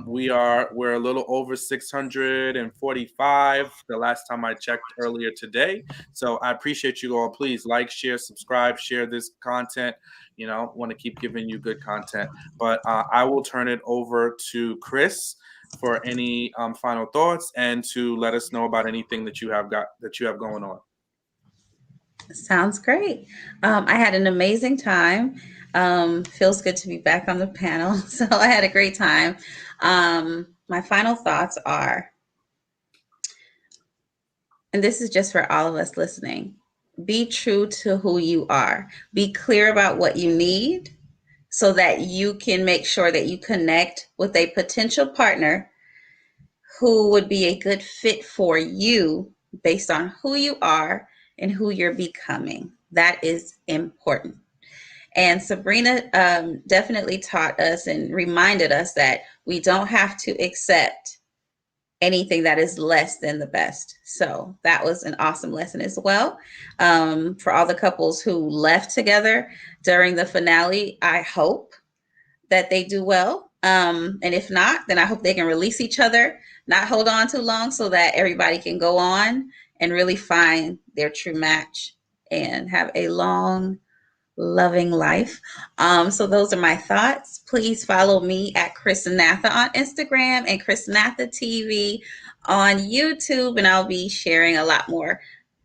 We're a little over 645 the last time I checked earlier today. So I appreciate you all. Please like, share, subscribe, share this content. Want to keep giving you good content. But I will turn it over to Chris for any final thoughts and to let us know about anything that you have going on. Sounds great. I had an amazing time. Feels good to be back on the panel. So I had a great time. My final thoughts are, and this is just for all of us listening, be true to who you are. Be clear about what you need so that you can make sure that you connect with a potential partner who would be a good fit for you based on who you are and who you're becoming. That is important. And Sabrina definitely taught us and reminded us that we don't have to accept anything that is less than the best. So that was an awesome lesson as well. For all the couples who left together during the finale, I hope that they do well. And if not, then I hope they can release each other, not hold on too long, so that everybody can go on and really find their true match and have a long, loving life. So those are my thoughts. Please follow me at Chris Natha on Instagram and Chris Natha TV on YouTube, and I'll be sharing a lot more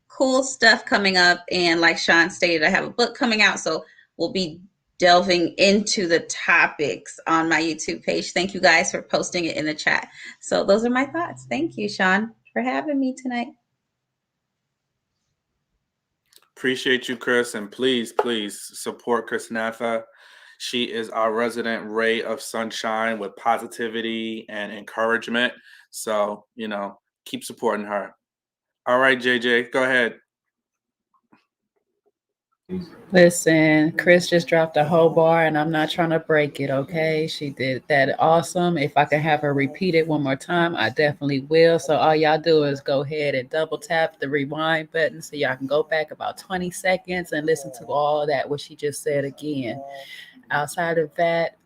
cool stuff coming up. And like Sean stated, I have a book coming out, so we'll be delving into the topics on my YouTube page. Thank you guys for posting it in the chat. So those are my thoughts. Thank you, Sean, for having me tonight. Appreciate you, Chris, and please support Chris Natha. She is our resident ray of sunshine with positivity and encouragement. So, keep supporting her. All right, JJ, go ahead. Listen, Chris just dropped a whole bar and I'm not trying to break it, okay? She did that awesome. If I can have her repeat it one more time, I definitely will. So all y'all do is go ahead and double tap the rewind button so y'all can go back about 20 seconds and listen to all that, what she just said again. Outside of that,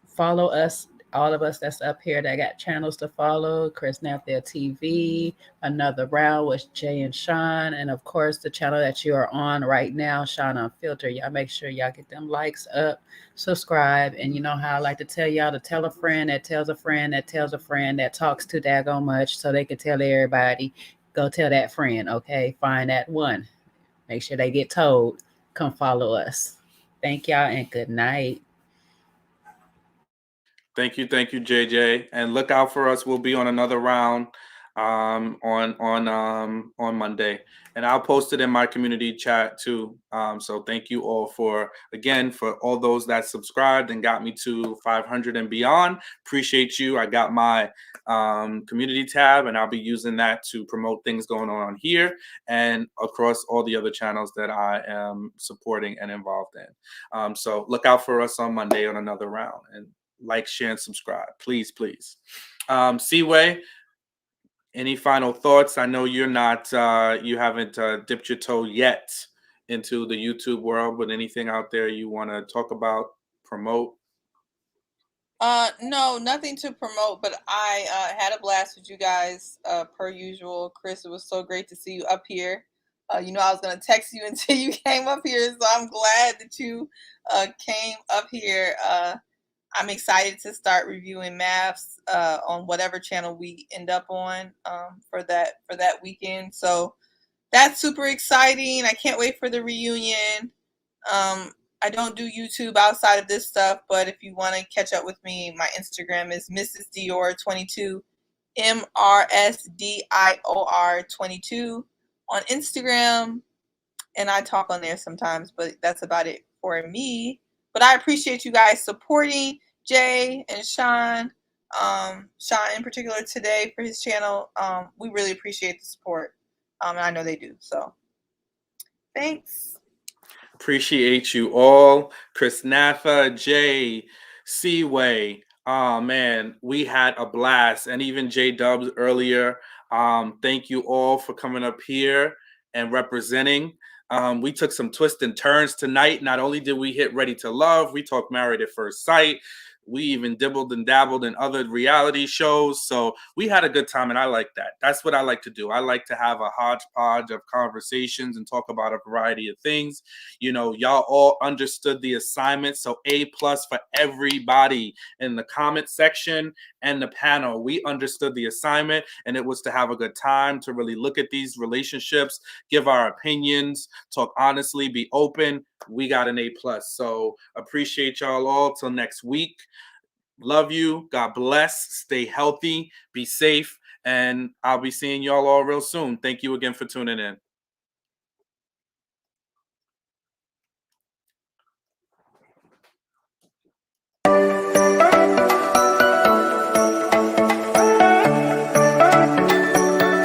follow us, all of us that's up here that got channels to follow. Chris Nathel TV, Another Round with Jay and Sean, and of course the channel that you are on right now, Sean Unfiltered. Y'all make sure y'all get them likes up, subscribe, and you know how I like to tell y'all to tell a friend that tells a friend that tells a friend that talks too daggone much so they can tell everybody. Go tell that friend, okay? Find that one. Make sure they get told. Come follow us. Thank y'all and good night. Thank you, JJ. And look out for us. We'll be on Another Round on Monday, and I'll post it in my community chat too. So thank you all for all those that subscribed and got me to 500 and beyond. Appreciate you. I got my community tab, and I'll be using that to promote things going on here and across all the other channels that I am supporting and involved in. So look out for us on Monday on another round, and like, share, and subscribe, please. Seaway, any final thoughts? I know you're not, you haven't dipped your toe yet into the YouTube world, but anything out there you want to talk about, promote? No, nothing to promote, but I had a blast with you guys, per usual. Chris, it was so great to see you up here. I was going to text you until you came up here, so I'm glad that you came up here. I'm excited to start reviewing maps on whatever channel we end up on for that weekend. So that's super exciting. I can't wait for the reunion. I don't do YouTube outside of this stuff, but if you want to catch up with me, my Instagram is Mrs. Dior22, MRSDIOR22 on Instagram, and I talk on there sometimes, but that's about it for me. But I appreciate you guys supporting Jay and Sean, Sean in particular today for his channel. We really appreciate the support, and I know they do. So, thanks. Appreciate you all. Chris Natha, Jay, Seaway. Oh man, we had a blast. And even J Dubs earlier. Thank you all for coming up here and representing. We took some twists and turns tonight. Not only did we hit Ready to Love, we talked Married at First Sight. We even dibbled and dabbled in other reality shows. So we had a good time, and I like that. That's what I like to do. I like to have a hodgepodge of conversations and talk about a variety of things. Y'all all understood the assignment. So A+ for everybody in the comment section and the panel. We understood the assignment, and it was to have a good time, to really look at these relationships, give our opinions, talk honestly, be open. We got an A+. So appreciate y'all all. Till next week. Love you. God bless. Stay healthy. Be safe. And I'll be seeing y'all all real soon. Thank you again for tuning in.